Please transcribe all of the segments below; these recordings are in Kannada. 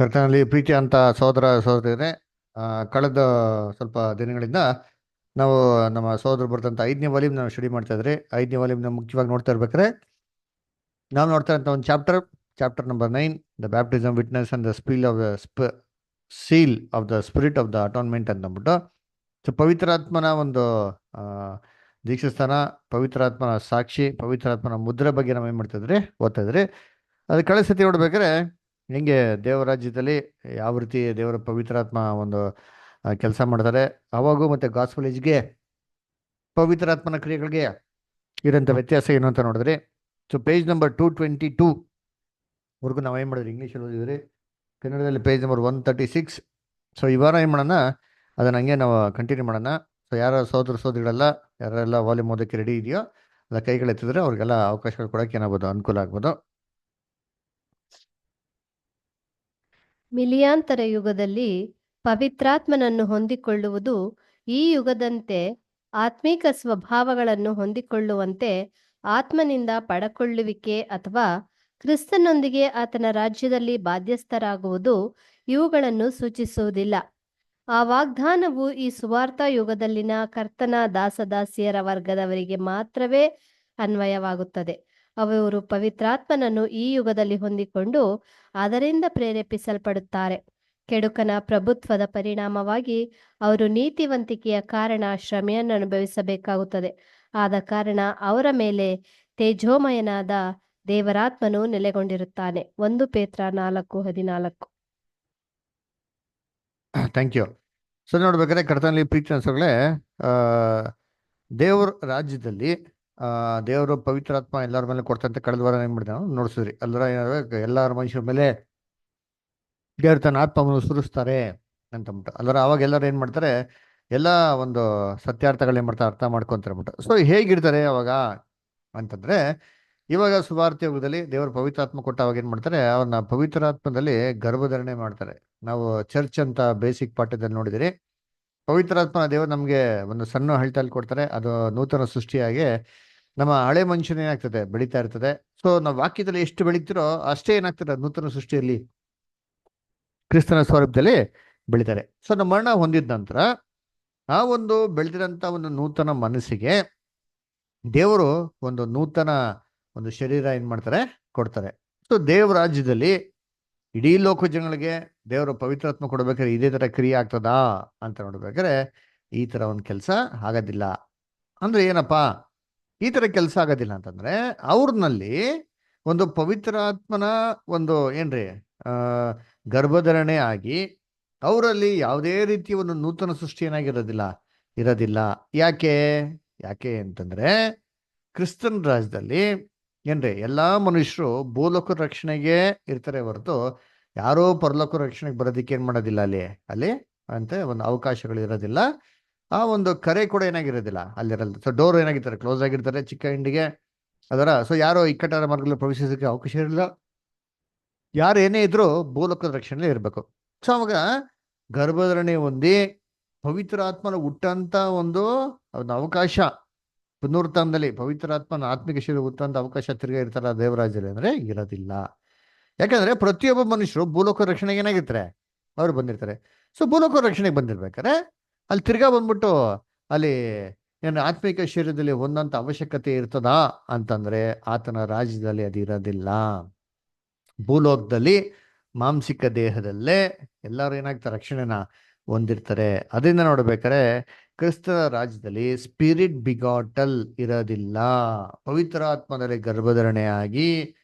ಕರ್ತನಲ್ಲಿ ಪ್ರೀತಿ ಅಂತ ಸಹೋದರ ಸಹೋದರಿಯರೇ, ಆ, ಕಳೆದ ಸ್ವಲ್ಪ ದಿನಗಳಿಂದ ನಾವು ನಮ್ಮ ಸಹೋದರ ಬರೆದಂಥ 5ನೇ ವಾಲ್ಯೂಮ್ ನಾವು ಸ್ಟಡಿ ಮಾಡ್ತಾ ಇದ್ರಿ. 5ನೇ ವಾಲ್ಯೂಮ್ ಮುಖ್ಯವಾಗಿ ನೋಡ್ತಾ ಇರ್ಬೇಕಾದ್ರೆ ನಾವು ನೋಡ್ತಾ ಇರೋಂಥ ಒಂದು chapter number 9, the baptism witness and the seal of the spirit of the atonement ಅಂತ ಅಂದ್ಬಿಟ್ಟು. ಸೊ ಪವಿತ್ರಾತ್ಮನ ಒಂದು ಆ, ದೀಕ್ಷಾಸ್ಥಾನ, ಪವಿತ್ರಾತ್ಮನ ಸಾಕ್ಷಿ, ಪವಿತ್ರಾತ್ಮನ ಮುದ್ರೆ ಬಗ್ಗೆ ನಾವು ಏನು ಮಾಡ್ತಾ ಇದ್ರಿ, ಓದ್ತಾ ಇದ್ರಿ. ಅದು ಕಳೆದ ಸತಿ ನೋಡ್ಬೇಕಾದ್ರೆ ಹೆಂಗೆ ದೇವರ ರಾಜ್ಯದಲ್ಲಿ ಯಾವ ರೀತಿ ದೇವರ ಪವಿತ್ರಾತ್ಮ ಒಂದು ಕೆಲಸ ಮಾಡ್ತಾರೆ, ಅವಾಗೂ ಮತ್ತೆ ಗಾಸ್ಪಲೇಜ್ಗೆ ಪವಿತ್ರಾತ್ಮನ ಕ್ರಿಯೆಗಳಿಗೆ ಇರೋಂಥ ವ್ಯತ್ಯಾಸ ಏನು ಅಂತ ನೋಡಿದ್ರಿ. ಸೊ ಪೇಜ್ ನಂಬರ್ 222 ವರ್ಗು ನಾವು ಏನು ಮಾಡಿದ್ರಿ, ಇಂಗ್ಲೀಷಲ್ಲಿ ಓದಿದ್ರಿ. ಕನ್ನಡದಲ್ಲಿ ಪೇಜ್ ನಂಬರ್ 136. ಸೊ ಈ ವಾರ ಏನು ಮಾಡೋಣ, ಅದನ್ನ ಹಂಗೆ ನಾವು ಕಂಟಿನ್ಯೂ ಮಾಡೋಣ. ಸೊ ಯಾರ ಸೋದರ ಸೋದರಿಗಳೆಲ್ಲ ಯಾರೆಲ್ಲ ವಾಲ್ಯೂಮ್ ಓದೋಕ್ಕೆ ರೆಡಿ ಇದೆಯೋ ಅಲ್ಲ ಕೈಗಳು ಎತ್ತಿದ್ರೆ ಅವ್ರಿಗೆಲ್ಲ ಅವಕಾಶಗಳು ಕೊಡೋಕೆ ಏನಾಗ್ಬೋದು, ಅನುಕೂಲ ಆಗ್ಬೋದು. ಮಿಲಿಯಾಂತರ ಯುಗದಲ್ಲಿ ಪವಿತ್ರಾತ್ಮನನ್ನು ಹೊಂದಿಕೊಳ್ಳುವುದು ಈ ಯುಗದಂತೆ ಆತ್ಮೀಕ ಸ್ವಭಾವಗಳನ್ನು ಹೊಂದಿಕೊಳ್ಳುವಂತೆ ಆತ್ಮನಿಂದ ಪಡಕೊಳ್ಳುವಿಕೆ ಅಥವಾ ಕ್ರಿಸ್ತನೊಂದಿಗೆ ಆತನ ರಾಜ್ಯದಲ್ಲಿ ಬಾಧ್ಯಸ್ಥರಾಗುವುದು ಇವುಗಳನ್ನು ಸೂಚಿಸುವುದಿಲ್ಲ. ಆ ವಾಗ್ದಾನವು ಈ ಸುವಾರ್ಥ ಯುಗದಲ್ಲಿನ ಕರ್ತನ ದಾಸದಾಸಿಯರ ವರ್ಗದವರಿಗೆ ಮಾತ್ರವೇ ಅನ್ವಯವಾಗುತ್ತದೆ. ಅವರು ಪವಿತ್ರಾತ್ಮನನ್ನು ಈ ಯುಗದಲ್ಲಿ ಹೊಂದಿಕೊಂಡು ಅದರಿಂದ ಪ್ರೇರೇಪಿಸಲ್ಪಡುತ್ತಾರೆ. ಕೆಡುಕನ ಪ್ರಭುತ್ವದ ಪರಿಣಾಮವಾಗಿ ಅವರು ನೀತಿವಂತಿಕೆಯ ಕಾರಣ ಶ್ರಮೆಯನ್ನು ಅನುಭವಿಸಬೇಕಾಗುತ್ತದೆ. ಆದ ಕಾರಣ ಅವರ ಮೇಲೆ ತೇಜೋಮಯನಾದ ದೇವರಾತ್ಮನು ನೆಲೆಗೊಂಡಿರುತ್ತಾನೆ. 1 ಪೇತ್ರ 4:14. Thank you. ಸೊ ನೋಡ್ಬೇಕಾದ್ರೆ ಕರ್ತನಲ್ಲಿ ಪ್ರೀತಿ ಅನ್ಸೋಗಳೇ, ದೇವ್ರ ರಾಜ್ಯದಲ್ಲಿ ದೇವರು ಪವಿತ್ರಾತ್ಮ ಎಲ್ಲರ ಮೇಲೆ ಕೊಡ್ತಂತ ಕಳೆದ ವಾರ ಏನ್ ಮಾಡಿದೆ ನಾವು ನೋಡ್ಸಿದ್ರಿ. ಅಲ್ಲರ ಎಲ್ಲರ ಮನುಷ್ಯರ ಮೇಲೆ ದೇವ್ರ ತನ್ನ ಆತ್ಮವನ್ನು ಸುರಿಸ್ತಾರೆ ಅಂತಂದ್ಬಿಟ್ಟು. ಅಲ್ಲರ ಅವಾಗ ಎಲ್ಲರೂ ಏನ್ ಮಾಡ್ತಾರೆ, ಎಲ್ಲ ಒಂದು ಸತ್ಯಾರ್ಥಗಳೇನ್ ಮಾಡ್ತಾರೆ, ಅರ್ಥ ಮಾಡ್ಕೊಂತಾರೆ ಅಂದ್ಬಿಟ್ಟು. ಸೊ ಹೇಗಿರ್ತಾರೆ ಅವಾಗ ಅಂತಂದ್ರೆ, ಇವಾಗ ಸುವಾರ್ಥ ಯುಗದಲ್ಲಿ ದೇವರ ಪವಿತ್ರಾತ್ಮ ಕೊಟ್ಟ ಅವಾಗ ಏನ್ ಮಾಡ್ತಾರೆ, ಅವನ್ನ ಪವಿತ್ರಾತ್ಮದಲ್ಲಿ ಗರ್ಭಧಾರಣೆ ಮಾಡ್ತಾರೆ. ನಾವು ಚರ್ಚ್ ಅಂತ ಬೇಸಿಕ್ ಪಾಠದಲ್ಲಿ ನೋಡಿದಿರಿ. ಪವಿತ್ರಾತ್ಮನ ದೇವರು ನಮಗೆ ಒಂದು ಸಣ್ಣ ಹಳ್ತಲ್ಲಿ ಕೊಡ್ತಾರೆ. ಅದು ನೂತನ ಸೃಷ್ಟಿಯಾಗಿ ನಮ್ಮ ಹಳೆ ಮನುಷ್ಯನ ಏನಾಗ್ತದೆ, ಬೆಳೀತಾ ಇರ್ತದೆ. ಸೊ ನಾವು ವಾಕ್ಯದಲ್ಲಿ ಎಷ್ಟು ಬೆಳೀತಿರೋ ಅಷ್ಟೇ ಏನಾಗ್ತದೆ, ನೂತನ ಸೃಷ್ಟಿಯಲ್ಲಿ ಕ್ರಿಸ್ತನ ಸ್ವರೂಪದಲ್ಲಿ ಬೆಳಿತಾರೆ. ಸೊ ನಮ್ಮ ಮರಣ ಹೊಂದಿದ ನಂತರ ಆ ಒಂದು ಬೆಳೆದಿರಂತ ಒಂದು ನೂತನ ಮನಸ್ಸಿಗೆ ದೇವರು ಒಂದು ನೂತನ ಒಂದು ಶರೀರ ಏನ್ ಮಾಡ್ತಾರೆ, ಕೊಡ್ತಾರೆ. ಸೊ ದೇವ್ರ ರಾಜ್ಯದಲ್ಲಿ ಇಡೀ ಲೋಕ ಜನಗಳಿಗೆ ದೇವರ ಪವಿತ್ರಾತ್ಮ ಕೊಡ್ಬೇಕಾದ್ರೆ ಇದೇ ತರ ಕ್ರಿಯೆ ಆಗ್ತದಾ ಅಂತ ನೋಡ್ಬೇಕಾದ್ರೆ ಈ ತರ ಒಂದು ಕೆಲಸ ಆಗೋದಿಲ್ಲ. ಅಂದ್ರೆ ಏನಪ್ಪಾ ಈ ತರ ಕೆಲಸ ಆಗೋದಿಲ್ಲ ಅಂತಂದ್ರೆ, ಅವ್ರನಲ್ಲಿ ಒಂದು ಪವಿತ್ರಾತ್ಮನ ಒಂದು ಏನ್ರಿ ಆ ಗರ್ಭಧಾರಣೆ ಆಗಿ ಅವರಲ್ಲಿ ಯಾವುದೇ ರೀತಿಯ ಒಂದು ನೂತನ ಸೃಷ್ಟಿ ಇರೋದಿಲ್ಲ. ಯಾಕೆ ಯಾಕೆ ಅಂತಂದ್ರೆ, ಕ್ರಿಸ್ತನ್ ರಾಜ್ಯದಲ್ಲಿ ಏನ್ರಿ ಎಲ್ಲಾ ಮನುಷ್ಯರು ಭೂಲೋಕ ರಕ್ಷಣೆಗೆ ಇರ್ತಾರೆ ಹೊರತು ಯಾರೋ ಪರಲೋಕ ರಕ್ಷಣೆಗೆ ಬರೋದಿಕ್ಕೆ ಏನ್ ಮಾಡೋದಿಲ್ಲ. ಅಲ್ಲಿ ಅಂತ ಒಂದು ಅವಕಾಶಗಳು ಇರೋದಿಲ್ಲ. ಆ ಒಂದು ಕರೆ ಕೂಡ ಏನಾಗಿರೋದಿಲ್ಲ ಅಲ್ಲಿರಲ್ಲ. ಸೊ ಡೋರ್ ಏನಾಗಿರ್ತಾರೆ, ಕ್ಲೋಸ್ ಆಗಿರ್ತಾರೆ ಚಿಕ್ಕ ಹಿಂಡಿಗೆ ಅದರ. ಸೊ ಯಾರೋ ಇಕ್ಕಟ್ಟಾದ ಮಾರ್ಗದಲ್ಲಿ ಪ್ರವೇಶಿಸೋಕೆ ಅವಕಾಶ ಇರಲಿಲ್ಲ. ಯಾರು ಏನೇ ಇದ್ರು ಭೂಲೋಕದ ರಕ್ಷಣೆ ಇರಬೇಕು. ಸೊ ಅವಾಗ ಗರ್ಭಧಾರಣೆ ಹೊಂದಿ ಪವಿತ್ರಾತ್ಮನ ಹುಟ್ಟಂತ ಒಂದು ಅವಕಾಶ ಪುನರುತ್ಥಾನದಲ್ಲಿ ಪವಿತ್ರಾತ್ಮನ ಆತ್ಮಿಕ ಶರೀರ ಹುಟ್ಟಂತ ಅವಕಾಶ ತಿರ್ಗಾ ಇರ್ತಾರ ದೇವರಾಜ್ಯದಲ್ಲಿ ಅಂದ್ರೆ ಇರೋದಿಲ್ಲ. ಯಾಕಂದ್ರೆ ಪ್ರತಿಯೊಬ್ಬ ಮನುಷ್ಯರು ಭೂಲೋಕ ರಕ್ಷಣೆಗೆ ಏನಾಗಿರ್ತಾರೆ, ಅವ್ರು ಬಂದಿರ್ತಾರೆ. ಸೊ ಭೂಲೋಕ ರಕ್ಷಣೆಗೆ ಬಂದಿರ್ಬೇಕಾರೆ ಅಲ್ಲಿ ತಿರ್ಗಾ ಬಂದ್ಬಿಟ್ಟು ಅಲ್ಲಿ ಏನು ಆತ್ಮಿಕ ಶರೀರದಲ್ಲಿ ಒಂದಂತ ಅವಶ್ಯಕತೆ ಇರ್ತದಾ ಅಂತಂದ್ರೆ ಆತನ ರಾಜ್ಯದಲ್ಲಿ ಅದು ಇರೋದಿಲ್ಲ. ಭೂಲೋಕದಲ್ಲಿ ಮಾಂಸಿಕ ದೇಹದಲ್ಲೇ ಎಲ್ಲರೂ ಏನಾಗ್ತಾರೆ, ರಕ್ಷಣೆನ ಹೊಂದಿರ್ತಾರೆ. ಅದರಿಂದ ನೋಡ್ಬೇಕಾರೆ ಕ್ರಿಸ್ತ ರಾಜ್ಯದಲ್ಲಿ ಸ್ಪಿರಿಟ್ ಬಿಗಾಟಲ್ ಇರೋದಿಲ್ಲ. ಪವಿತ್ರಾತ್ಮದಲ್ಲಿ ಗರ್ಭಧಾರಣೆ ಆಗಿ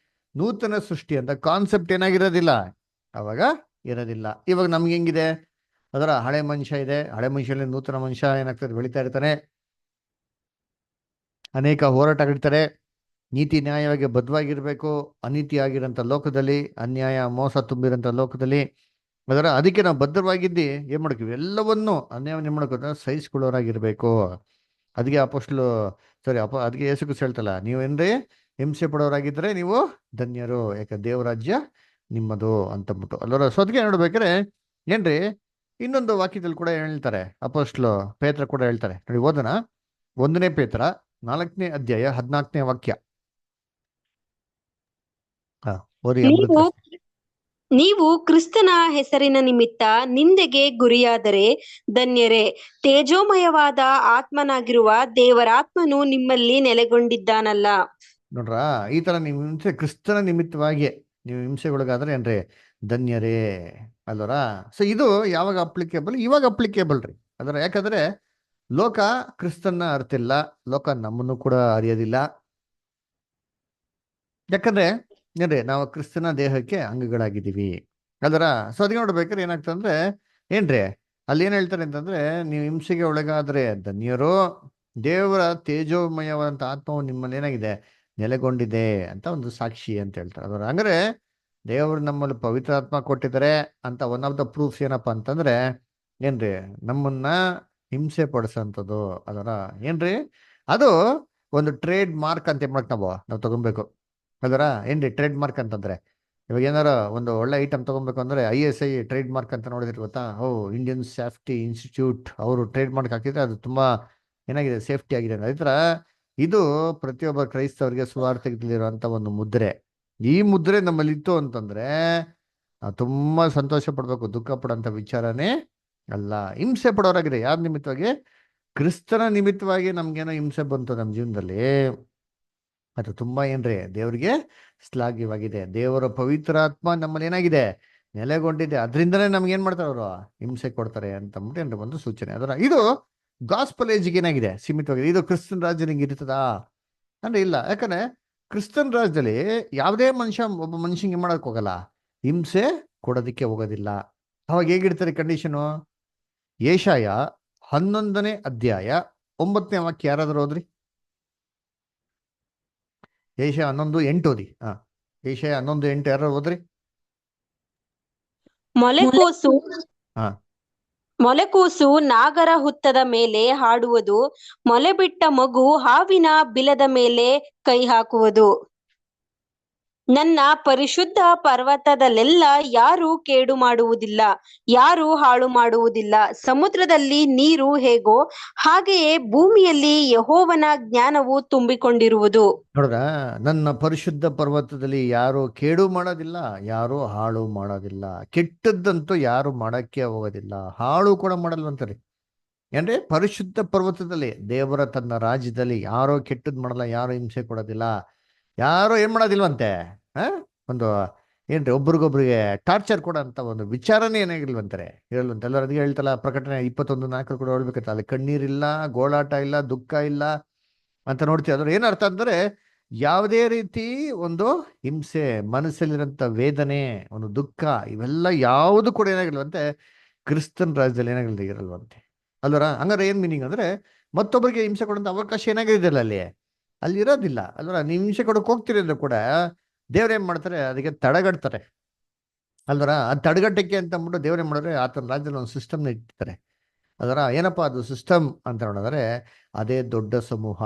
ನೂತನ ಸೃಷ್ಟಿ ಅಂತ ಕಾನ್ಸೆಪ್ಟ್ ಏನಾಗಿರೋದಿಲ್ಲ, ಅವಾಗ ಇರೋದಿಲ್ಲ. ಇವಾಗ ನಮ್ಗೆ ಹೆಂಗಿದೆ, ಅದರ ಹಳೆ ಮನುಷ್ಯ ಇದೆ, ಹಳೆ ಮನುಷ್ಯನಲ್ಲಿ ನೂತನ ಮನುಷ್ಯ ಏನಾಗ್ತದೆ, ಬೆಳಿತಾ ಇರ್ತಾನೆ. ಅನೇಕ ಹೋರಾಟಗಳಿರ್ತಾರೆ. ನೀತಿ ನ್ಯಾಯವಾಗಿ ಬದ್ಧವಾಗಿರ್ಬೇಕು. ಅನೀತಿ ಆಗಿರೋಂಥ ಲೋಕದಲ್ಲಿ, ಅನ್ಯಾಯ ಮೋಸ ತುಂಬಿರೋಂಥ ಲೋಕದಲ್ಲಿ ಅದಕ್ಕೆ ನಾವು ಬದ್ಧವಾಗಿದ್ದು ಏನ್ ಮಾಡ್ತೀವಿ, ಎಲ್ಲವನ್ನು ಅನ್ಯಾಯವನ್ನು ಏನ್ ಮಾಡ್ಕೋ ಸಹಿಸ್ಕೊಳ್ಳೋರಾಗಿರ್ಬೇಕು. ಅದಕ್ಕೆ ಅದಕ್ಕೆ ಯೇಸು ಕ್ರಿಸ್ತ ಹೇಳ್ತಲ್ಲ, ನೀವೇನ್ರಿ ಹಿಂಸೆ ಪಡೋರಾಗಿದ್ರೆ ನೀವು ಧನ್ಯರು, ಯಾಕೆ ದೇವರಾಜ್ಯ ನಿಮ್ಮದು ಅಂತಂದ್ಬಿಟ್ಟು ಅಲ್ಲರ. ಸೊ ಅದಕ್ಕೆ ನೋಡ್ಬೇಕಾರೆ ಏನ್ರಿ ಇನ್ನೊಂದು ವಾಕ್ಯದಲ್ಲಿ ಕೂಡ ಹೇಳ್ತಾರೆ, ಅಪೊಸ್ತಲ ಪೇತ್ರ ಕೂಡ ಹೇಳ್ತಾರೆ ನೋಡಿ. ಓದೋಣ, 1ನೇ ಪೇತ್ರ 4ನೇ ಅಧ್ಯಾಯ 14ನೇ ವಾಕ್ಯ. ಓದಿ. ನೀವು ನೀವು ಕ್ರಿಸ್ತನ ಹೆಸರಿನ ನಿಮಿತ್ತ ನಿಂದೆಗೆ ಗುರಿಯಾದರೆ ಧನ್ಯರೇ. ತೇಜೋಮಯವಾದ ಆತ್ಮನಾಗಿರುವ ದೇವರಾತ್ಮನು ನಿಮ್ಮಲ್ಲಿ ನೆಲೆಗೊಂಡಿದ್ದಾನಲ್ಲ. ನೋಡ್ರಾ, ಈ ತರ ನೀವು ಹಿಂಸೆ ಕ್ರಿಸ್ತನ ನಿಮಿತ್ತವಾಗಿ ನೀವು ಹಿಂಸೆಗೊಳಗಾದ್ರೆ ಏನ್ರಿ ಧನ್ಯರೇ ಅಲ್ವರ. ಸೊ ಇದು ಯಾವಾಗ ಅಪ್ಲಿಕೇಬಲ್? ಇವಾಗ ಅಪ್ಲಿಕೇಬಲ್ ರೀ. ಅದರ ಯಾಕಂದ್ರೆ ಲೋಕ ಕ್ರಿಸ್ತನ್ನ ಅರ್ತಿಲ್ಲ, ಲೋಕ ನಮ್ಮನ್ನು ಕೂಡ ಅರಿಯೋದಿಲ್ಲ. ಯಾಕಂದ್ರೆ ಏನ್ರಿ ನಾವು ಕ್ರಿಸ್ತನ ದೇಹಕ್ಕೆ ಅಂಗಗಳಾಗಿದ್ದೀವಿ ಅದರ. ಸೊ ಅದಕ್ಕೆ ನೋಡ್ಬೇಕಾದ್ರೆ ಏನಾಗ್ತಂದ್ರೆ ಏನ್ರಿ ಅಲ್ಲಿ ಏನ್ ಹೇಳ್ತಾರೆ ಅಂತಂದ್ರೆ, ನೀವು ಹಿಂಸೆಗೆ ಒಳಗಾದ್ರೆ ಧನ್ಯರು, ದೇವರ ತೇಜೋಮಯವಾದಂತ ಆತ್ಮವು ನಿಮ್ಮಲ್ಲಿ ಏನಾಗಿದೆ ನೆಲೆಗೊಂಡಿದೆ ಅಂತ ಒಂದು ಸಾಕ್ಷಿ ಅಂತ ಹೇಳ್ತಾರೆ ಅದರ. ಹಂಗಾರೆ ದೇವರು ನಮ್ಮಲ್ಲಿ ಪವಿತ್ರ ಆತ್ಮ ಕೊಟ್ಟಿದ್ದಾರೆ ಅಂತ ಒನ್ ಆಫ್ ದ ಪ್ರೂಫ್ಸ್ ಏನಪ್ಪಾ ಅಂತಂದ್ರೆ ಏನ್ರಿ ನಮ್ಮನ್ನ ಹಿಂಸೆ ಪಡಿಸೋಂಥದ್ದು ಅದರ. ಏನ್ರಿ ಅದು ಒಂದು ಟ್ರೇಡ್ ಮಾರ್ಕ್ ಅಂತ ಏನ್ ಮಾಡಕ್ ನಾವು ತಗೊಬೇಕು ಅದರ. ಏನ್ರಿ ಟ್ರೇಡ್ ಮಾರ್ಕ್ ಅಂತಂದ್ರೆ, ಇವಾಗ ಏನಾರ ಒಂದು ಒಳ್ಳೆ ಐಟಮ್ ತಗೊಬೇಕು ಅಂದ್ರೆ ISI ಟ್ರೇಡ್ ಮಾರ್ಕ್ ಅಂತ ನೋಡಿದ್ರೆ ಗೊತ್ತಾ, ಇಂಡಿಯನ್ ಸೇಫ್ಟಿ ಇನ್ಸ್ಟಿಟ್ಯೂಟ್ ಅವರು ಟ್ರೇಡ್ ಮಾರ್ಕ್ ಹಾಕಿದ್ರೆ ಅದು ತುಂಬಾ ಏನಾಗಿದೆ, ಸೇಫ್ಟಿ ಆಗಿದೆ. ಅದೇ ಥರ ಇದು ಪ್ರತಿಯೊಬ್ಬ ಕ್ರೈಸ್ತವರಿಗೆ ಸುವಾರ್ತೆಗಿರುವಂತ ಒಂದು ಮುದ್ರೆ. ಈ ಮುದ್ರೆ ನಮ್ಮಲ್ಲಿ ಇತ್ತು ಅಂತಂದ್ರೆ ನಾವು ತುಂಬಾ ಸಂತೋಷ ಪಡ್ಬೇಕು, ದುಃಖ ಪಡೋಂಥ ವಿಚಾರನೇ ಅಲ್ಲ. ಹಿಂಸೆ ಪಡೋರಾಗಿದೆ ಯಾರ ನಿಮಿತ್ತವಾಗಿ? ಕ್ರಿಸ್ತನ ನಿಮಿತ್ತವಾಗಿ ನಮ್ಗೇನೋ ಹಿಂಸೆ ಬಂತು ನಮ್ಮ ಜೀವನದಲ್ಲಿ, ಅದು ತುಂಬಾ ಏನ್ರಿ ದೇವರಿಗೆ ಶ್ಲಾಘ್ಯವಾಗಿದೆ. ದೇವರ ಪವಿತ್ರಾತ್ಮ ನಮ್ಮಲ್ಲಿ ಏನಾಗಿದೆ ನೆಲೆಗೊಂಡಿದೆ, ಅದರಿಂದನೇ ನಮ್ಗೆ ಏನ್ ಮಾಡ್ತಾರೆ ಅವರು ಹಿಂಸೆ ಕೊಡ್ತಾರೆ ಅಂತ ಅಂದ್ಬಿಟ್ಟು ಏನ್ರಿ ಒಂದು ಸೂಚನೆ ಅದರ. ಇದು ಗಾಸ್ಪಲ್ ಏಜ್ಗೆ ಏನಾಗಿದೆ ಸೀಮಿತವಾಗಿದೆ. ಇದು ಕ್ರಿಸ್ತನ್ ರಾಜ್ಯನಿಗೆ ಇರ್ತದಾ ಅಂದ್ರೆ ಇಲ್ಲ. ಯಾಕಂದ್ರೆ ಕ್ರಿಸ್ತನ್ ರಾಜ್ಯದಲ್ಲಿ ಯಾವುದೇ ಒಬ್ಬ ಮನುಷ್ಯಂಗೆ ಮಾಡಕ್ ಹೋಗಲ್ಲ, ಹಿಂಸೆ ಕೊಡೋದಿಕ್ಕೆ ಹೋಗೋದಿಲ್ಲ. ಅವಾಗ ಹೇಗಿರ್ತಾರೆ ಕಂಡೀಷನು? ಏಷಾಯ 11ನೇ ಅಧ್ಯಾಯ 9ನೇ ವಾಕ್ಯ ಯಾರಾದ್ರೂ ಹೋದ್ರಿ? ಏಷಯ 11:8 ಓದಿ. ಏಷಯ 11:8 ಯಾರು ಹೋದ್ರಿ? ಮೊಲೆಕೂಸು ಹಾ ಮೊಲೆಕೂಸು ನಾಗರ ಹುತ್ತದ ಮೇಲೆ ಹಾಡುವುದು, ಮೊಲೆ ಬಿಟ್ಟ ಮಗು ಹಾವಿನ ಬಿಲದ ಮೇಲೆ ಕೈ ಹಾಕುವುದು. ನನ್ನ ಪರಿಶುದ್ಧ ಪರ್ವತದಲ್ಲೆಲ್ಲ ಯಾರೂ ಕೇಡು ಮಾಡುವುದಿಲ್ಲ, ಯಾರೂ ಹಾಳು ಮಾಡುವುದಿಲ್ಲ. ಸಮುದ್ರದಲ್ಲಿ ನೀರು ಹೇಗೋ ಹಾಗೆಯೇ ಭೂಮಿಯಲ್ಲಿ ಯೆಹೋವನ ಜ್ಞಾನವು ತುಂಬಿಕೊಂಡಿರುವುದು. ನೋಡ್ರ, ನನ್ನ ಪರಿಶುದ್ಧ ಪರ್ವತದಲ್ಲಿ ಯಾರು ಕೇಡು ಮಾಡೋದಿಲ್ಲ, ಯಾರು ಹಾಳು ಮಾಡೋದಿಲ್ಲ. ಕೆಟ್ಟದ್ದಂತೂ ಯಾರು ಮಾಡಕ್ಕೆ ಹೋಗೋದಿಲ್ಲ, ಹಾಳು ಕೂಡ ಮಾಡಲ್ವಂತಾರೆ. ಏನ್ರಿ ಪರಿಶುದ್ಧ ಪರ್ವತದಲ್ಲಿ ದೇವರ ತನ್ನ ರಾಜ್ಯದಲ್ಲಿ ಯಾರೋ ಕೆಟ್ಟದ್ ಮಾಡಲ್ಲ, ಯಾರು ಹಿಂಸೆ ಕೊಡೋದಿಲ್ಲ, ಯಾರು ಏನ್ ಮಾಡೋದಿಲ್ವಂತೆ. ಆ ಒಂದು ಏನ್ರಿ ಒಬ್ರಿಗೊಬ್ರಿಗೆ ಟಾರ್ಚರ್ ಕೊಡೋ ಅಂತ ಒಂದು ವಿಚಾರನೇ ಏನಾಗಿಲ್ವಂತಾರೆ, ಹೇಳುವಂತೆ. ಎಲ್ಲರೂ ಅದಕ್ಕೆ ಹೇಳ್ತಲ್ಲ, ಪ್ರಕಟಣೆ 21:4 ಕೂಡ ಹೇಳ್ಬೇಕಂತ, ಅಲ್ಲಿ ಕಣ್ಣೀರಿಲ್ಲ, ಗೋಳಾಟ ಇಲ್ಲ, ದುಃಖ ಇಲ್ಲ ಅಂತ ನೋಡ್ತೀವಿ. ಅದ್ರ ಏನ್ ಅರ್ಥ ಅಂದ್ರೆ ಯಾವುದೇ ರೀತಿ ಒಂದು ಹಿಂಸೆ, ಮನಸ್ಸಲ್ಲಿರೋಂಥ ವೇದನೆ, ಒಂದು ದುಃಖ, ಇವೆಲ್ಲ ಯಾವುದು ಕೂಡ ಏನಾಗಿಲ್ವಂತೆ ಕ್ರಿಸ್ತನ್ ರಾಜ್ಯದಲ್ಲಿ ಇರಲ್ವಂತೆ ಅಲ್ವರ. ಹಂಗಾರೆ ಏನ್ ಮೀನಿಂಗ್ ಅಂದ್ರೆ ಮತ್ತೊಬ್ಬರಿಗೆ ಹಿಂಸೆ ಕೊಡೋಂಥ ಅವಕಾಶ ಏನಾಗಿದೆಯಲ್ಲ ಅಲ್ಲಿ ಇರೋದಿಲ್ಲ ಅಲ್ವರ. ನೀವು ಹಿಂಸೆ ಕೊಡೋಕೆ ಹೋಗ್ತಿರೋದು ಕೂಡ ದೇವ್ರ ಏನ್ ಮಾಡ್ತಾರೆ, ಅದಕ್ಕೆ ತಡೆಗಟ್ತಾರೆ ಅಲ್ವರ. ಅದು ತಡೆಗಟ್ಟಕ್ಕೆ ಅಂತ ಅಂದ್ಬಿಟ್ಟು ದೇವ್ರ ಏನ್ ಮಾಡಿದ್ರೆ ಆತನ ರಾಜ್ಯದಲ್ಲಿ ಒಂದು ಸಿಸ್ಟಮ್ನ ಇಟ್ಟಿರ್ತಾರೆ ಅದರ. ಏನಪ್ಪಾ ಅದು ಸಿಸ್ಟಮ್ ಅಂತ ನೋಡಿದ್ರೆ ಅದೇ ದೊಡ್ಡ ಸಮೂಹ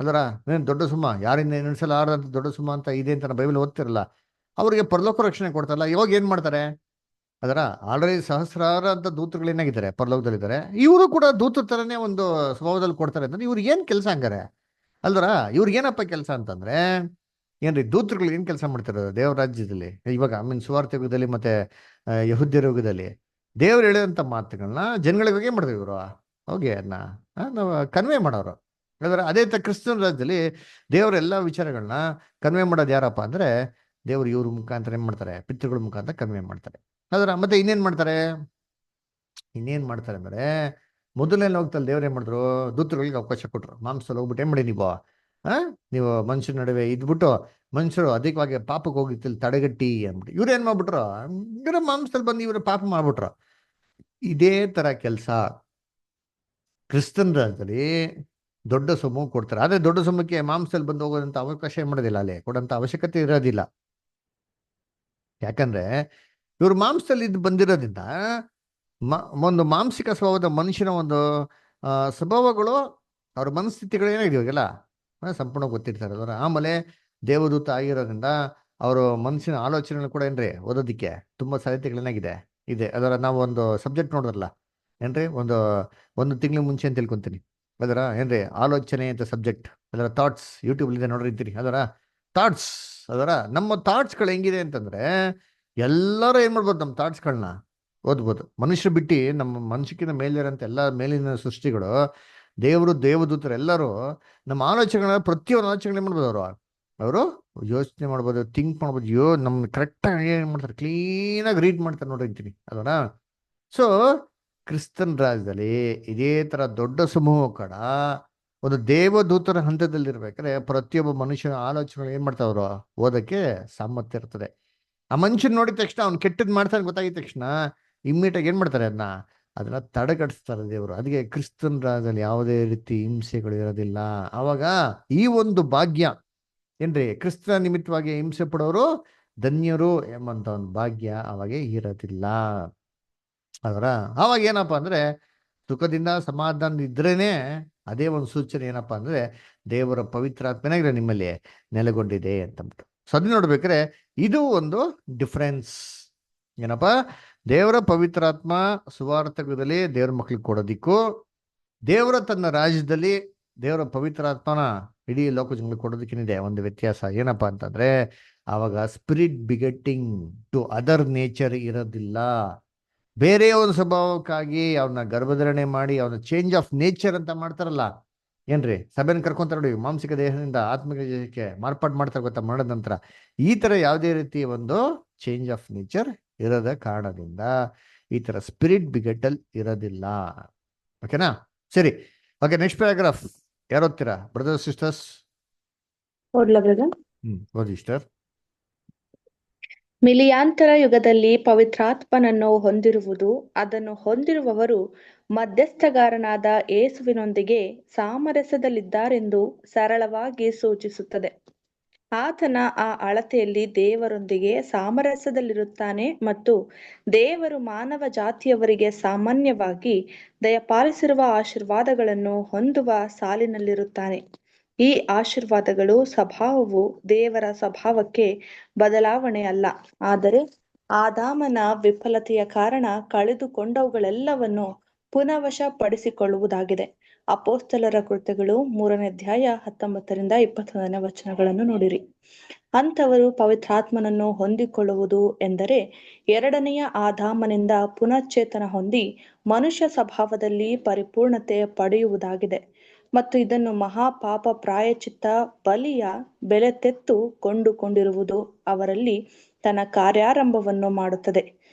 ಅಲ್ವರ. ಏನ್ ದೊಡ್ಡ ಸಮೂಹ, ಯಾರಿಂದ ಎಣಿಸಲಾರದಂತ ದೊಡ್ಡ ಸಮೂಹ ಅಂತ ಇದೆ ಅಂತ ಬೈಬಲ್ ಓದ್ತಿರಲ್ಲ, ಅವರಿಗೆ ಪರಲೋಕ ರಕ್ಷಣೆ ಕೊಡ್ತಾರಲ್ಲ. ಇವಾಗ ಏನ್ ಮಾಡ್ತಾರೆ ಅದರ, ಆಲ್ರೆಡಿ ಸಹಸ್ರಾರ ಅಂತ ದೂತರುಗಳು ಏನಾಗಿದ್ದಾರೆ ಪರಲೋಕದಲ್ಲಿದ್ದಾರೆ, ಇವರು ಕೂಡ ದೂತರ ತರನೇ ಒಂದು ಸ್ವಭಾವದಲ್ಲಿ ಕೊಡ್ತಾರೆ ಅಂತಂದ್ರೆ ಇವ್ರಿಗೆ ಏನ್ ಕೆಲಸ ಹಂಗಾರೆ ಅಲ್ವರ. ಇವ್ರಿಗೇನಪ್ಪ ಕೆಲಸ ಅಂತಂದ್ರೆ ಏನ್ರಿ, ದೂತರುಗಳು ಏನ್ ಕೆಲಸ ಮಾಡ್ತಾರೆ ದೇವ್ರ ರಾಜ್ಯದಲ್ಲಿ? ಇವಾಗ ಸುವಾರ್ತೆ ಯುಗದಲ್ಲಿ ಮತ್ತೆ ಯಹುದ್ಯರ ಯುಗದಲ್ಲಿ ದೇವ್ರು ಹೇಳಿದಂಥ ಮಾತುಗಳನ್ನ ಜನಗಳಿಗೆ ಏನ್ ಮಾಡ್ತಾರೆ ಇವರು? ಹೋಗಿ ಅದನ್ನ ನಾವು ಕನ್ವೆ ಮಾಡೋರು ಅಲ್ವರ. ಅದೇ ಕ್ರಿಸ್ತನ ರಾಜ್ಯದಲ್ಲಿ ದೇವರ ಎಲ್ಲ ವಿಚಾರಗಳನ್ನ ಕನ್ವೆ ಮಾಡೋದು ಯಾರಪ್ಪ ಅಂದ್ರೆ ದೇವ್ರು ಇವ್ರ ಮುಖಾಂತರ ಏನ್ ಮಾಡ್ತಾರೆ, ಪಿತೃಗಳ ಮುಖಾಂತರ ಕನ್ವೆ ಮಾಡ್ತಾರೆ ಅದರ. ಮತ್ತೆ ಇನ್ನೇನ್ ಮಾಡ್ತಾರೆ ಅಂದ್ರೆ ಮೊದಲನೇ ಹೋಗ್ತಲ್ಲಿ ದೇವ್ರು ಏನ್ ಮಾಡಿದ್ರು, ದೂತರುಗಳಿಗೆ ಅವಕಾಶ ಕೊಟ್ರು. ಮಾಂಸದಲ್ಲಿ ಹೋಗ್ಬಿಟ್ಟು ಏನ್ ಮಾಡಿ ನೀವು ಮನುಷ್ಯರ ನಡುವೆ ಇದ್ಬಿಟ್ಟು ಮನುಷ್ಯರು ಅಧಿಕವಾಗಿ ಪಾಪಕ್ಕೆ ಹೋಗಿತ್ತಿಲ್ಲ ತಡೆಗಟ್ಟಿ ಅಂದ್ಬಿಟ್ಟು ಇವ್ರು ಏನ್ ಮಾಡ್ಬಿಟ್ರು, ಇವರ ಮಾಂಸದಲ್ಲಿ ಬಂದು ಇವ್ರ ಪಾಪ ಮಾಡ್ಬಿಟ್ರು. ಇದೇ ತರ ಕೆಲಸ ಕ್ರಿಸ್ತನ್ ರಾಜ್ಯದಲ್ಲಿ ದೊಡ್ಡ ಸಮೂಹ ಕೊಡ್ತಾರೆ. ಆದ್ರೆ ದೊಡ್ಡ ಸಮೂಹಕ್ಕೆ ಮಾಂಸದಲ್ಲಿ ಬಂದು ಹೋಗೋದಂತ ಅವಕಾಶ ಏನ್ ಮಾಡೋದಿಲ್ಲ, ಅಲ್ಲಿ ಕೊಡೋಂತ ಅವಶ್ಯಕತೆ ಇರೋದಿಲ್ಲ. ಯಾಕಂದ್ರೆ ಇವ್ರು ಮಾಂಸದಲ್ಲಿ ಇದ್ದು ಬಂದಿರೋದ್ರಿಂದ ಒಂದು ಮಾಂಸಿಕ ಸ್ವಭಾವದ ಮನುಷ್ಯನ ಒಂದು ಸ್ವಭಾವಗಳು, ಅವ್ರ ಮನಸ್ಥಿತಿಗಳು ಏನಾಗಿದೆ ಇವಾಗೆಲ್ಲ ಸಂಪೂರ್ಣ ಗೊತ್ತಿರ್ತಾರೆ ಅದರ. ಆಮೇಲೆ ದೇವದೂತ ಆಗಿರೋದ್ರಿಂದ ಅವರು ಮನುಷ್ಯನ ಆಲೋಚನೆಗಳು ಕೂಡ ಏನ್ರಿ ಓದೋದಿಕ್ಕೆ ತುಂಬಾ ಸಾಧ್ಯತೆಗಳೇನಾಗಿದೆ ಇದೆ ಅದರ. ನಾವು ಒಂದು ಸಬ್ಜೆಕ್ಟ್ ನೋಡಿದ್ರಲ್ಲ ಏನ್ರಿ, ಒಂದು ತಿಂಗಳ ಮುಂಚೆ ಅಂತ ತಿಳ್ಕೊಂತೀನಿ ಅದರ. ಏನ್ರಿ ಆಲೋಚನೆ ಅಂತ ಸಬ್ಜೆಕ್ಟ್ ಅದರ, ಥಾಟ್ಸ್ ಯೂಟ್ಯೂಬ್ ಇದೆ ನೋಡಿರ್ತೀರಿ ಅದರ. ಥಾಟ್ಸ್ ಅದರ, ನಮ್ಮ ಥಾಟ್ಸ್ಗಳು ಹೆಂಗಿದೆ ಅಂತಂದ್ರೆ ಎಲ್ಲರೂ ಏನ್ ಮಾಡ್ಬೋದು, ನಮ್ಮ ಥಾಟ್ಸ್ಗಳನ್ನ ಓದ್ಬೋದು. ಮನುಷ್ಯರು ಬಿಟ್ಟು ನಮ್ಮ ಮನುಷ್ಯಕ್ಕಿಂತ ಮೇಲಿರೋಂಥ ಎಲ್ಲ ಮೇಲಿನ ಸೃಷ್ಟಿಗಳು, ದೇವರು, ದೇವದೂತರು ಎಲ್ಲರೂ ನಮ್ಮ ಆಲೋಚನೆಗಳನ್ನ, ಪ್ರತಿಯೊಂದು ಆಲೋಚನೆ ಮಾಡ್ಬೋದು. ಅವರು ಯೋಚನೆ ಮಾಡ್ಬೋದು, ಥಿಂಕ್ ಮಾಡ್ಬೋದು. ನಮ್ಗೆ ಕರೆಕ್ಟಾಗಿ ಏನು ಮಾಡ್ತಾರೆ, ಕ್ಲೀನಾಗಿ ರೀಡ್ ಮಾಡ್ತಾರೆ ನೋಡ್ರಿ ಅಂತೀನಿ ಅಲ್ವನಾ. ಸೊ ಕ್ರಿಸ್ತನ್ ರಾಜ್ಯದಲ್ಲಿ ಇದೇ ತರ ದೊಡ್ಡ ಸಮೂಹ ಕೂಡ ಒಂದು ದೇವದೂತರ ಹಂತದಲ್ಲಿರ್ಬೇಕಾದ್ರೆ ಪ್ರತಿಯೊಬ್ಬ ಮನುಷ್ಯನ ಆಲೋಚನೆಗಳು ಏನ್ ಮಾಡ್ತಾವ್ರು ಓದಕ್ಕೆ ಸಾಮರ್ಥ್ಯ ಇರ್ತದೆ. ಆ ಮನುಷ್ಯನ್ ನೋಡಿದ ತಕ್ಷಣ ಅವ್ನು ಕೆಟ್ಟದ್ ಮಾಡ್ತಾನೆ ಗೊತ್ತಾಗಿದ ತಕ್ಷಣ ಇಮ್ಮಿಡಿಯೇಟ್ ಏನ್ ಮಾಡ್ತಾರೆ, ಅದನ್ನ ತಡೆಗಟ್ಟಿಸ್ತಾರೆ ದೇವರು. ಅದಕ್ಕೆ ಕ್ರಿಸ್ತನ್ ರಾಜ್ಯದಲ್ಲಿ ಯಾವುದೇ ರೀತಿ ಹಿಂಸೆಗಳು ಇರೋದಿಲ್ಲ. ಅವಾಗ ಈ ಒಂದು ಭಾಗ್ಯ ಏನ್ರಿ, ಕ್ರಿಸ್ತ ನಿಮಿತ್ತವಾಗಿ ಹಿಂಸೆ ಪಡೋರು ಧನ್ಯರು ಎಂಬಂತ ಒಂದು ಭಾಗ್ಯ ಅವಾಗ ಇರೋದಿಲ್ಲ. ಅದರ ಅವಾಗ ಏನಪ್ಪಾ ಅಂದ್ರೆ ಸುಖದಿಂದ ಸಮಾಧಾನ ಇದ್ರೇನೆ ಅದೇ ಒಂದು ಸೂಚನೆ ಏನಪ್ಪಾ ಅಂದ್ರೆ ದೇವರ ಪವಿತ್ರಾತ್ಮನಾಗಿರೋ ನಿಮ್ಮಲ್ಲಿ ನೆಲೆಗೊಂಡಿದೆ ಅಂತಂದ್ಬಿಟ್ಟು. ಸೊ ಅದನ್ನ ನೋಡ್ಬೇಕಾದ್ರೆ ಇದು ಒಂದು ಡಿಫ್ರೆನ್ಸ್ ಏನಪ್ಪಾ, ದೇವರ ಪವಿತ್ರಾತ್ಮ ಸುವಾರ್ಥಕದಲ್ಲಿ ದೇವ್ರ ಮಕ್ಳಿಗೆ ಕೊಡೋದಿಕ್ಕೂ, ದೇವರ ತನ್ನ ರಾಜ್ಯದಲ್ಲಿ ದೇವರ ಪವಿತ್ರಾತ್ಮನ ಇಡೀ ಲೋಕ ಜನಗಳಿಗೆ ಕೊಡೋದಕ್ಕೇನಿದೆ ಒಂದು ವ್ಯತ್ಯಾಸ. ಏನಪ್ಪಾ ಅಂತಂದ್ರೆ ಆವಾಗ ಸ್ಪಿರಿಟ್ ಬಿಗೆಟಿಂಗ್ ಟು ಅದರ್ ನೇಚರ್ ಇರೋದಿಲ್ಲ. ಬೇರೆ ಒಂದು ಸ್ವಭಾವಕ್ಕಾಗಿ ಅವನ್ನ ಗರ್ಭಧಾರಣೆ ಮಾಡಿ ಅವನ ಚೇಂಜ್ ಆಫ್ ನೇಚರ್ ಅಂತ ಮಾಡ್ತಾರಲ್ಲ ಏನ್ರಿ, ಸಭೆನ ಕರ್ಕೊಂತಾರ ನೋಡಿ, ಮಾಂಸಿಕ ದೇಹದಿಂದ ಆತ್ಮಿಕ ದೇಹಕ್ಕೆ ಮಾರ್ಪಾಡು ಮಾಡ್ತಾರೆ ಗೊತ್ತಾ ಮರಣದ ನಂತರ. ಈ ತರ ಯಾವುದೇ ರೀತಿ ಒಂದು ಚೇಂಜ್ ಆಫ್ ನೇಚರ್ ಇರೋದ ಕಾರಣದಿಂದ ಈ ತರ ಸ್ಪಿರಿಟ್ ಬಿಗೆಟಲ್ ಇರೋದಿಲ್ಲ. ಓಕೆನಾ, ಸರಿ. ಓಕೆ, ನೆಕ್ಸ್ಟ್ ಪ್ಯಾರಾಗ್ರಾಫ್ ಯಾರು ಓದ್ತೀರಾ ಬ್ರದರ್ ಸಿಸ್ಟರ್ಸ್? ಓದ್ಲಾ ಬ್ರದರ್? ಓದಿ ಸಿಸ್ಟರ್. ಮಿಲಿಯಾಂತರ ಯುಗದಲ್ಲಿ ಪವಿತ್ರಾತ್ಮನನ್ನು ಹೊಂದಿರುವುದು, ಅದನ್ನು ಹೊಂದಿರುವವರು ಮಧ್ಯಸ್ಥಗಾರನಾದ ಯೇಸುವಿನೊಂದಿಗೆ ಸಾಮರಸ್ಯದಲ್ಲಿದ್ದಾರೆಂದು ಸರಳವಾಗಿ ಸೂಚಿಸುತ್ತದೆ. ಆತನ ಆ ಅಳತೆಯಲ್ಲಿ ದೇವರೊಂದಿಗೆ ಸಾಮರಸ್ಯದಲ್ಲಿರುತ್ತಾನೆ ಮತ್ತು ದೇವರು ಮಾನವ ಜಾತಿಯವರಿಗೆ ಸಾಮಾನ್ಯವಾಗಿ ದಯಪಾಲಿಸಿರುವ ಆಶೀರ್ವಾದಗಳನ್ನು ಹೊಂದುವ ಸಾಲಿನಲ್ಲಿರುತ್ತಾನೆ. ಈ ಆಶೀರ್ವಾದಗಳು ಸ್ವಭಾವವು ದೇವರ ಸ್ವಭಾವಕ್ಕೆ ಬದಲಾವಣೆ ಅಲ್ಲ, ಆದರೆ ಆದಾಮನ ವಿಫಲತೆಯ ಕಾರಣ ಕಳೆದುಕೊಂಡವುಗಳೆಲ್ಲವನ್ನು ಪುನಃವಶಪಡಿಸಿಕೊಳ್ಳುವುದಾಗಿದೆ. ಅಪೊಸ್ತಲರ ಕೃತ್ಯಗಳು 3ನೇ ಅಧ್ಯಾಯ 19ರಿಂದ 21ನೇ ವಚನಗಳನ್ನು ನೋಡಿರಿ. ಅಂಥವರು ಪವಿತ್ರಾತ್ಮನನ್ನು ಹೊಂದಿಕೊಳ್ಳುವುದು ಎಂದರೆ ಎರಡನೆಯ ಆದಾಮನಿಂದ ಪುನಶ್ಚೇತನ ಹೊಂದಿ ಮನುಷ್ಯ ಸ್ವಭಾವದಲ್ಲಿ ಪರಿಪೂರ್ಣತೆ ಪಡೆಯುವುದಾಗಿದೆ. ಮತ್ತು ಇದನ್ನು ಮಹಾಪಾಪ ಪ್ರಾಯಚಿತ್ತ ಬಲಿಯ ಬೆಲೆ ತೆತ್ತು ಕೊಂಡುಕೊಂಡಿರುವುದು ಅವರಲ್ಲಿ ತನ್ನ ಕಾರ್ಯಾರಂಭವನ್ನು ಮಾಡುತ್ತದೆ.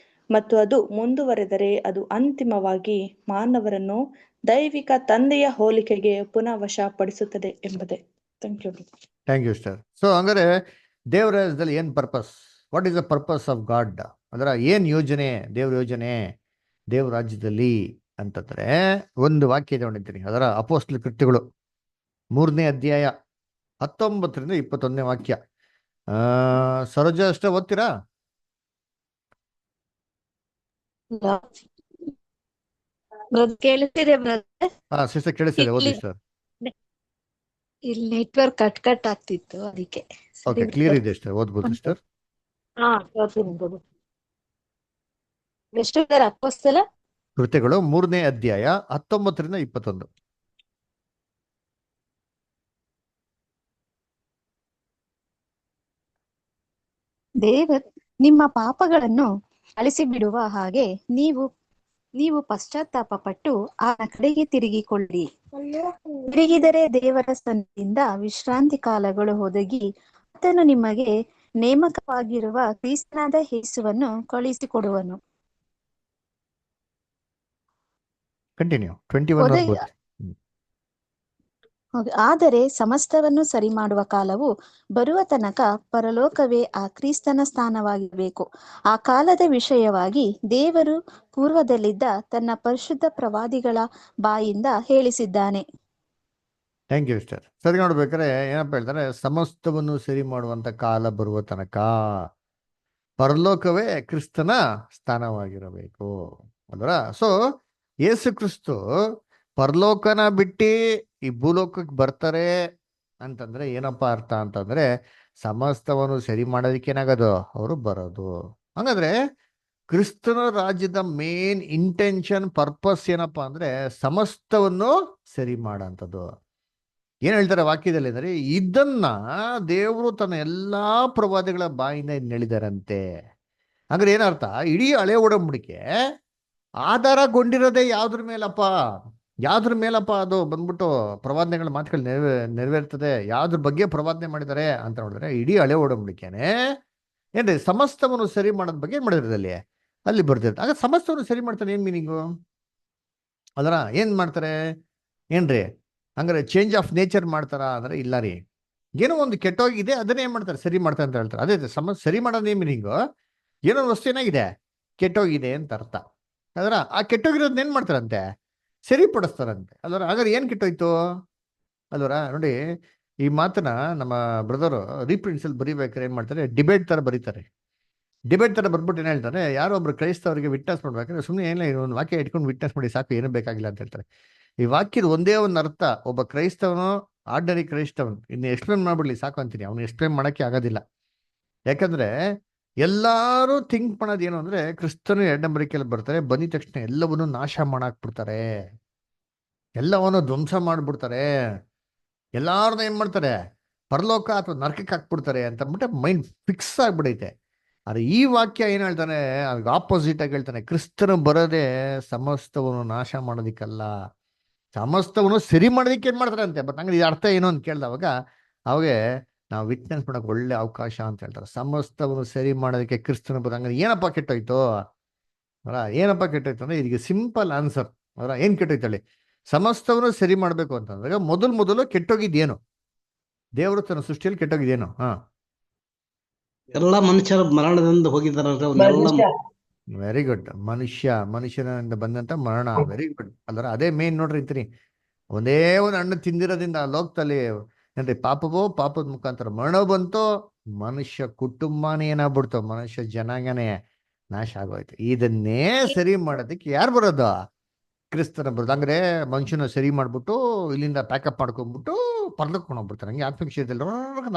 ಮತ್ತು ಅದು ಮುಂದುವರೆದರೆ ಅದು ಅಂತಿಮವಾಗಿ ಮಾನವರನ್ನು ದೈವಿಕ ತಂದೆಯ ಹೋಲಿಕೆಗೆ ಪುನಃ ವಶಪಡಿಸುತ್ತದೆ ಎಂಬುದೇ. Thank you sir. ಸೊ ಹಂಗಾರೆ ದೇವ್ರ ರಾಜ್ಯದಲ್ಲಿ ಏನ್ purpose, what is the purpose of god? ಅಂದ್ರೆ ಏನ್ ಯೋಜನೆ, ದೇವ್ರ ಯೋಜನೆ ದೇವ್ರ ರಾಜ್ಯದಲ್ಲಿ ಅಂತಂದ್ರೆ ಒಂದು ವಾಕ್ಯ ತಗೊಂಡಿದ್ದೀನಿ. ಅದರ ಅಪೊಸ್ತಲ ಕೃತ್ಯಗಳು 3ನೇ ಅಧ್ಯಾಯ 19ರಿಂದ 21ನೇ ವಾಕ್ಯ. ಸರೋಜ ಅಷ್ಟೇ ಓದ್ತೀರಾ? ಕೇಳಿಸ್ತಿದೆ ಬ್ರದರ್? ಸಿಸ್ಟರ್ ಕೇಳಿಸ್ತಿದೆ, ಓದಿ ಸರ್. ಇಲ್ಲಿ ನೆಟ್ವರ್ಕ್ ಕಟ್ ಆಗ್ತಿತ್ತು ಅದಕ್ಕೆ. ಓಕೆ, ಕ್ಲಿಯರ್ ಇದೆ ಸಿಸ್ಟರ್, ಓದ್ಬೋದು ಸಿಸ್ಟರ್. ಎಷ್ಟು ಅಪೊಸ್ತಲ ಕೃತ್ಯಗಳು 3ನೇ ಅಧ್ಯಾಯ 19ರಿಂದ 21. ದೇವರು ನಿಮ್ಮ ಪಾಪಗಳನ್ನು ಅಳಿಸಿಬಿಡುವ ಹಾಗೆ ನೀವು ಪಶ್ಚಾತ್ತಾಪ ಪಟ್ಟು ಆ ಕಡೆಗೆ ತಿರುಗಿಕೊಳ್ಳಿ. ತಿರುಗಿದರೆ ದೇವರ ಸನ್ನಿಧಿಯಿಂದ ವಿಶ್ರಾಂತಿ ಕಾಲಗಳು ಒದಗಿ ಆತನು ನಿಮಗೆ ನೇಮಕವಾಗಿರುವ ಕ್ರಿಸ್ತನಾದ ಯೇಸುವನ್ನು ಕಳುಹಿಸಿಕೊಡುವನು. ಕಂಟಿನ್ಯೂ 21. ಆದರೆ ಸಮಸ್ತವನ್ನು ಸರಿ ಮಾಡುವ ಕಾಲವು ಬರುವ ತನಕ ಪರಲೋಕವೇ ಆ ಕ್ರಿಸ್ತನ ಸ್ಥಾನವಾಗಿರಬೇಕು. ಆ ಕಾಲದ ವಿಷಯವಾಗಿ ದೇವರು ಪೂರ್ವದಲ್ಲಿದ್ದ ತನ್ನ ಪರಿಶುದ್ಧ ಪ್ರವಾದಿಗಳ ಬಾಯಿಂದ ಹೇಳಿಸಿದ್ದಾನೆ. Thank you sister. ಸರಿ, ನೋಡ್ಬೇಕಾದ್ರೆ ಏನಪ್ಪ ಹೇಳ್ತಾರೆ, ಸಮಸ್ತವನ್ನು ಸರಿ ಮಾಡುವಂತ ಕಾಲ ಬರುವ ತನಕ ಪರಲೋಕವೇ ಕ್ರಿಸ್ತನ ಸ್ಥಾನವಾಗಿರಬೇಕು ಅಂದ್ರ. ಸೊ ಯೇಸು ಕ್ರಿಸ್ತು ಪರಲೋಕನ ಬಿಟ್ಟು ಈ ಭೂಲೋಕಕ್ಕೆ ಬರ್ತಾರೆ ಅಂತಂದ್ರೆ ಏನಪ್ಪ ಅರ್ಥ ಅಂತಂದ್ರೆ ಸಮಸ್ತವನ್ನು ಸರಿ ಮಾಡೋದಕ್ಕೆ ಏನಾಗೋದು, ಅವರು ಬರೋದು. ಹಂಗಂದ್ರೆ ಕ್ರಿಸ್ತನ ರಾಜ್ಯದ ಮೇನ್ ಇಂಟೆನ್ಷನ್, ಪರ್ಪಸ್ ಏನಪ್ಪಾ ಅಂದ್ರೆ ಸಮಸ್ತವನ್ನು ಸರಿ ಮಾಡೋಂಥದ್ದು. ಏನ್ ಹೇಳ್ತಾರೆ ವಾಕ್ಯದಲ್ಲಿ ಅಂದ್ರೆ ಇದನ್ನ ದೇವರು ತನ್ನ ಎಲ್ಲಾ ಪ್ರವಾದಿಗಳ ಬಾಯಿಂದ ಹೇಳಿದಾರಂತೆ. ಹಂಗಾರೆ ಏನರ್ಥ, ಇಡೀ ಹಳೆ ಒಡಂಬಡಿಕೆ ಆಧಾರಗೊಂಡಿರೋದೇ ಯಾವ್ದ್ರ ಮೇಲಪ್ಪ, ಯಾವ್ದ್ರ ಮೇಲಪ್ಪ ಅದು ಬಂದ್ಬಿಟ್ಟು ಪ್ರವಾದನೆಗಳ ಮಾತುಗಳು ನೆರವೇರ್ತದೆ, ಯಾವ್ದ್ರ ಬಗ್ಗೆ ಪ್ರವಾದನೆ ಮಾಡಿದ್ದಾರೆ ಅಂತ ನೋಡಿದ್ರೆ ಇಡೀ ಹಳೆ ಒಡಂಬಡಿಕೆನೆ ಏನ್ರಿ ಸಮಸ್ತವನ್ನು ಸರಿ ಮಾಡೋದ್ ಬಗ್ಗೆ ಏನ್ ಮಾಡಿರೋದು ಅಲ್ಲಿ ಬರ್ತಿರುತ್ತೆ. ಆಗ ಸಮಸ್ತವನ್ನು ಸರಿ ಮಾಡ್ತಾನೆ, ಏನ್ ಮೀನಿಂಗು ಅದರ ಏನ್ ಮಾಡ್ತಾರೆ ಏನ್ರಿ? ಹಂಗಾರೆ ಚೇಂಜ್ ಆಫ್ ನೇಚರ್ ಮಾಡ್ತಾರ ಅಂದ್ರೆ ಇಲ್ಲ ರೀ. ಏನೋ ಒಂದು ಕೆಟ್ಟೋಗಿದೆ ಅದನ್ನೇ ಏನ್ ಮಾಡ್ತಾರೆ, ಸರಿ ಮಾಡ್ತಾರೆ ಅಂತ ಹೇಳ್ತಾರೆ. ಅದೇ ಸರಿ ಮಾಡೋದು ಏನ್ ಮೀನಿಂಗು? ಏನೋ ಒಂದು ವಸ್ತು ಏನಾಗಿದೆ, ಕೆಟ್ಟೋಗಿದೆ ಅಂತ ಅರ್ಥ. ಅದರ ಆ ಕೆಟ್ಟೋಗಿರೋದನ್ನ ಏನ್ ಮಾಡ್ತಾರಂತೆ, ಸರಿಪಡಿಸ್ತಾರಂತೆ. ಅಲ್ವರ ಹಾಗಾದ್ರೆ ಏನ್ ಕೆಟ್ಟೋಯ್ತು ಅಲ್ವರ? ನೋಡಿ, ಈ ಮಾತನ್ನ ನಮ್ಮ ಬ್ರದರು ರೀಪ್ರಿನ್ಸ್ ಅಲ್ಲಿ ಬರಿಬೇಕಾದ್ರೆ ಏನ್ ಮಾಡ್ತಾರೆ, ಡಿಬೇಟ್ ತರ ಬರೀತಾರೆ. ಡಿಬೇಟ್ ತರ ಬರ್ಬಿಟ್ಟು ಏನ್ ಹೇಳ್ತಾರೆ, ಯಾರೋ ಒಬ್ರು ಕ್ರೈಸ್ತವರಿಗೆ ವಿಟ್ನೆಸ್ ಮಾಡ್ಬೇಕಾದ್ರೆ ಸುಮ್ಮನೆ ಏನಿಲ್ಲ, ಒಂದು ವಾಕ್ಯ ಇಟ್ಕೊಂಡು ವಿಟ್ನೆಸ್ ಮಾಡಿ ಸಾಕು, ಏನೂ ಬೇಕಾಗಿಲ್ಲ ಅಂತ ಹೇಳ್ತಾರೆ. ಈ ವಾಕ್ಯದ ಒಂದೇ ಒಂದು ಅರ್ಥ, ಒಬ್ಬ ಕ್ರೈಸ್ತವನು, ಆರ್ಡಿನರಿ ಕ್ರೈಸ್ತವನು ಇನ್ನು ಎಕ್ಸ್ಪ್ಲೇನ್ ಮಾಡ್ಬಿಡ್ಲಿ ಸಾಕು ಅಂತೀನಿ, ಅವ್ನು ಎಕ್ಸ್ಪ್ಲೇನ್ ಮಾಡಕ್ಕೆ ಆಗೋದಿಲ್ಲ. ಯಾಕಂದ್ರೆ ಎಲ್ಲಾರು ಥಿಂಕ್ ಮಾಡೋದು ಏನು ಅಂದ್ರೆ, ಕ್ರಿಸ್ತನು ಎರಡನೇ ಬರಿಕೆಯಲ್ಲಿ ಬರ್ತಾರೆ, ಬಂದಿದ ತಕ್ಷಣ ಎಲ್ಲವನ್ನೂ ನಾಶ ಮಾಡಾಕ್ಬಿಡ್ತಾರೆ, ಎಲ್ಲವನ್ನು ಧ್ವಂಸ ಮಾಡ್ಬಿಡ್ತಾರೆ, ಎಲ್ಲಾರನ್ನ ಏನ್ ಮಾಡ್ತಾರೆ, ಪರಲೋಕ ಅಥವಾ ನರಕಕ್ಕೆ ಹಾಕ್ಬಿಡ್ತಾರೆ ಅಂತ ಅಂದ್ಬಿಟ್ಟು ಮೈಂಡ್ ಫಿಕ್ಸ್ ಆಗ್ಬಿಡೈತೆ. ಆದ್ರೆ ಈ ವಾಕ್ಯ ಏನ್ ಹೇಳ್ತಾನೆ, ಅದಕ್ಕೆ ಆಪೋಸಿಟ್ ಆಗಿ ಹೇಳ್ತಾನೆ, ಕ್ರಿಸ್ತನು ಬರೋದೇ ಸಮಸ್ತವನ್ನು ನಾಶ ಮಾಡೋದಿಕ್ಕಲ್ಲ, ಸಮಸ್ತವನ್ನು ಸರಿ ಮಾಡೋದಿಕ್ಕೆ ಏನ್ ಮಾಡ್ತಾರೆ ಅಂತೆ. ಬಟ್ ನಂಗೆ ಇದು ಅರ್ಥ ಏನು ಅಂತ ಕೇಳ್ದವಾಗ ಅವಾಗೆ ನಾವು ವಿಟ್ನೆಸ್ ಮಾಡಕ್ ಒಳ್ಳೆ ಅವಕಾಶ ಅಂತ ಹೇಳ್ತಾರೆ. ಸಮಸ್ತವನ್ನು ಸರಿ ಮಾಡೋದಕ್ಕೆ ಕ್ರಿಸ್ತನ ಬರೋ, ಹಂಗಾರೆ ಏನಪ್ಪ ಕೆಟ್ಟೋಯ್ತು ಅಲ್ಲ? ಏನಪ್ಪ ಕೆಟ್ಟೋಯ್ತು ಅಂದ್ರೆ ಇದಕ್ಕೆ ಸಿಂಪಲ್ ಆನ್ಸರ್ ಅಲ್ಲ. ಏನ್ ಕೆಟ್ಟೋಯ್ತು ಹೇಳಿ? ಸಮಸ್ತವನ್ನು ಸರಿ ಮಾಡ್ಬೇಕು ಅಂತಂದಾಗ ಮೊದಲು ಕೆಟ್ಟೋಗಿದ್ದೇನು? ದೇವರು ತನ್ನ ಸೃಷ್ಟಿಯಲ್ಲಿ ಕೆಟ್ಟೋಗಿದ್ದೇನು? ಎಲ್ಲ ಮನುಷ್ಯರ ಮರಣದಿಂದ ಹೋಗಿದಾರಲ್ರಿ ಅವನ್ನೆಲ್ಲ. Very good. ಮನುಷ್ಯನಿಂದ ಬಂದಂತ ಮರಣ, ವೆರಿ ಗುಡ್. ಅಲ್ರ ಅದೇ ಮೇನ್ ನೋಡ್ರಿ ಅಂತೀನಿ. ಒಂದೇ ಒಂದು ಹಣ್ಣು ತಿಂದಿರೋದ್ರಿಂದ ಲೋಕದಲ್ಲಿ ಏನ್ರಿ ಪಾಪದ ಮುಖಾಂತರ ಮರಣ ಬಂತು, ಮನುಷ್ಯ ಕುಟುಂಬನೇ ಏನಾಗ್ಬಿಡ್ತು, ಮನುಷ್ಯ ಜನಾಂಗನೇ ನಾಶ ಆಗೋಯ್ತು. ಇದನ್ನೇ ಸರಿ ಮಾಡೋದಕ್ಕೆ ಯಾರು ಬರೋದು? ಕ್ರಿಸ್ತನ ಬರೋದು. ಹಂಗ್ರೆ ಮನುಷ್ಯನ ಸರಿ ಮಾಡ್ಬಿಟ್ಟು ಇಲ್ಲಿಂದ ಪ್ಯಾಕಪ್ ಮಾಡ್ಕೊಂಡ್ಬಿಟ್ಟು ಪರ್ಲಕ್ಕೆ ಹೋಗ್ಬಿಡ್ತಾರೆ. ಹಂಗೆ ಆತ್ಮ ವಿಷಯದಲ್ಲಿ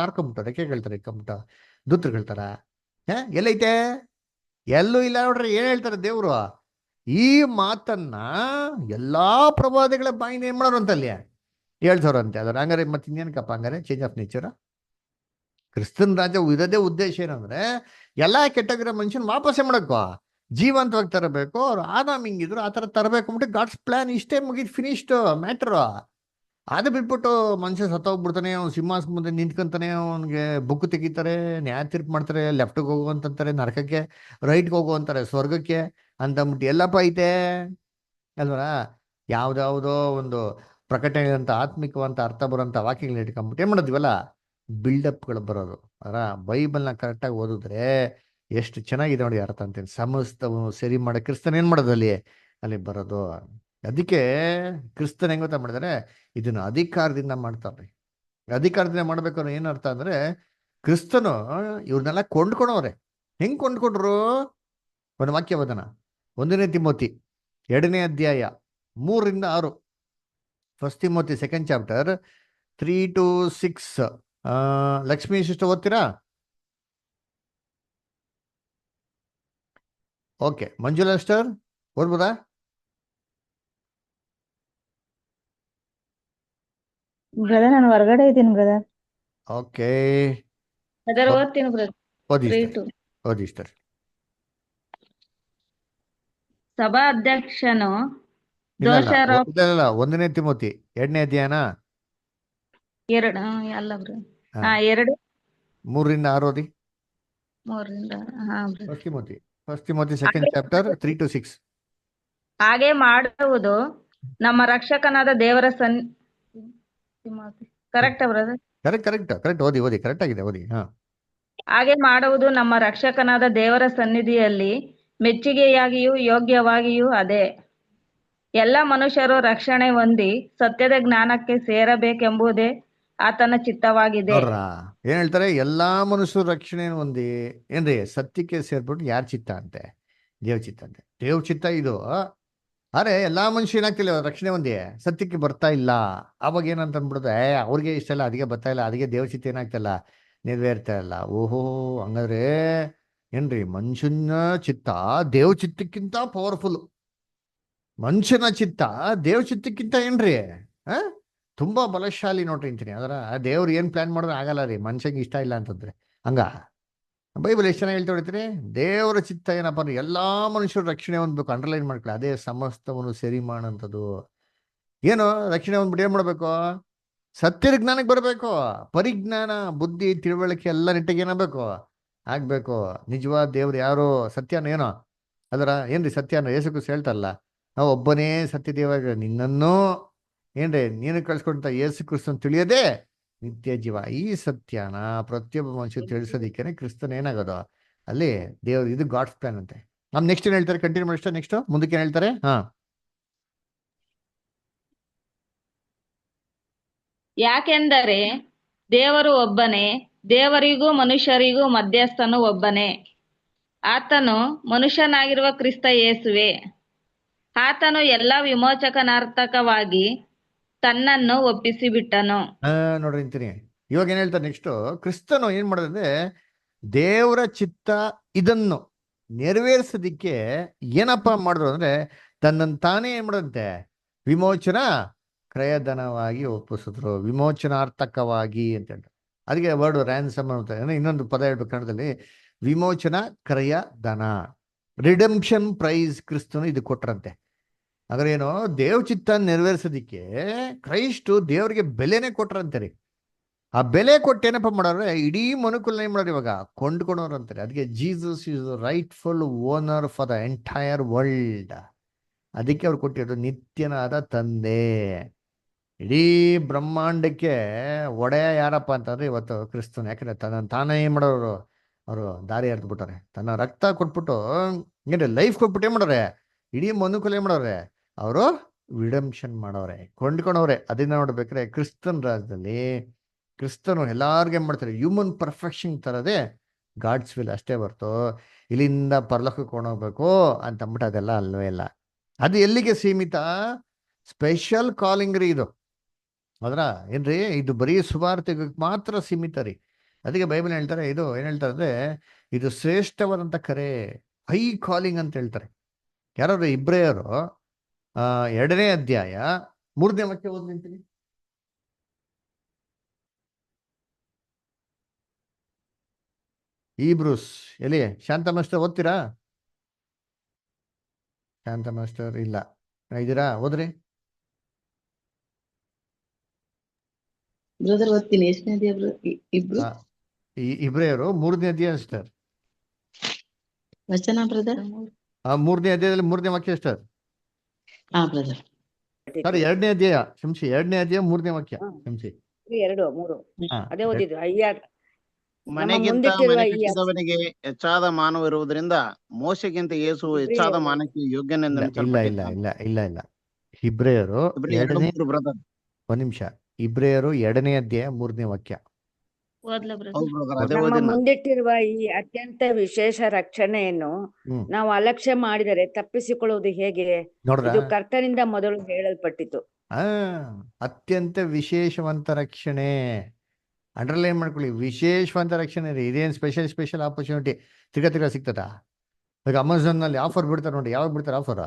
ನಾರ್ಕೊಂಬಿಟ್ಟು ರೆಕ್ಕೆ ಹೇಳ್ತಾರೆ, ಇಕ್ಕೊಂಬಿಟ್ಟು ದೂತರು ಹೇಳ್ತಾರ. ಎಲ್ಲೈತೆ? ಎಲ್ಲೂ ಇಲ್ಲ ನೋಡ್ರಿ. ಏನ್ ಹೇಳ್ತಾರೆ ದೇವ್ರು? ಈ ಮಾತನ್ನ ಎಲ್ಲಾ ಪ್ರವಾದಿಗಳ ಬಾಯಿನ ಏನ್ ಮಾಡೋರು ಅಂತ ಅಲ್ಲಿ ಹೇಳ್ಸೋರಂತೆ. ಅದ್ರ ಹಂಗಾರೆ ಮತ್ತೆ ಇನ್ನೇನಕ್ಕಪ್ಪ ಹಂಗಾರೆ ಚೇಂಜ್ ಆಫ್ ನೇಚರ್? ಕ್ರಿಸ್ತನ್ ರಾಜ್ಯ ಇರೋದೇ ಉದ್ದೇಶ ಏನಂದ್ರೆ, ಎಲ್ಲಾ ಕೆಟ್ಟಗಿರೋ ಮನುಷ್ಯನ್ ವಾಪಸ್ಸೇ ಮಾಡಕ್ಕೋ, ಜೀವಂತವಾಗಿ ತರಬೇಕು. ಅವ್ರು ಆದಾಮ್ ಹಿಂಗಿದ್ರು ಆ ತರ ತರಬೇಕು ಅಂದ್ಬಿಟ್ಟು ಗಾಡ್ಸ್ ಪ್ಲಾನ್ ಇಷ್ಟೇ, ಮುಗಿದ್ ಫಿನಿಶ್ಡ್ ಮ್ಯಾಟರ್. ಅದು ಬಿಟ್ಬಿಟ್ಟು ಮನುಷ್ಯ ಸತ್ತೋಗ್ಬಿಡ್ತಾನೆ, ಅವ್ನು ಸಿಂಹಾಸನ ಮುಂದೆ ನಿಂತ್ಕೊಂತಾನೆ, ಅವನಿಗೆ ಬುಕ್ ತೆಗಿತಾರೆ, ನ್ಯಾಯ ತೀರ್ಪು ಮಾಡ್ತಾರೆ, ಲೆಫ್ಟ್ಗೆ ಹೋಗುವಂತಾರೆ ನರಕಕ್ಕೆ, ರೈಟ್ಗೆ ಹೋಗುವಂತಾರೆ ಸ್ವರ್ಗಕ್ಕೆ ಅಂತಂದ್ಬಿಟ್ಟು ಎಲ್ಲಪ್ಪ ಐತೆ ಅಲ್ವರ? ಯಾವ್ದಾವುದೋ ಒಂದು ಪ್ರಕಟಣೆ ಅಂತ ಆತ್ಮಿಕವಂತ ಅರ್ಥ ಬರೋಂಥ ವಾಕ್ಯಗಳನ್ನ ಇಟ್ಕೊಂಡ್ಬಿಟ್ಟು ಏನ್ ಮಾಡೋದಿವಲ್ಲ, ಬಿಲ್ಡಪ್ಗಳು ಬರೋದು. ಅದರ ಬೈಬಲ್ನ ಕರೆಕ್ಟಾಗಿ ಓದಿದ್ರೆ ಎಷ್ಟು ಚೆನ್ನಾಗಿದೆ ನೋಡಿ ಅರ್ಥ ಅಂತೀನಿ. ಸಮಸ್ತವನ್ನು ಸರಿ ಮಾಡೋ ಕ್ರಿಸ್ತನ್ ಏನ್ ಮಾಡೋದು ಅಲ್ಲಿ ಬರೋದು. ಅದಕ್ಕೆ ಕ್ರಿಸ್ತನ್ ಹೆಂಗ್ ಗೊತ್ತಾ ಮಾಡಿದಾರೆ, ಇದನ್ನ ಅಧಿಕಾರದಿಂದ ಮಾಡ್ತಾರೆ. ಅಧಿಕಾರದಿಂದ ಮಾಡ್ಬೇಕು ಅನ್ನೋ ಏನ್ ಅರ್ಥ ಅಂದ್ರೆ, ಕ್ರಿಸ್ತನು ಇವ್ರನ್ನೆಲ್ಲ ಕೊಂಡ್ಕೊಳವ್ರೆ. ಹೆಂಗ್ ಕೊಂಡ್ಕೊಂಡ್ರು? ಒಂದು ವಾಕ್ಯ ಓದೋಣ. 1 ತಿಮೋತಿ 2ನೇ ಅಧ್ಯಾಯ 3-6. 1 ತಿಮೋತಿ 2nd chapter 3-6. ಲಕ್ಷ್ಮೀ ಸಿಸ್ಟರ್ ಓದ್ತೀರಾ? ಓಕೆ. ಮಂಜುಳಾ ಸಿಸ್ಟರ್ ಓದ್ಬೋದಾ? ಬ್ರದರ್ ನಾನು ಹೊರಗಡೆ ಇದ್ದೀನಿ ಬ್ರದರ್. ಓಕೆ, ಬ್ರದರ್ ಓದ್ತೀನಿ ಬ್ರದರ್. ಓದಿ ಸಿಸ್ಟರ್. ಸಭಾ ಅಧ್ಯಕ್ಷನು ಇಲ್ಲ, ದೋಷಾರೋಪ 1 ತಿಮೋತಿ 2ನೇ ಅಧ್ಯಾಯನ ಎರಡು ಅಲ್ಲ ಬ್ರದರ್. ಹಾ. 2 3-6 ಓದಿ. 3 ಹಾ ಬ್ರದರ್. 1 ತಿಮೋತಿ 2nd chapter 3-6. ಹಾಗೆ ಮಾಡುವುದು ನಮ್ಮ ರಕ್ಷಕನಾದ ದೇವರ ಕರೆಕ್ಟ್ ಬ್ರದರ್? ಕರೆಕ್ಟ್ ಓದಿ ಕರೆಕ್ಟ್ ಆಗಿದೆ ಓದಿ. ಹಾಗೆ ಮಾಡುವುದು ನಮ್ಮ ರಕ್ಷಕನಾದ ದೇವರ ಸನ್ನಿಧಿಯಲ್ಲಿ ಮೆಚ್ಚುಗೆಯಾಗಿಯೂ ಯೋಗ್ಯವಾಗಿಯೂ ಅದೇ. ಎಲ್ಲ ಮನುಷ್ಯರು ರಕ್ಷಣೆ ಹೊಂದಿ ಸತ್ಯದ ಜ್ಞಾನಕ್ಕೆ ಸೇರಬೇಕೆಂಬುದೇ ಆತನ ಚಿತ್ತವಾಗಿದೆ. ಏನ್ ಹೇಳ್ತಾರೆ? ಎಲ್ಲಾ ಮನುಷ್ಯರು ರಕ್ಷಣೆ ಹೊಂದಿ ಏನ್ರಿ ಸತ್ಯಕ್ಕೆ ಸೇರ್ಬಿಟ್ಟು ಯಾರ ಚಿತ್ತ ಅಂತೆ? ದೇವ್ ಚಿತ್ತ ಅಂತೆ. ದೇವ್ ಚಿತ್ತ ಇದು. ಅರೆ ಎಲ್ಲಾ ಮನುಷ್ಯ ಏನಾಗ್ತಿಲ್ಲ ರಕ್ಷಣೆ ಹೊಂದಿ ಸತ್ಯಕ್ಕೆ ಬರ್ತಾ ಇಲ್ಲ. ಅವಾಗ ಏನಂತ ಅಂದ್ಬಿಡುತ್ತೆ, ಅವ್ರಿಗೆ ಇಷ್ಟ ಇಲ್ಲ, ಅದಕ್ಕೆ ಬರ್ತಾ ಇಲ್ಲ, ಅದಕ್ಕೆ ದೇವ್ ಚಿತ್ತ ಏನಾಗ್ತಿಲ್ಲ, ನೆರವೇರ್ತಾ ಇಲ್ಲ. ಓಹೋ, ಹಂಗಾದ್ರೆ ಏನ್ರಿ ಮನುಷ್ಯನ ಚಿತ್ತ ದೇವ್ ಚಿತ್ತಕ್ಕಿಂತ ಪವರ್ಫುಲ್. ಮನುಷ್ಯನ ಚಿತ್ತ ದೇವ್ ಚಿತ್ತಕ್ಕಿಂತ ಏನ್ರಿ ತುಂಬಾ ಬಲಶಾಲಿ ನೋಡ್ರಿ ಅಂತೀನಿ. ಅದರ ದೇವ್ರು ಏನ್ ಪ್ಲಾನ್ ಮಾಡಿದ್ರೆ ಆಗಲ್ಲ ರೀ, ಮನುಷ್ಯಂಗೆ ಇಷ್ಟ ಇಲ್ಲ ಅಂತಂದ್ರೆ ಹಂಗ ಬೈಬಲ್ ಎಷ್ಟು ಚೆನ್ನಾಗಿ ಹೇಳ್ತಾ ಹೊಡಿತೀರಿ, ದೇವರ ಚಿತ್ತ ಏನಪ್ಪ ಅಂದ್ರೆ ಎಲ್ಲಾ ಮನುಷ್ಯರು ರಕ್ಷಣೆ ಹೊಂದ್ಬೇಕು. ಅಂಡರ್ಲೈನ್ ಮಾಡ್ಕೊಳ್ಳಿ, ಅದೇ ಸಮಸ್ತವನ್ನು ಸರಿ ಮಾಡೋಂಥದ್ದು. ಏನು ರಕ್ಷಣೆ ಹೊಂದ್ಬಿಟ್ಟು ಏನ್ ಮಾಡ್ಬೇಕು? ಸತ್ಯದ ಜ್ಞಾನಕ್ಕೆ ಬರಬೇಕು. ಪರಿಜ್ಞಾನ, ಬುದ್ಧಿ, ತಿಳುವಳಿಕೆ ಎಲ್ಲ ನಿಟ್ಟಿಗೆ ಏನಾಗಬೇಕು? ಆಗ್ಬೇಕು. ನಿಜವಾದ ದೇವ್ರು ಯಾರು? ಸತ್ಯನ ಏನೋ ಅದರ ಏನ್ರಿ ಸತ್ಯನ ಯೇಸು ಕ್ರಿಸ್ತ ಹೇಳ್ತಾರಲ್ಲ, ನಾವು ಒಬ್ಬನೇ ಸತ್ಯ ದೇವ, ನಿನ್ನನ್ನು ಏನ್ರಿ ನೀನು ಕಳ್ಸ್ಕೊಂತ ಯೇಸು ಕ್ರಿಸ್ತನ್ ತಿಳಿಯೋದೇ ನಿತ್ಯ ಜೀವ. ಈ ಸತ್ಯನ ಪ್ರತಿಯೊಬ್ಬ ಮನುಷ್ಯ ತಿಳಿಸೋದಿಕ್ಕೇನೆ ಕ್ರಿಸ್ತನ್ ಏನಾಗೋದು ಅಲ್ಲಿ ದೇವ್ರು. ಇದು ಗಾಡ್ಸ್ ಪ್ಲಾನ್ ಅಂತೆ. ನಮ್ ನೆಕ್ಸ್ಟ್ ಏನ್ ಹೇಳ್ತಾರೆ? ಕಂಟಿನ್ಯೂ ಮಾಡಿ ನೆಕ್ಸ್ಟ್ ಮುಂದಕ್ಕೆ ಏನ್ ಹೇಳ್ತಾರೆ? ಯಾಕೆಂದರೆ ದೇವರು ಒಬ್ಬನೇ, ದೇವರಿಗೂ ಮನುಷ್ಯರಿಗೂ ಮಧ್ಯಸ್ಥನು ಒಬ್ಬನೇ, ಆತನು ಮನುಷ್ಯನಾಗಿರುವ ಕ್ರಿಸ್ತ ಯೇಸುವೆ. ಆತನು ಎಲ್ಲ ವಿಮೋಚಕನಾರ್ಥಕವಾಗಿ ತನ್ನನ್ನು ಒಪ್ಪಿಸಿಬಿಟ್ಟನು. ನೋಡ್ರಿ ಅಂತೀನಿ. ಇವಾಗ ಏನ್ ಹೇಳ್ತಾರೆ ನೆಕ್ಸ್ಟ್? ಕ್ರಿಸ್ತನು ಏನ್ ಮಾಡೋದಂದ್ರೆ ದೇವರ ಚಿತ್ತ ಇದನ್ನು ನೆರವೇರಿಸೋದಿಕ್ಕೆ ಏನಪ್ಪ ಮಾಡಿದ್ರು ಅಂದ್ರೆ ತನ್ನನ್ನು ತಾನೇ ಏನ್ ಮಾಡೋದಂತೆ ವಿಮೋಚನಾ ಕ್ರಯಧನವಾಗಿ ಒಪ್ಪಿಸಿದ್ರು. ವಿಮೋಚನಾರ್ಥಕವಾಗಿ ಅಂತ ಹೇಳ್ತಾರೆ. ಅದಕ್ಕೆ ವರ್ಡ್ ರ್ಯಾನ್ಸಮ್ ಅಂತ ಇನ್ನೊಂದು ಪದ ಹೇಳ್ಬೇಕು ಕನ್ನಡದಲ್ಲಿ, ವಿಮೋಚನಾ ಕ್ರಯಧನ, ರಿಡೆಂಪ್ಷನ್ ಪ್ರೈಸ್ ಕ್ರಿಸ್ತನು ಇದು ಕೊಟ್ರಂತೆ. ಹಾಗಾದ್ರೆ ಏನು? ದೇವ್ ಚಿತ್ತ ನೆರವೇರಿಸೋದಿಕ್ಕೆ ಕ್ರೈಸ್ಟು ದೇವರಿಗೆ ಬೆಲೆನೇ ಕೊಟ್ರಂತಾರೆ. ಆ ಬೆಲೆ ಕೊಟ್ಟೇನಪ್ಪ ಮಾಡೋರೆ? ಇಡೀ ಮನುಕುಲ ಏನ್ ಮಾಡೋರು ಇವಾಗ ಕೊಂಡ್ಕೊಂಡವ್ರು ಅಂತಾರೆ. ಅದಕ್ಕೆ Jesus is rightful owner for the entire world. ಅದಕ್ಕೆ ಅವ್ರು ಕೊಟ್ಟಿರೋದು ನಿತ್ಯನಾದ ತಂದೆ. ಇಡೀ ಬ್ರಹ್ಮಾಂಡಕ್ಕೆ ಒಡೆಯ ಯಾರಪ್ಪ ಅಂತಂದ್ರೆ ಇವತ್ತು ಕ್ರಿಸ್ತನ್. ಯಾಕಂದ್ರೆ ತನ್ನ ತಾನೇ ಏನ್ ಮಾಡೋರು? ಅವರು ದಾರಿ ಹರಿದ್ಬಿಟ್ಟಾರೆ. ತನ್ನ ರಕ್ತ ಕೊಟ್ಬಿಟ್ಟು ಏನ್ರಿ ಲೈಫ್ ಕೊಟ್ಬಿಟ್ಟು ಏನ್ ಮಾಡೋರೆ? ಇಡೀ ಮನುಕುಲ ಏನ್ ಮಾಡೋರೆ? ಅವರು ವಿಡಂಪ್ಷನ್ ಮಾಡೋರೆ, ಕೊಂಡ್ಕೊಂಡವ್ರೆ. ಅದನ್ನ ನೋಡ್ಬೇಕ್ರೆ ಕ್ರಿಸ್ತನ್ ರಾಜ್ಯದಲ್ಲಿ ಕ್ರಿಸ್ತನು ಎಲ್ಲಾರ್ಗು ಏನ್ ಮಾಡ್ತಾರೆ? ಹ್ಯೂಮನ್ ಪರ್ಫೆಕ್ಷನ್ ತರದೇ ಗಾಡ್ಸ್ ವಿಲ್ ಅಷ್ಟೇ ಬರ್ತು ಇಲ್ಲಿಂದ ಪರಲೋಕಕ್ಕೆ ಕೊಂಡೋಗ್ಬೇಕು ಅಂತ ಅಂದ್ಬಿಟ್ಟು ಅದೆಲ್ಲ ಅಲ್ವೇ ಇಲ್ಲ. ಅದು ಎಲ್ಲಿಗೆ ಸೀಮಿತ? ಸ್ಪೆಷಲ್ ಕಾಲಿಂಗ್ ರೀ ಇದು. ಅದ್ರ ಏನ್ರಿ? ಇದು ಬರೀ ಸುವಾರ್ತೆಗೆ ಮಾತ್ರ ಸೀಮಿತ ರೀ. ಅದಕ್ಕೆ ಬೈಬಲ್ ಹೇಳ್ತಾರೆ, ಇದು ಏನ್ ಹೇಳ್ತಾರೆ ಅಂದ್ರೆ ಇದು ಶ್ರೇಷ್ಠವಾದಂತ ಕರೆ, ಹೈ ಕಾಲಿಂಗ್ ಅಂತ ಹೇಳ್ತಾರೆ. ಯಾರಾದ್ರು ಇಬ್ರಿಯರು 2ನೇ ಅಧ್ಯಾಯ 3ನೇ ವಾಕ್ಯ ಓದಿ ನಿಂತೀನಿ. ಈಬ್ರೂಸ್ ಎಲ್ಲಿ? ಶಾಂತ ಮಾಸ್ಟರ್ ಓದ್ತೀರಾ? ಶಾಂತ ಮಾಸ್ಟರ್ ಇಲ್ಲ, ಇದ್ದೀರಾ? ಓದ್ರಿ. ಬ್ರದರ್ ಓದ್ತೀನಿ. ಎಷ್ಟನೇ ಅಧ್ಯಾಯ ಇಬ್ರು? ಇಬ್ರಿಯರು 3ನೇ ಅಧ್ಯಾಯ ಸಿಸ್ಟರ್. ವಚನ ಬ್ರದರ್? 3ನೇ ಅಧ್ಯಾಯದಲ್ಲಿ 3ನೇ ವಾಕ್ಯ ಸಿಸ್ಟರ್. ಹಾ ಬ್ರದರ್. ಸರಿ 2ನೇ ಅಧ್ಯಾಯ ಕ್ಷಮಿಸಿ, 2ನೇ ಅಧ್ಯಾಯ 3ನೇ ವಾಕ್ಯ ಕ್ಷಮಿಸಿ. 2, 3 ಅದೇ ಓದಿದ್ದು. ಮನೆಗಿಂತ ಮನೆ ಕಟ್ಟಿದವನಿಗೆ ಹೆಚ್ಚಾದ ಮಾನವ ಇರುವುದರಿಂದ ಮೋಶೆಗಿಂತ ಯೇಸು ಹೆಚ್ಚಾದ ಮಾನಕ್ಕೆ ಯೋಗ್ಯನೆಂದು ಇಲ್ಲ ಇಲ್ಲ ಇಲ್ಲ ಇಲ್ಲ ಇಲ್ಲ. ಇಬ್ರಿಯರು 2ನೇ, ಒಂದ್ ನಿಮಿಷ. ಇಬ್ರಿಯರು 2ನೇ ಅಧ್ಯಾಯ 3ನೇ ವಾಕ್ಯ. ನಮ್ಮ ಮುಂದಿಟ್ಟಿರುವ ಈ ಅತ್ಯಂತ ವಿಶೇಷ ರಕ್ಷಣೆಯನ್ನು ನಾವು ಅಲಕ್ಷ್ಯ ಮಾಡಿದರೆ ತಪ್ಪಿಸಿಕೊಳ್ಳುವುದು ಹೇಗೆ? ಇದು ಕರ್ತನಿಂದ ಮೊದಲು ಹೇಳಲ್ಪಟ್ಟಿತು. ಅತ್ಯಂತ ವಿಶೇಷವಂತ ರಕ್ಷಣೆ. ಅಂಡರ್ಲೈನ್ ಮಾಡ್ಕೊಳ್ಳಿ, ವಿಶೇಷವಂತ ರಕ್ಷಣೆ ರೀ. ಇದೇನ್ ಸ್ಪೆಷಲ್ ಆಪರ್ಚುನಿಟಿ ತಿರ್ಗಾ ಸಿಗ್ತದ? ಈಗ ಅಮೆಝಾನ್ ನಲ್ಲಿ ಆಫರ್ ಬಿಡ್ತಾರೆ ನೋಡಿ. ಯಾವಾಗ ಬಿಡ್ತಾರೆ ಆಫರ್?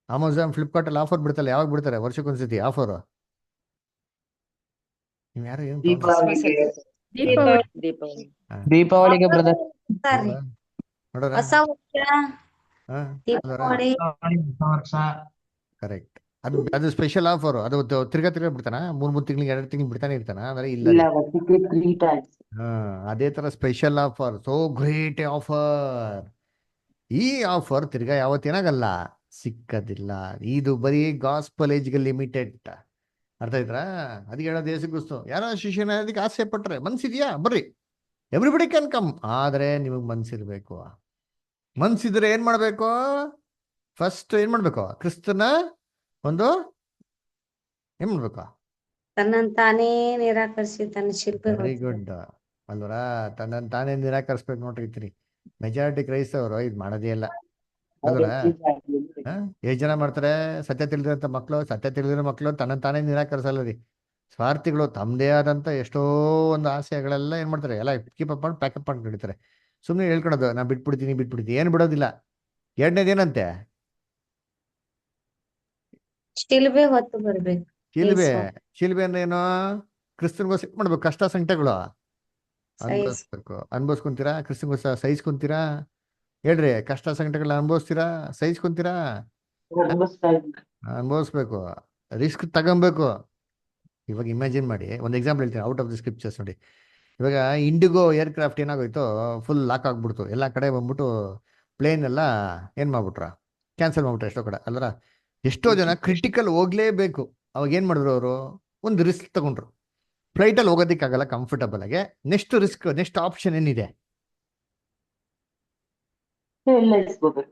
ಅಮೆಝಾನ್, ಫ್ಲಿಪ್ಕಾರ್ಟ್ ಅಲ್ಲಿ ಆಫರ್ ಬಿಡ್ತಲ್ಲ, ಯಾವಾಗ ಬಿಡ್ತಾರೆ? ವರ್ಷಕ್ಕೊಂದ್ಸತಿ ಆಫರ್. ನೀವ್ ಯಾರು ಏನು ದೀಪಾವಳಿಗೆ ಬ್ರದರ್ ನೋಡ್ರ? ಕರೆಕ್ಟ್. ಅದು ಸ್ಪೆಷಲ್ ಆಫರ್. ಅದು ತಿರ್ಗಾ ಬಿಡ್ತಾನ? 3 ತಿಂಗಳಿಗೆ 2 ತಿಂಗಳು ಬಿಡ್ತಾನೆ ಇರ್ತಾನ ಅಂದ್ರೆ ಇಲ್ಲ. ಅದೇ ತರ special offer, so great offer. ಈ ಆಫರ್ ತಿರ್ಗಾ ಯಾವತ್ತೇನಾಗಲ್ಲ, ಸಿಕ್ಕದಿಲ್ಲ. ಇದು ಬರೀ ಗಾಸ್ಪಲ್ ಏಜ್ಗೆ ಲಿಮಿಟೆಡ್. ಅರ್ಥ ಆಯ್ತಾ? ಅದಕ್ಕೆ ಹೇಳೋದು ಯೇಸು ಕ್ರಿಸ್ತ ಯಾರೋ ಶಿಷ್ಯನಾಗೋದಕ್ಕೆ ಆಸೆ ಪಟ್ರೆ ಮನ್ಸಿದ್ಯಾ ಬರ್ರಿ, ಎವ್ರಿಬಡಿ ಕ್ಯಾನ್ ಕಮ್. ಆದ್ರೆ ನಿಮಗ್ ಮನ್ಸಿರ್ಬೇಕು. ಮನ್ಸಿದ್ರೆ ಏನ್ ಮಾಡ್ಬೇಕು? ಫಸ್ಟ್ ಏನ್ ಮಾಡ್ಬೇಕು? ಕ್ರಿಸ್ತನ ಒಂದು ಏನ್ ಮಾಡ್ಬೇಕು? ತನ್ನನ್ನು ತಾನೇ ನಿರಾಕರಿಸಿ ತನ್ನ ಶಿಲ್ಪಿ. ವೆರಿ ಗುಡ್ ಅಲ್ವರಾ? ತನ್ನನ್ನು ತಾನೇ ನಿರಾಕರಿಸ್ಬೇಕು ನೋಡ್ರಿ. ಮೆಜಾರಿಟಿ ಕ್ರೈಸ್ತವರು ಇದು ಮಾಡೋದೇ ಇಲ್ಲ ಅಲ್ವರಾ? ಎಷ್ಟು ಜನ ಮಾಡ್ತಾರೆ? ಸತ್ಯ ತಿಳಿದಿರೋಂಥ ಮಕ್ಕಳು, ಸತ್ಯ ತಿಳಿದಿರೋ ಮಕ್ಕಳು ತನ್ನನ್ನು ತಾನೇ ನಿರಾಕರಿಸಲ್ಲ ರೀ. ಸ್ವಾರ್ಥಿಗಳು ತಮ್ಮದೇ ಆದಂತ ಎಷ್ಟೋ ಒಂದು ಆಸೆಗಳೆಲ್ಲ ಏನ್ ಮಾಡ್ತಾರೆ? ಎಲ್ಲ ಕೀಪ್ ಅಪ್ ಮಾಡಿ ಪ್ಯಾಕಪ್ ಮಾಡಿ ಹಿಡಿತಾರೆ. ಸುಮ್ಮನೆ ಹೇಳ್ಕೊಳೋದು, ನಾ ಬಿಟ್ಬಿಡ್ತೀನಿ ಏನು ಬಿಡೋದಿಲ್ಲ. ಎರಡನೇದೇನಂತೆ? ಶಿಲ್ಬೆ ಹೊತ್ತು ಬರ್ಬೇಕು. ಶಿಲ್ಬೆ ಅಂದ್ರೆ ಏನು? ಕ್ರಿಸ್ತನ್ಗೋಸ್ಕರ ಏನ್ ಮಾಡ್ಬೇಕು? ಕಷ್ಟ ಸಂಕಟಗಳು ಸೈಜ್ ಅನ್ಭವಿಸ್ಕೊಂತೀರಾ? ಕ್ರಿಸ್ತನ್ಗೋಸ್ಕರ ಸಹಿಸ್ಕೊಂತೀರಾ? ಹೇಳ್ರಿ, ಕಷ್ಟ ಸಂಕಟಗಳನ್ನ ಅನುಭವಿಸ್ತೀರಾ? ಸಹಿಸ್ಕೊಂತೀರಾ? ಅನುಭವಿಸ್ಬೇಕು, ರಿಸ್ಕ್ ತಗೊಬೇಕು. ಇವಾಗ ಇಮ್ಯಾಜಿನ್ ಮಾಡಿ, ಒಂದು ಎಕ್ಸಾಂಪಲ್ ಹೇಳ್ತೀನಿ ಔಟ್ ಆಫ್ ದಿ ಸ್ಕ್ರಿಪ್ಚರ್ಸ್. ನೋಡಿ, ಇವಾಗ ಇಂಡಿಗೋ ಏರ್ಕ್ರಾಫ್ಟ್ ಏನಾಗೋಯ್ತು, ಫುಲ್ ಲಾಕ್ ಆಗ್ಬಿಡ್ತು, ಎಲ್ಲ ಕಡೆ ಬಂದ್ಬಿಟ್ಟು ಪ್ಲೇನ್ ಎಲ್ಲ ಏನ್ ಮಾಡ್ಬಿಟ್ರ, ಕ್ಯಾನ್ಸಲ್ ಮಾಡ್ಬಿಟ್ರೆ ಎಷ್ಟೋ ಕಡೆ ಅಲ್ರ. ಎಷ್ಟೋ ಜನ ಕ್ರಿಟಿಕಲ್ ಹೋಗ್ಲೇಬೇಕು, ಅವಾಗ ಏನ್ ಮಾಡಿದ್ರು ಅವರು? ಒಂದು ರಿಸ್ಕ್ ತಗೊಂಡ್ರು. ಫ್ಲೈಟಲ್ಲಿ ಹೋಗೋದಕ್ಕಾಗಲ್ಲ ಕಂಫರ್ಟಬಲ್ ಆಗಿ. ನೆಕ್ಸ್ಟ್ ರಿಸ್ಕ್, ನೆಕ್ಸ್ಟ್ ಆಪ್ಷನ್ ಏನಿದೆ?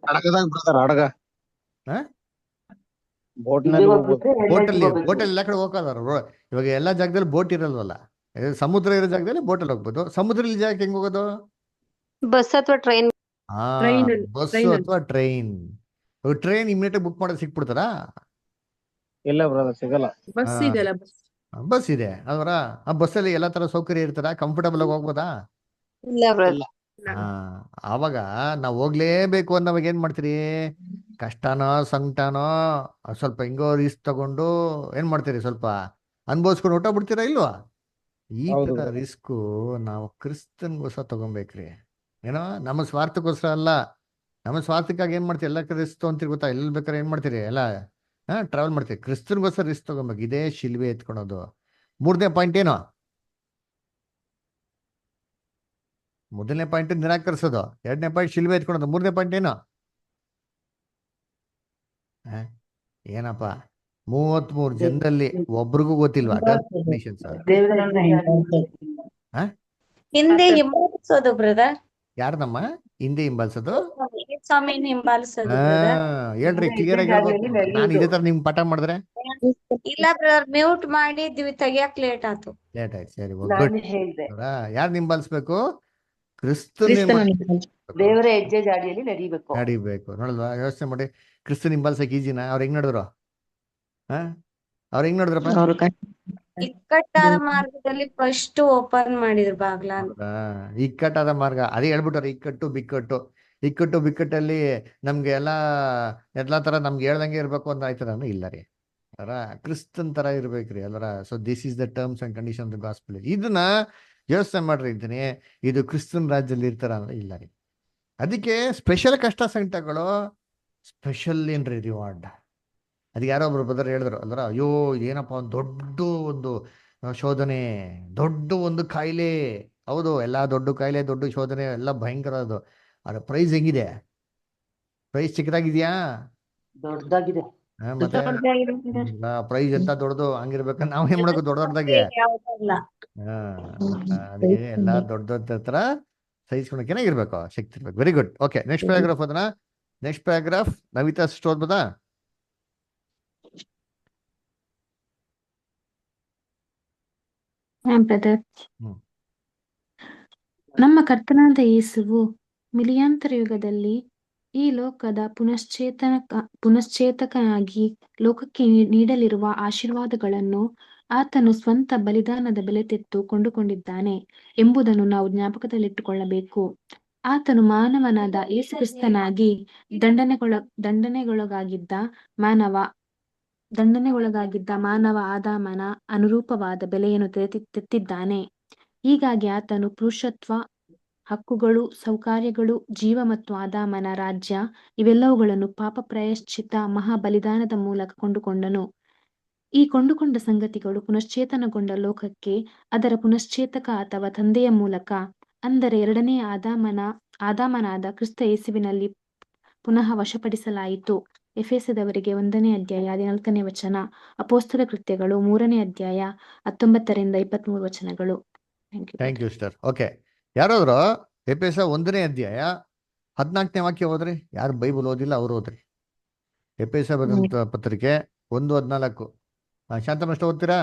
ಹಡಗದಾಗ ಬ್ರದರ್, ಹಡಗ ಹಾ, ಬೋಟ್ನಲ್ಲಿ ಹೋಗ್ಬೋದು. ಬೋಟಲ್ಲಿ ಎಲ್ಲ ಕಡೆ ಹೋಗೋದಾರ. ಇವಾಗ ಎಲ್ಲಾ ಜಾಗದಲ್ಲಿ ಬೋಟ್ ಇರಲ್ವಲ್ಲ, ಸಮುದ್ರ ಇರೋ ಜಾಗದಲ್ಲಿ ಬೋಟಲ್ಲಿ ಹೋಗ್ಬೋದು. ಸಮುದ್ರ ಇರೋ ಜಾಗಕ್ಕೆ ಹೆಂಗ್ ಹೋಗೋದು? ಬಸ್ ಅಥವಾ ಟ್ರೈನ್. ಹಾ, ಬಸ್ ಅಥವಾ ಟ್ರೈನ್. ಟ್ರೈನ್ ಇಮಿಡಿಯೇಟ್ ಬುಕ್ ಮಾಡೋದು ಸಿಕ್ಬಿಡ್ತಾರಾ? ಇಲ್ಲ ಬ್ರದರ್, ಸಿಗಲ್ಲ. ಬಸ್ ಇದೆ ಅದರ. ಆ ಬಸ್ಸಲ್ಲಿ ಎಲ್ಲಾ ತರ ಸೌಕರ್ಯ ಇರ್ತಾರ, ಕಂಫರ್ಟಬಲ್ ಆಗಿ ಹೋಗ್ಬೋದಾ? ಇಲ್ಲ ಬ್ರದರ್. ಹಾ, ಆವಾಗ ನಾವ್ ಹೋಗ್ಲೇಬೇಕು ಅನ್ನೋವಾಗ ಏನ್ ಮಾಡ್ತೀರಿ? ಕಷ್ಟನೋ ಸಂಕಟನೋ ಸ್ವಲ್ಪ ಹಿಂಗೋ ರಿಸ್ಕ್ ತಗೊಂಡು ಏನ್ ಮಾಡ್ತೀರಿ? ಸ್ವಲ್ಪ ಅನ್ಭವಿಸ್ಕೊಂಡು ಊಟ ಬಿಡ್ತೀರಾ ಇಲ್ವಾ? ಈ ತರ ರಿಸ್ಕು ನಾವು ಕ್ರಿಸ್ತನ್ಗೋಸ್ಕರ ತಗೊಬೇಕ್ರಿ. ಏನೋ ನಮ್ಮ ಸ್ವಾರ್ಥಕ್ಕೋಸ್ಕರ ಅಲ್ಲ. ನಮ್ಮ ಸ್ವಾರ್ಥಕ್ಕಾಗಿ ಏನ್ ಮಾಡ್ತೀವಿ? ಎಲ್ಲ ರಿಸ್ಕ್ ತಗೊಂತೀರಿ ಗೊತ್ತಾ? ಎಲ್ಲಿ ಬೇಕಾದ್ರೆ ಏನ್ ಮಾಡ್ತೀರಿ? ಎಲ್ಲ ಟ್ರಾವೆಲ್ ಮಾಡ್ತೀವಿ. ಕ್ರಿಸ್ತನ್ಗೋಸ್ಕರ ರಿಸ್ಕ್ ತಗೊಬೇಕು. ಇದೇ ಶಿಲ್ವೆ ಎತ್ಕೊಳೋದು. ಮೂರನೇ ಪಾಯಿಂಟ್ ಏನು? ಮೊದಲನೇ ಪಾಯಿಂಟ್ ನಿರಾಕರಿಸೋದು, ಎರಡನೇ ಪಾಯಿಂಟ್ ಶಿಲ್ವೆ ಎತ್ಕೊಳೋದು, ಮೂರನೇ ಪಾಯಿಂಟ್ ಏನು? ಏನಪ್ಪ, 33 ಜನರಲ್ಲಿ ಒಬ್ರಿಗೂ ಗೊತ್ತಿಲ್ವಾ? ಹಿಂದೆ ಹಿಂಬಾಲಿಸೋದು ಬ್ರದರ್. ಯಾರದಮ್ಮ ಹಿಂದೆ ಹಿಂಬಾಲಿಸೋದು? ಸ್ವಾಮಿನ ಹಿಂಬಾಲಿಸೋದು ಬ್ರದರ್. ಹೇಳ್ರಿ, ಕ್ಲಿಯರ್ ಆಗಿ ಹೇಳ್ಬೇಕು. ನಾನು ಇದೇ ತರ ನಿಮ್ಗೆ ಪಾಠ ಮಾಡಿದ್ರೆ ಇಲ್ಲ ಬ್ರದರ್, ಮ್ಯೂಟ್ ಮಾಡಿದ್ವಿ, ತೆಗಿಯಕ್ ಲೇಟ್ ಆಯ್ತು. ಲೇಟ್ ಆಯ್ತು, ಸರಿ, ಗುಡ್. ಯಾರು ಹಿಂಬಾಲಿಸ್ಬೇಕು? ಕ್ರಿಸ್ತನ ದೇವರ ಹೆಜ್ಜೆ ಜಾಡಿಯಲ್ಲಿ ನಡಿಬೇಕು. ನೋಡಲ್ವಾ? ಯೋಚನೆ ಮಾಡಿ, ಕ್ರಿಸ್ತನ ಹಿಂಬಾಲಿಸಕ್ ಈಜಿನ? ಅವ್ರು ಹೆಂಗ್ ನಡೆದ್ರು? ಅವ್ರು ಹೆಂಗ್ ನಡೆದ್ರಪ್ಪ? ಇಕ್ಕಟ್ಟಾದ ಮಾರ್ಗದಲ್ಲಿ ಫಸ್ಟ್ ಓಪನ್ ಮಾಡಿದ್ರು ಬಾಗ್ಲ. ಇಕ್ಕಟ್ಟಾದ ಮಾರ್ಗ, ಅದೇ ಹೇಳ್ಬಿಟ್ಟಾರೆ. ಇಕ್ಕಟ್ಟು ಬಿಕ್ಕಟ್ಟಲ್ಲಿ ನಮ್ಗೆ ಎಲ್ಲಾ ತರ ನಮ್ಗೆ ಹೇಳ್ದಂಗೆ ಇರ್ಬೇಕು ಅಂತ ಆಯ್ತದ? ಇಲ್ಲ ರೀ, ಅರ ಕ್ರಿಸ್ತನ್ ತರ ಇರ್ಬೇಕ್ರಿ ಅಲ್ರ. So this is the terms and condition of the gospel. ಇದನ್ನ ಯೋಚನೆ ಮಾಡ್ರಿ ಅಂತೀನಿ. ಇದು ಕ್ರಿಸ್ತನ್ ರಾಜ್ಯದಲ್ಲಿ ಇರ್ತಾರ ಅಂದ್ರೆ ಇಲ್ಲ ರೀ. ಅದಕ್ಕೆ ಸ್ಪೆಷಲ್ ಕಷ್ಟ ಸಂಕಟಗಳು, ಸ್ಪೆಷಲ್ ಏನ್ರಿ ರಿವಾರ್ಡ್. ಅದಕ್ಕೆ ಯಾರೋ ಒಬ್ರು ಬ್ರದರ್ ಹೇಳಿದ್ರು ಅಲ್ರ, ಅಯ್ಯೋ ಇದೇನಪ್ಪ ಒಂದು ಶೋಧನೆ, ದೊಡ್ಡ ಒಂದು ಕಾಯಿಲೆ. ಹೌದು, ಎಲ್ಲಾ ದೊಡ್ಡ ಕಾಯಿಲೆ, ದೊಡ್ಡ ಶೋಧನೆ ಎಲ್ಲ ಭಯಂಕರ. ಅದು ಅದ್ರ ಪ್ರೈಸ್ ಹೆಂಗಿದೆ? ಪ್ರೈಸ್ ಚಿಕ್ಕದಾಗಿದ್ಯಾ? ದೊಡ್ಡದಾಗಿದೆ. ಮತ್ತೆ ಪ್ರೈಸ್ ಎಂತ ದೊಡ್ಡದು ಹಂಗಿರ್ಬೇಕ. ನಾವ್ ಏನ್ ಮಾಡಬೇಕು? ದೊಡ್ಡದಾಗೆ ಅದಕ್ಕೆ ಎಲ್ಲಾ ದೊಡ್ಡ ಹತ್ರ ಸಹಿಸ್ಕೊಳಕ್ ಏನಾಗಿರ್ಬೇಕು? ಶಕ್ತಿ ಇರ್ಬೇಕು. Very good. Okay, next paragraph. ಅದನ್ನ ನೆಕ್ಸ್ಟ್ ಪ್ಯಾರಾಗ್ರಾಫ್ ನವಿತಾ ಅಷ್ಟು ಓದ್ಬೋದಾ? ನಮ್ಮ ಕರ್ತನಾದ ಯೇಸುವು ಮಿಲಿಯಾಂತರ ಯುಗದಲ್ಲಿ ಈ ಲೋಕದ ಪುನಶ್ಚೇತಕನಾಗಿ ಲೋಕಕ್ಕೆ ನೀಡಲಿರುವ ಆಶೀರ್ವಾದಗಳನ್ನು ಆತನು ಸ್ವಂತ ಬಲಿದಾನದ ಬೆಲೆ ತೆತ್ತು ಕೊಂಡುಕೊಂಡಿದ್ದಾನೆ ಎಂಬುದನ್ನು ನಾವು ಜ್ಞಾಪಕದಲ್ಲಿಟ್ಟುಕೊಳ್ಳಬೇಕು. ಆತನು ಮಾನವನಾದ ಯೇಸುಕ್ರಿಸ್ತನಾಗಿ ದಂಡನೆಗೊಳಗಾಗಿದ್ದ ಮಾನವ ಆದಾಮನ ಅನುರೂಪವಾದ ಬೆಲೆಯನ್ನು ತೆತ್ತಿದ್ದಾನೆ. ಹೀಗಾಗಿ ಆತನು ಪುರುಷತ್ವ, ಹಕ್ಕುಗಳು, ಸೌಕರ್ಯಗಳು, ಜೀವ ಮತ್ತು ಆದಾಮನ ರಾಜ್ಯ ಇವೆಲ್ಲವುಗಳನ್ನು ಪಾಪ ಪ್ರಾಯಶ್ಚಿತ್ತ ಮಹಾ ಬಲಿದಾನದ ಮೂಲಕ ಕೊಂಡುಕೊಂಡನು. ಈ ಕೊಂಡುಕೊಂಡ ಸಂಗತಿಗಳು ಪುನಶ್ಚೇತನಗೊಂಡ ಲೋಕಕ್ಕೆ ಅದರ ಪುನಶ್ಚೇತಕ ಅಥವಾ ತಂದೆಯ ಮೂಲಕ, ಅಂದರೆ ಎರಡನೇ ಆದಾಮನಾದ ಕ್ರಿಸ್ತ ಯೇಸುವಿನಲ್ಲಿ ಪುನಃ ವಶಪಡಿಸಲಾಯಿತು. ಎಫೆಸದವರಿಗೆ 1ನೇ ಅಧ್ಯಾಯ 14ನೇ ವಚನ, ಅಪೊಸ್ತಲ ಕೃತ್ಯಗಳು 3ನೇ ಅಧ್ಯಾಯ 19ರಿಂದ 23 ವಚನಗಳು. Thank you sister. ಓಕೆ, ಯಾರಾದ್ರು ಎಫೆಸ 1ನೇ ಅಧ್ಯಾಯ 14ನೇ ವಾಕ್ಯ ಹೋದ್ರಿ? ಯಾರು ಬೈಬಲ್ ಓದಿಲ್ಲ ಅವ್ರು ಓದ್ರಿ. ಎಫೆಸ ಬರೆದಂತ ಪತ್ರಿಕೆ 1:14. ಶಾಂತನಷ್ಟು ಓದ್ತೀರಾ?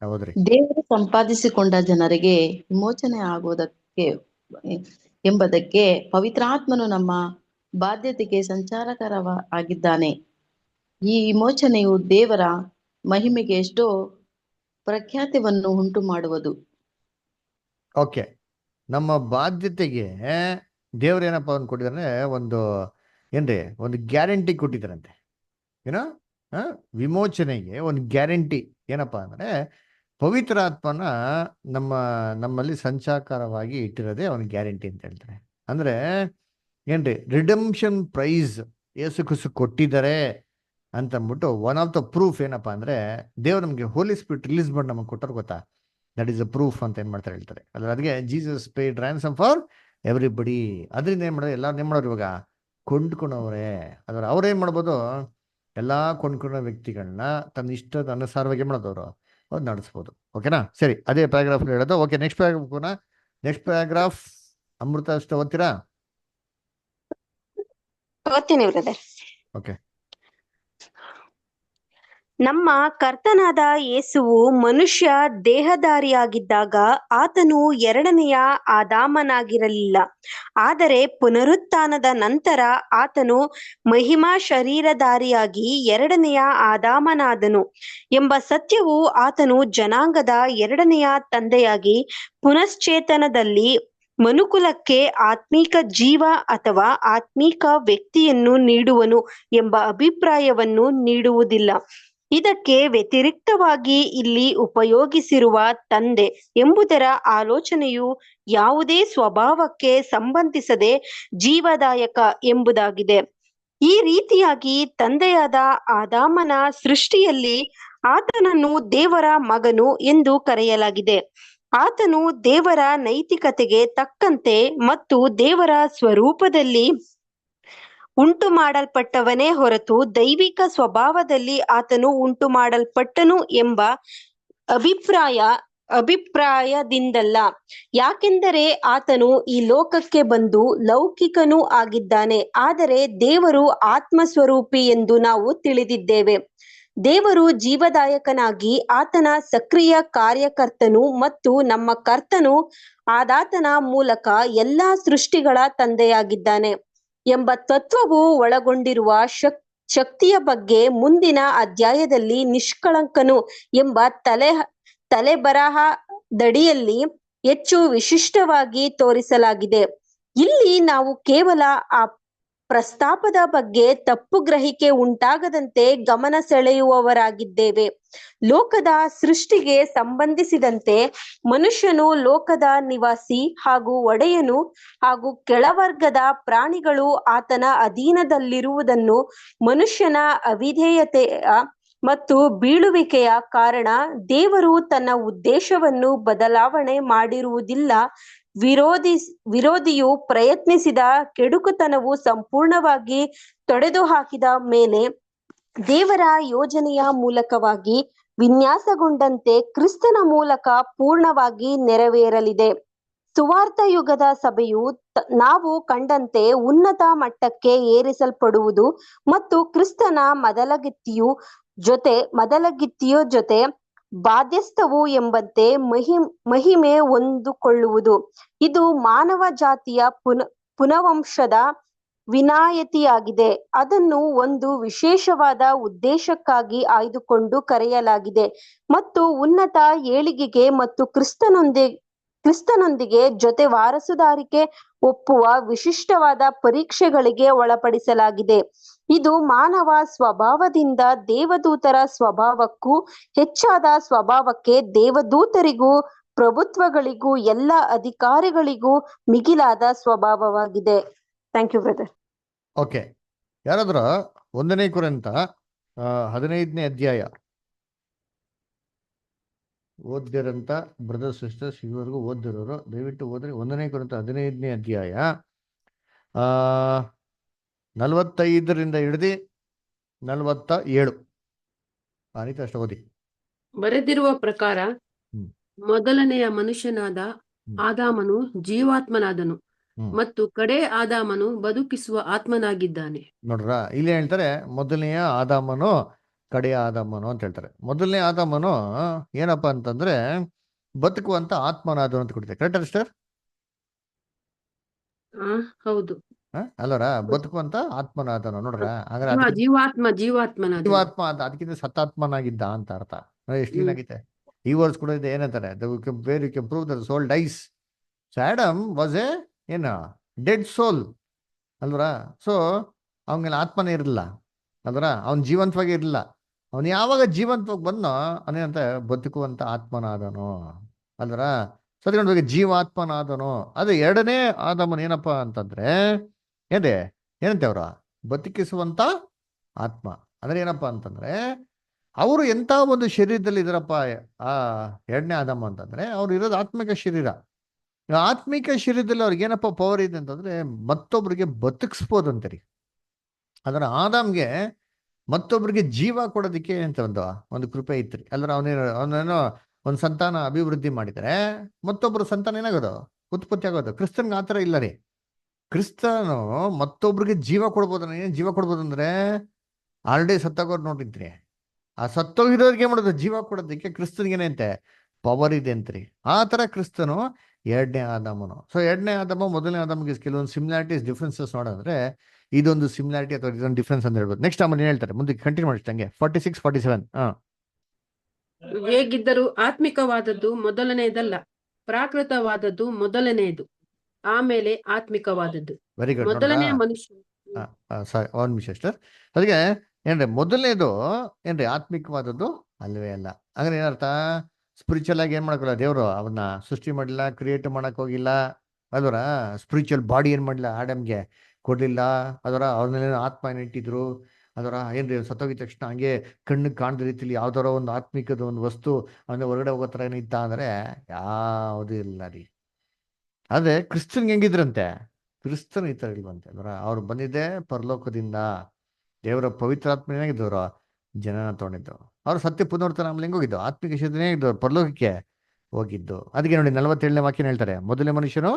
ಹೌದ್ರಿ. ದೇವರು ಸಂಪಾದಿಸಿಕೊಂಡ ಜನರಿಗೆ ವಿಮೋಚನೆ ಆಗುವುದಕ್ಕೆ ಎಂಬುದಕ್ಕೆ ಪವಿತ್ರಾತ್ಮನು ನಮ್ಮ ಬಾಧ್ಯತೆಗೆ ಸಂಚಾರಕರಾಗಿದ್ದಾನೆ. ಈ ವಿಮೋಚನೆಯು ದೇವರ ಮಹಿಮೆಗೆ ಎಷ್ಟೋ ಪ್ರಖ್ಯಾತಿಯನ್ನು ಉಂಟು ಮಾಡುವುದು. ಓಕೆ, ನಮ್ಮ ಬಾಧ್ಯತೆಗೆ ದೇವ್ರ ಏನಪ್ಪ ಒಂದು ಕೊಟ್ಟಿದ್ದಾರೆ? ಒಂದು ಗ್ಯಾರಂಟಿ ಕೊಟ್ಟಿದ್ದಾರಂತೆ. ಏನೋ ವಿಮೋಚನೆಗೆ ಒಂದು ಗ್ಯಾರಂಟಿ ಏನಪ್ಪಾ ಅಂದ್ರೆ, ಪವಿತ್ರ ಆತ್ಮನ ನಮ್ಮಲ್ಲಿ ಸಂಚಾರವಾಗಿ ಇಟ್ಟಿರೋದೇ ಅವನ ಗ್ಯಾರಂಟಿ ಅಂತ ಹೇಳ್ತಾರೆ. ಅಂದ್ರೆ ಏನ್ರಿ, ರಿಡಂಪ್ಷನ್ ಪ್ರೈಸ್ ಯೇಸು ಕ್ರಿಸ್ತು ಕೊಟ್ಟಿದ್ದಾರೆ ಅಂತ ಅಂದ್ಬಿಟ್ಟು ಒನ್ ಆಫ್ ದ ಪ್ರೂಫ್ ಏನಪ್ಪಾ ಅಂದ್ರೆ, ದೇವ್ರು ನಮಗೆ ಹೋಲಿ ಸ್ಪಿರಿಟ್ ರಿಲೀಸ್ ಮಾಡಿ ನಮಗೆ ಕೊಟ್ಟರು ಗೊತ್ತಾ, ದಟ್ ಈಸ್ ಅ ಪ್ರೂಫ್ ಅಂತ ಏನ್ ಮಾಡ್ತಾರೆ ಹೇಳ್ತಾರೆ. ಅಲ್ಲ, ಅದಕ್ಕೆ Jesus paid ransom for everybody. ಅದರಿಂದ ಏನ್ ಮಾಡೋದು, ಎಲ್ಲಾರು ಏನ್ ಮಾಡೋರು ಇವಾಗ ಕೊಂಡ್ಕೊಂಡವ್ರೆ. ಅದರ ಅವ್ರೇನ್ ಮಾಡ್ಬೋದು, ಎಲ್ಲಾ ಕೊಂಡ್ಕೊಂಡ ವ್ಯಕ್ತಿಗಳನ್ನ ತನ್ನ ಇಷ್ಟದ ಅನುಸಾರವಾಗಿ ಮಾಡೋದವ್ರು ಅವ್ರು ನಡೆಸ್ಬೋದು. ಓಕೆನಾ? ಸರಿ, ಅದೇ ಪ್ಯಾರಾಗ್ರಾಫ್ ಹೇಳೋದು. Okay, next paragraph. Next paragraph Amrita ಅಷ್ಟು ಓದ್ತೀರಾ? ಓದ್ತೀನಿ ಬ್ರದರ್. ಓಕೆ. ನಮ್ಮ ಕರ್ತನಾದ ಯೇಸುವು ಮನುಷ್ಯ ದೇಹಧಾರಿಯಾಗಿದ್ದಾಗ ಆತನು ಎರಡನೆಯ ಆದಾಮನಾಗಿರಲಿಲ್ಲ. ಆದರೆ ಪುನರುತ್ಥಾನದ ನಂತರ ಆತನು ಮಹಿಮಾ ಶರೀರಧಾರಿಯಾಗಿ ಎರಡನೆಯ ಆದಾಮನಾದನು ಎಂಬ ಸತ್ಯವು ಆತನು ಜನಾಂಗದ ಎರಡನೆಯ ತಂದೆಯಾಗಿ ಪುನಶ್ಚೇತನದಲ್ಲಿ ಮನುಕುಲಕ್ಕೆ ಆತ್ಮೀಕ ಜೀವ ಅಥವಾ ಆತ್ಮೀಕ ವ್ಯಕ್ತಿಯನ್ನು ನೀಡುವನು ಎಂಬ ಅಭಿಪ್ರಾಯವನ್ನು ನೀಡುವುದಿಲ್ಲ. ಇದಕ್ಕೆ ವ್ಯತಿರಿಕ್ತವಾಗಿ ಇಲ್ಲಿ ಉಪಯೋಗಿಸಿರುವ ತಂದೆ ಎಂಬುದರ ಆಲೋಚನೆಯು ಯಾವುದೇ ಸ್ವಭಾವಕ್ಕೆ ಸಂಬಂಧಿಸದೆ ಜೀವದಾಯಕ ಎಂಬುದಾಗಿದೆ. ಈ ರೀತಿಯಾಗಿ ತಂದೆಯಾದ ಆದಾಮನ ಸೃಷ್ಟಿಯಲ್ಲಿ ಆತನನ್ನು ದೇವರ ಮಗನು ಎಂದು ಕರೆಯಲಾಗಿದೆ. ಆತನು ದೇವರ ನೈತಿಕತೆಗೆ ತಕ್ಕಂತೆ ಮತ್ತು ದೇವರ ಸ್ವರೂಪದಲ್ಲಿ ಉಂಟು ಮಾಡಲ್ಪಟ್ಟವನೇ ಹೊರತು ದೈವಿಕ ಸ್ವಭಾವದಲ್ಲಿ ಆತನು ಉಂಟು ಮಾಡಲ್ಪಟ್ಟನು ಎಂಬ ಅಭಿಪ್ರಾಯದಿಂದಲ್ಲ. ಯಾಕೆಂದರೆ ಆತನು ಈ ಲೋಕಕ್ಕೆ ಬಂದು ಲೌಕಿಕನೂ ಆಗಿದ್ದಾನೆ, ಆದರೆ ದೇವರು ಆತ್ಮಸ್ವರೂಪಿ ಎಂದು ನಾವು ತಿಳಿದಿದ್ದೇವೆ. ದೇವರು ಜೀವದಾಯಕನಾಗಿ ಆತನ ಸಕ್ರಿಯ ಕಾರ್ಯಕರ್ತನು ಮತ್ತು ನಮ್ಮ ಕರ್ತನು ಆದಾತನ ಮೂಲಕ ಎಲ್ಲಾ ಸೃಷ್ಟಿಗಳ ತಂದೆಯಾಗಿದ್ದಾನೆ ಎಂಬ ತತ್ವವು ಒಳಗೊಂಡಿರುವ ಶಕ್ತಿಯ ಬಗ್ಗೆ ಮುಂದಿನ ಅಧ್ಯಾಯದಲ್ಲಿ ನಿಷ್ಕಳಂಕನು ಎಂಬ ತಲೆಬರಹದಡಿಯಲ್ಲಿ ಹೆಚ್ಚು ವಿಶಿಷ್ಟವಾಗಿ ತೋರಿಸಲಾಗಿದೆ. ಇಲ್ಲಿ ನಾವು ಕೇವಲ ಆ ಪ್ರಸ್ತಾಪದ ಬಗ್ಗೆ ತಪ್ಪು ಗ್ರಹಿಕೆ ಉಂಟಾಗದಂತೆ ಗಮನ ಸೆಳೆಯುವವರಾಗಿದ್ದೇವೆ. ಲೋಕದ ಸೃಷ್ಟಿಗೆ ಸಂಬಂಧಿಸಿದಂತೆ ಮನುಷ್ಯನು ಲೋಕದ ನಿವಾಸಿ ಹಾಗೂ ಒಡೆಯನು ಹಾಗೂ ಕೆಳವರ್ಗದ ಪ್ರಾಣಿಗಳು ಆತನ ಅಧೀನದಲ್ಲಿರುವುದನ್ನು ಮನುಷ್ಯನ ಅವಿಧೇಯತೆಯ ಮತ್ತು ಬೀಳುವಿಕೆಯ ಕಾರಣ ದೇವರು ತನ್ನ ಉದ್ದೇಶವನ್ನು ಬದಲಾವಣೆ ಮಾಡಿರುವುದಿಲ್ಲ. ವಿರೋಧಿಯು ಪ್ರಯತ್ನಿಸಿದ ಕೆಡುಕುತನವು ಸಂಪೂರ್ಣವಾಗಿ ತೊಡೆದು ಹಾಕಿದ ಮೇಲೆ ದೇವರ ಯೋಜನೆಯ ಮೂಲಕವಾಗಿ ವಿನ್ಯಾಸಗೊಂಡಂತೆ ಕ್ರಿಸ್ತನ ಮೂಲಕ ಪೂರ್ಣವಾಗಿ ನೆರವೇರಲಿದೆ. ಸುವಾರ್ಥ ಯುಗದ ಸಭೆಯು ನಾವು ಕಂಡಂತೆ ಉನ್ನತ ಮಟ್ಟಕ್ಕೆ ಏರಿಸಲ್ಪಡುವುದು ಮತ್ತು ಕ್ರಿಸ್ತನ ಮೊದಲಗಿತ್ತಿಯು ಜೊತೆ ಬಾಧ್ಯಸ್ಥವು ಎಂಬಂತೆ ಮಹಿಮೆ ಹೊಂದಿಕೊಳ್ಳುವುದು. ಇದು ಮಾನವ ಜಾತಿಯ ಪುನವಂಶದ ವಿನಾಯಿತಿಯಾಗಿದೆ. ಅದನ್ನು ಒಂದು ವಿಶೇಷವಾದ ಉದ್ದೇಶಕ್ಕಾಗಿ ಆಯ್ದುಕೊಂಡು ಕರೆಯಲಾಗಿದೆ ಮತ್ತು ಉನ್ನತ ಏಳಿಗೆಗೆ ಮತ್ತು ಕ್ರಿಸ್ತನೊಂದಿಗೆ ಜೊತೆ ವಾರಸುದಾರಿಕೆ ಒಪ್ಪುವ ವಿಶಿಷ್ಟವಾದ ಪರೀಕ್ಷೆಗಳಿಗೆ ಒಳಪಡಿಸಲಾಗಿದೆ. ಇದು ಮಾನವ ಸ್ವಭಾವದಿಂದ ದೇವದೂತರ ಸ್ವಭಾವಕ್ಕೂ ಹೆಚ್ಚಾದ ಸ್ವಭಾವಕ್ಕೆ, ದೇವದೂತರಿಗೂ ಪ್ರಭುತ್ವಗಳಿಗೂ ಎಲ್ಲ ಅಧಿಕಾರಿಗಳಿಗೂ ಮಿಗಿಲಾದ ಸ್ವಭಾವವಾಗಿದೆ. Thank you brother. ಓಕೆ, ಯಾರಾದ್ರ 1 ಕೊರಿಂಥ 15ನೇ ಅಧ್ಯಾಯ ಓದ್ದಿರಂತ ಬ್ರದರ್ ಸಿಸ್ಟರ್ಸ್, ಇದುವರೆಗೂ ಓದಿರೋರು ದಯವಿಟ್ಟು ಓದ್ರಿ. 1 ಕೊರಿಂಥ 15ನೇ ಅಧ್ಯಾಯ 45ರಿಂದ ಹಿಡಿದು 47. ಅನಿತ ಅಷ್ಟು ಓದಿ. ಬರೆದಿರುವ ಪ್ರಕಾರ ಮೊದಲನೆಯ ಮನುಷ್ಯನಾದ ಆದಾಮನು ಜೀವಾತ್ಮನಾದನು ಮತ್ತು ಕಡೆ ಆದಾಮನು ಬದುಕಿಸುವ ಆತ್ಮನಾಗಿದ್ದಾನೆ. ನೋಡ್ರ, ಇಲ್ಲಿ ಹೇಳ್ತಾರೆ ಮೊದಲನೆಯ ಆದಾಮನು ಕಡೆಯ ಆದಾಮನು ಅಂತ ಹೇಳ್ತಾರೆ. ಮೊದಲನೇ ಆದಾಮನು ಏನಪ್ಪಾ ಅಂತಂದ್ರೆ ಬದುಕುವಂತ ಆತ್ಮನಾದನು ಅಂತ ಕೊಡ್ತಾರೆ. Correct sister? ಹೌದು. ಅಲ್ಲರ ಬದುಕುವಂತ ಆತ್ಮನಾದನು. ನೋಡ್ರ, ಜೀವಾತ್ಮ ಅದಕ್ಕಿಂತ ಸತ್ತಾತ್ಮನಾಗಿದ್ದ ಅಂತ ಅರ್ಥ. ಎಷ್ಟು ಏನಾಗಿದೆ ಈ ವರ್ಡ್ಸ್ ಕೂಡ ಇದೆ. ಏನಂತಾರೆ, where you can prove the soul dies. So Adam was a dead soul ಅಲ್ವರ. ಸೊ ಅವನಿಗೆ ಆತ್ಮನೇ ಇರಲಿಲ್ಲ ಅಲ್ವರ, ಅವನ್ ಜೀವಂತವಾಗಿ ಇರಲಿಲ್ಲ. ಅವನು ಯಾವಾಗ ಜೀವಂತವಾಗಿ ಬಂದನೋ ಅವನೇನಂತ ಬದುಕುವಂತ ಆತ್ಮನಾದನು ಅಲ್ವರ. ಸದ್ಕೊಂಡು ಜೀವಾತ್ಮನಾದನು. ಅದು ಎರಡನೇ ಆದಮನ್ ಏನಪ್ಪ ಅಂತಂದ್ರೆ ಏನ್ರಿ ಏನಂತೆ ಅವ್ರ ಬದುಕಿಸುವಂತ ಆತ್ಮ ಅಂದ್ರೆ ಏನಪ್ಪಾ ಅಂತಂದ್ರೆ ಅವರು ಎಂತ ಒಂದು ಶರೀರದಲ್ಲಿ ಇದಾರಪ್ಪ. ಆ ಎರಡನೇ ಆದಮ ಅಂತಂದ್ರೆ ಅವ್ರು ಇರೋದು ಆತ್ಮಿಕ ಶರೀರ. ಆತ್ಮಿಕ ಶರೀರದಲ್ಲಿ ಅವ್ರಿಗೆ ಏನಪ್ಪ ಪವರ್ ಇದೆ ಅಂತಂದ್ರೆ ಮತ್ತೊಬ್ರಿಗೆ ಬದುಕಿಸ್ಬೋದಂತರಿ. ಅದರ ಆದಾಮ್ಗೆ ಮತ್ತೊಬ್ರಿಗೆ ಜೀವ ಕೊಡೋದಕ್ಕೆ ಅಂತ ಒಂದು ಕೃಪೆ ಇತ್ರಿ. ಅಲ್ಲರ ಅವನೇನೋ ಒಂದು ಸಂತಾನ ಅಭಿವೃದ್ಧಿ ಮಾಡಿದರೆ ಮತ್ತೊಬ್ಬರು ಸಂತಾನ ಏನಾಗೋದು ಉತ್ಪತ್ತಿ ಆಗೋದು. ಕ್ರಿಸ್ತನ್ಗೆ ಆತರ ಇಲ್ಲ ರೀ. ಕ್ರಿಸ್ತನು ಮತ್ತೊಬ್ರಿಗೆ ಜೀವ ಕೊಡ್ಬೋದು. ಏನ್ ಜೀವ ಕೊಡ್ಬೋದು ಅಂದ್ರೆ ಆಲ್ರೆಡಿ ಸತ್ತಾಗೋರು ನೋಡಿದ್ರಿ. ಆ ಸತ್ತೋಗಿರೋರಿಗೆ ಮಾಡೋದು ಜೀವ ಕೊಡೋದಕ್ಕೆ ಕ್ರಿಸ್ತನ್ಗೇನಂತೆ ಪವರ್ ಇದೆ ಅಂತ್ರಿ. ಆ ತರ ಕ್ರಿಸ್ತನು ಎರಡನೇ ಆದಾಮನು. ಸೊ ಎರಡನೇ ಆದಾಮ ಮೊದಲನೇ ಆದಾಮಗೆ ಕೆಲವೊಂದು ಸಿಮಿಲಾರಿಟೀಸ್ ಡಿಫ್ರೆನ್ಸಸ್ ನೋಡಿದ್ರೆ ಇದೊಂದು ಸಿಮಿಲಾರಿಟಿ ಅಥವಾ ಇದೊಂದು ಡಿಫ್ರೆನ್ಸ್ ಅಂತ ಹೇಳ್ಬೋದು. ನೆಕ್ಸ್ಟ್ ಆಮೇಲೆ ಹೇಳ್ತಾರೆ ಮುಂದೆ ಕಂಟಿನ್ಯೂ ಮಾಡಿಸ್ತಂಗೆ 46, 47. ಹೇಗಿದ್ದರೂ ಆತ್ಮಿಕವಾದದ್ದು ಮೊದಲನೆಯದಲ್ಲ, ಪ್ರಾಕೃತವಾದದ್ದು ಮೊದಲನೆಯದು, ಆಮೇಲೆ ಆತ್ಮಿಕವಾದದ್ದು. Very good. ಮೊದಲನೆಯ ಮನುಷ್ಯ ಸಾರಿ ಒಂದ್ ನಿಮಿಷ ಸರ್. ಅದಕ್ಕೆ ಏನ್ರಿ ಮೊದಲನೇದು ಏನ್ರಿ ಆತ್ಮಿಕವಾದದ್ದು ಅಲ್ವೇ ಅಲ್ಲ. ಅಂದ್ರೆ ಏನರ್ಥ? ಸ್ಪಿರಿಚುವಲ್ ಆಗಿ ಏನ್ ಮಾಡಕ್ಕಿಲ್ಲ ದೇವ್ರು ಅವನ್ನ ಸೃಷ್ಟಿ ಮಾಡಿಲ್ಲ, ಕ್ರಿಯೇಟ್ ಮಾಡಕ್ ಹೋಗಿಲ್ಲ ಅಲ್ವರ. ಸ್ಪಿರಿಚುವಲ್ ಬಾಡಿ ಏನ್ ಮಾಡಿಲ್ಲ ಆಡಮ್ಗೆ ಕೊಡ್ಲಿಲ್ಲ ಅದರ. ಅವ್ರನ್ನೆಲ್ಲ ಆತ್ಮ ಏನ್ ಇಟ್ಟಿದ್ರು ಅದರ. ಏನ್ರಿ ಸತ್ತೋಗಿದ ತಕ್ಷಣ ಹಂಗೆ ಕಣ್ಣಿಗೆ ಕಾಣದ ರೀತಿಲಿ ಯಾವ್ದಾರ ಒಂದು ಆತ್ಮಿಕದ ಒಂದು ವಸ್ತು ಅಂದ್ರೆ ಹೊರಗಡೆ ಹೋಗೋ ತರ ಏನಿತ್ತ ಅಂದ್ರೆ ಯಾವುದು ಇಲ್ಲ ರೀ. ಆದ್ರೆ ಕ್ರಿಸ್ತನ್ಗೆ ಹೆಂಗಿದ್ರಂತೆ? ಕ್ರಿಸ್ತನ್ ಈ ತರ ಇಲ್ವಂತೆ ಅದರ. ಅವ್ರು ಬಂದಿದ್ದೆ ಪರಲೋಕದಿಂದ. ದೇವರ ಪವಿತ್ರಾತ್ಮ ಏನಾಗಿದ್ದವ್ರು ಜನನ ತಗೊಂಡಿದ್ದು. ಅವ್ರು ಸತ್ಯ ಪುನರ್ತನ ಆಮೇಲೆ ಹೆಂಗೋಗಿದ್ದು ಆತ್ಮಿಕ ಶರೀರನೇ ಆಗಿದ್ದವ್ರು ಪರಲೋಕಕ್ಕೆ ಹೋಗಿದ್ದು. ಅದಕ್ಕೆ ನೋಡಿ 47ನೇ ವಾಕ್ಯನ ಹೇಳ್ತಾರೆ ಮೊದಲನೇ ಮನುಷ್ಯನು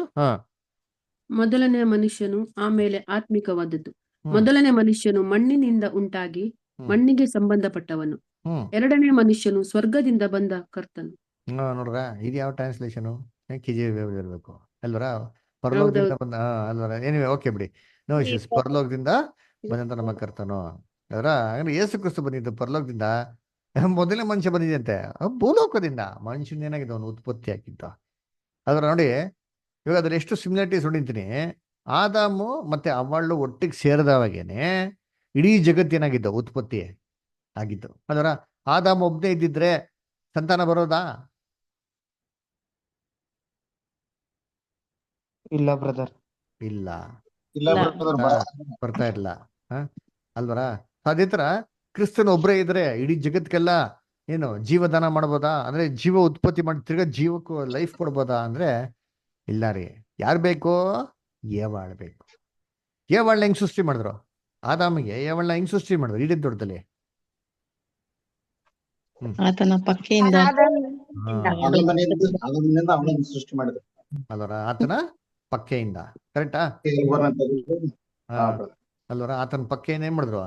ಮೊದಲನೆಯ ಮನುಷ್ಯನು ಆಮೇಲೆ ಆತ್ಮಿಕವಾದದ್ದು. ಮೊದಲನೇ ಮನುಷ್ಯನು ಮಣ್ಣಿನಿಂದ ಉಂಟಾಗಿ ಮಣ್ಣಿಗೆ ಸಂಬಂಧಪಟ್ಟವನು. ಎರಡನೇ ಮನುಷ್ಯನು ಸ್ವರ್ಗದಿಂದ ಬಂದ ಕರ್ತನು. ನೋಡ್ರ ಇದು ಯಾವ ಟ್ರಾನ್ಸ್ಲೇಷನ್ ಇರ್ಬೇಕು ಅಲ್ವರ? ಪರಲೋಕದಿಂದ ಬಂದ ಅಲ್ವರ. ಏನಿವೆ ಓಕೆ ಬಿಡಿ. No issues. ಪರಲೋಕದಿಂದ ಬಂದಂತ ನಮ್ಮ ಕರ್ತನು ಅದರ. ಅಂದ್ರೆ ಯೇಸು ಕ್ರಿಸ್ತ ಬಂದಿದ್ದು ಪರಲೋಕದಿಂದ. ಮೊದಲನೇ ಮನುಷ್ಯ ಬಂದಿದೆ ಭೂಲೋಕದಿಂದ. ಮನುಷ್ಯನ ಏನಾಗಿದೆ ಅವನು ಉತ್ಪತ್ತಿ ಆಗಿದ್ದ ಅದರ. ನೋಡಿ ಇವಾಗ ಅದ್ರ ಎಷ್ಟು ಸಿಮಿಲಾರಿಟೀಸ್ ಹೊಡಿತೀನಿ. ಆದಾಮು ಮತ್ತೆ ಅವಳು ಒಟ್ಟಿಗೆ ಸೇರಿದವಾಗೇನೆ ಇಡೀ ಜಗತ್ತೇನಾಗಿದ್ದು ಉತ್ಪತ್ತಿ ಆಗಿದ್ದು ಅದರ. ಆದಾಮ ಒಬ್ಬನೇ ಇದ್ದಿದ್ರೆ ಸಂತಾನ ಬರೋದಾ? ಇಲ್ಲ ಬ್ರದರ್, ಇಲ್ಲ ಬರ್ತಾ ಇರಲ್ಲ ಅಲ್ವರ. ಅದೇ ತರ ಕ್ರಿಸ್ತನ್ ಒಬ್ಬರೇ ಇದ್ರೆ ಇಡೀ ಜಗತ್ಗೆಲ್ಲ ಏನು ಜೀವದಾನ ಮಾಡ್ಬೋದಾ? ಅಂದ್ರೆ ಜೀವ ಉತ್ಪತ್ತಿ ಮಾಡಿ ತಿರ್ಗಾ ಜೀವಕ್ಕೂ ಲೈಫ್ ಕೊಡ್ಬೋದಾ ಅಂದ್ರೆ ಇಲ್ಲ ರೀ. ಯಾರು ಬೇಕು? ಏವಾಳ್ ಬೇಕು. ಏವಾಳ್ನ ಹೆಂಗ್ ಸೃಷ್ಟಿ ಮಾಡಿದ್ರು? ಆದಾಮಿಗೆ ಏವಾಳ್ನ ಹೆಂಗ್ ಸೃಷ್ಟಿ ಮಾಡಿದ್ರು ಇಡೀ ದೊಡ್ಡದಲ್ಲಿ? ಆತನ ಪಕ್ಕೆಯಿಂದ ಸೃಷ್ಟಿ ಮಾಡಿದ್ರು ಅಲ್ವರ. ಆತನ ಪಕ್ಕೆಯಿಂದ ಕರೆಕ್ಟಾ ಅಲ್ವರ. ಆತನ ಪಕ್ಕೆಯಿಂದ ಏನ್ ಮಾಡಿದ್ರು?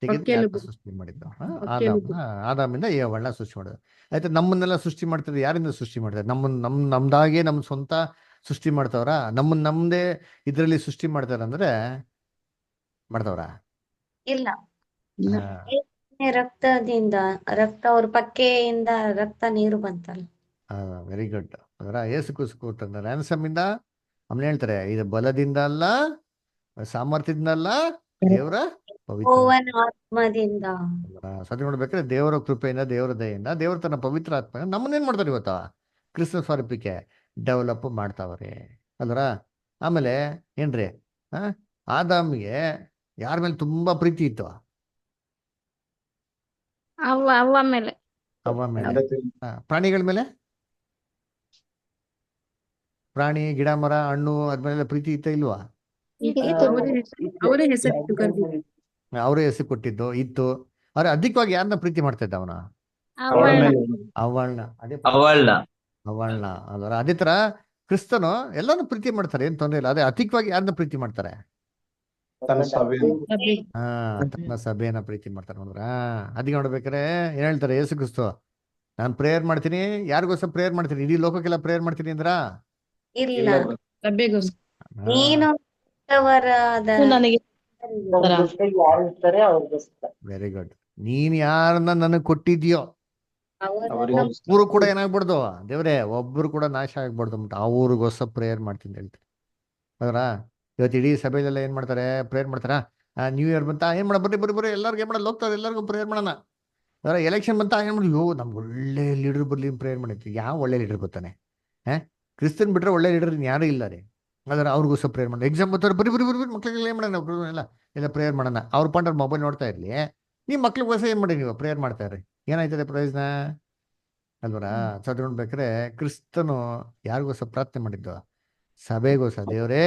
ತೆಗೆದು ಸೃಷ್ಟಿ ಮಾಡಿದ್ರು. ಆದಾಮಿಂದ ಏವಾಳ್ನ ಸೃಷ್ಟಿ ಮಾಡಿದ್ರು. ಆಯ್ತು, ನಮ್ಮನ್ನೆಲ್ಲ ಸೃಷ್ಟಿ ಮಾಡ್ತಿದ್ರು. ಯಾರಿಂದ ಸೃಷ್ಟಿ ಮಾಡ್ತಾರೆ? ನಮ್ದಾಗೆ ನಮ್ ಸ್ವಂತ ಸೃಷ್ಟಿ ಮಾಡ್ತಾವ್ರ? ನಮ್ದೇ ಇದ್ರಲ್ಲಿ ಸೃಷ್ಟಿ ಮಾಡ್ತಾರ ಅಂದ್ರೆ ಮಾಡ್ತಾವ್ರ? ಇಲ್ಲ, ರಕ್ತದಿಂದ ರಕ್ತ ಅವ್ರ ಪಕ್ಕೆಯಿಂದ ರಕ್ತ ನೀರು ಬಂತಲ್ಲ. Very good. ಅದರ ಏಸು ಕೂತ್ಕೊಂಡ ರ್ಯಾನ್ಸಮ್ ಇಂದ ಆಮೇಲೆ ಹೇಳ್ತಾರೆ ಇದು ಬಲದಿಂದ ಅಲ್ಲ, ಸಾಮರ್ಥ್ಯದಿಂದ ಅಲ್ಲ, ದೇವರ ಪವಿತ್ರ ಆತ್ಮದಿಂದ. ಸತ್ಯ ನೋಡ್ಬೇಕಾದ್ರೆ ದೇವರ ಕೃಪೆಯಿಂದ, ದೇವರ ದಯೆಯಿಂದ, ದೇವರ ತನ್ನ ಪವಿತ್ರ ಆತ್ಮ ನಮ್ಮನ್ನೇನ್ ಮಾಡ್ತಾರೆ ಇವತ್ತ ಕ್ರಿಸ್ತ ಸ್ವರೂಪಕ್ಕೆ ಡೆವಲಪ್ ಮಾಡ್ತಾವ್ರೆ ಅಲ್ವರ. ಆಮೇಲೆ ಏನ್ರಿ ಆದಾಮ್ಗೆ ಯಾರ ಮೇಲೆ ತುಂಬಾ ಪ್ರೀತಿ ಇತ್ತು? ಅವ್ವ ಮೇಲೆ. ಪ್ರಾಣಿಗಳ ಮೇಲೆ? ಪ್ರಾಣಿ, ಗಿಡ, ಮರ, ಹಣ್ಣು ಅದ್ಮೇಲೆ ಪ್ರೀತಿ ಇತ್ತ ಇಲ್ವಾ? ಅವರೇ ಹೆಸರು ಕೊಟ್ಟಿದ್ದು ಇತ್ತು. ಆದ್ರೆ ಅಧಿಕವಾಗಿ ಯಾರನ್ನ ಪ್ರೀತಿ ಮಾಡ್ತಾ ಇದ್ದ ಅವನ? ಅವಳನ್ನ. ಅಲ್ವರ. ಅದೇ ತರ ಕ್ರಿಸ್ತನು ಎಲ್ಲಾನು ಪ್ರೀತಿ ಮಾಡ್ತಾರೆ, ಏನ್ ತೊಂದ್ರೆ ಇಲ್ಲ. ಅದೇ ಅಧಿಕವಾಗಿ ಯಾರನ್ನ ಪ್ರೀತಿ ಮಾಡ್ತಾರೆ? ತನ್ನ ಸಭೆಯನ್ನ ಪ್ರೀತಿ ಮಾಡ್ತಾರೆ ನೋಡ್ರ. ಅದಕ್ಕೆ ನೋಡ್ಬೇಕಾರೆ ಏನ್ ಹೇಳ್ತಾರೆ ಯೇಸು ಕ್ರಿಸ್ತು? ನಾನ್ ಪ್ರೇಯರ್ ಮಾಡ್ತೀನಿ. ಯಾರಿಗೋಸ್ಕರ ಪ್ರೇಯರ್ ಮಾಡ್ತೀನಿ? ಇಡೀ ಲೋಕಕ್ಕೆಲ್ಲ ಪ್ರೇಯರ್ ಮಾಡ್ತೀನಿ ಅಂದ್ರ? Very good. ನೀನ್ ಯಾರನ್ನ ನನಗ್ ಕೊಟ್ಟಿದ್ಯೋ ಒಬ್ರು ಕೂಡ ಏನಾಗ್ಬಾರ್ದು ದೇವ್ರೆ, ಒಬ್ರು ಕೂಡ ನಾಶ ಆಗ್ಬಾರ್ದು ಅಂದ್ಬಿಟ್ಟು ಅವ್ರಿಗೋಸ್ಕರ ಪ್ರೇಯರ್ ಮಾಡ್ತೀನಿ ಹೇಳ್ತಾರೆ ಅದರ. ಇವತ್ತು ಇಡೀ ಸಭೆಯಲ್ಲೆಲ್ಲ ಏನ್ ಮಾಡ್ತಾರೆ? ಪ್ರೇಯರ್ ಮಾಡ್ತಾರ. ನ್ಯೂ ಇಯರ್ ಬಂತ ಏನ್ ಮಾಡ ಬರ್ರಿ ಎಲ್ಲರಿಗೂ ಏನ್ ಮಾಡಲ್ಲ ಹೋಗ್ತಾರೆ, ಎಲ್ಲರಿಗೂ ಪ್ರೇಯರ್ ಮಾಡೋಣ. ಅದರ ಎಲೆಕ್ಷನ್ ಬಂತ ಏನು ಮಾಡಿ ನಮ್ಗೆ ಒಳ್ಳೆ ಲೀಡರ್ ಬರ್ಲಿ ಪ್ರೇಯರ್ ಮಾಡಿರ್ತೀವಿ. ಯಾವ ಒಳ್ಳೆ ಲೀಡರ್ ಬರ್ತಾನೆ? ಕ್ರಿಸ್ತನ್ ಬಿಟ್ರೆ ಒಳ್ಳೆ ಲೀಡರ್ ಯಾರೂ ಇಲ್ಲ ರೀ. ಅದರ ಅವ್ರಿಗೋಸ್ಕರ ಪ್ರೇಯರ್ ಮಾಡೋಣ. ಎಕ್ಸಾಮ್ ಬರ್ತಾರೆ, ಬರೀ ಮಕ್ಳಿಗೆ ಏನು ಮಾಡೋಣ ಎಲ್ಲ ಪ್ರೇಯರ್ ಮಾಡೋಣ. ಅವ್ರ ಪಾಂಡ್ರ ಮೊಬೈಲ್ ನೋಡ್ತಾ ಇರಲಿ, ನಿಮ್ಮ ಮಕ್ಳಿಗೋಸ್ಕರ ಏನು ಮಾಡಿ ನೀವು ಪ್ರೇಯರ್ ಮಾಡ್ತಾ ಇರ್ರಿ, ಏನಾಯ್ತದೆ ಪ್ರಯೋಜನ ಅಲ್ವರ? ನೋಡ್ಬೇಕಾರೆ ಕ್ರಿಸ್ತನು ಯಾರಿಗೋಸ್ಕರ ಪ್ರಾರ್ಥನೆ ಮಾಡಿದ್ದು? ಸಭೆಗೋಸ್ಕರ. ದೇವರೇ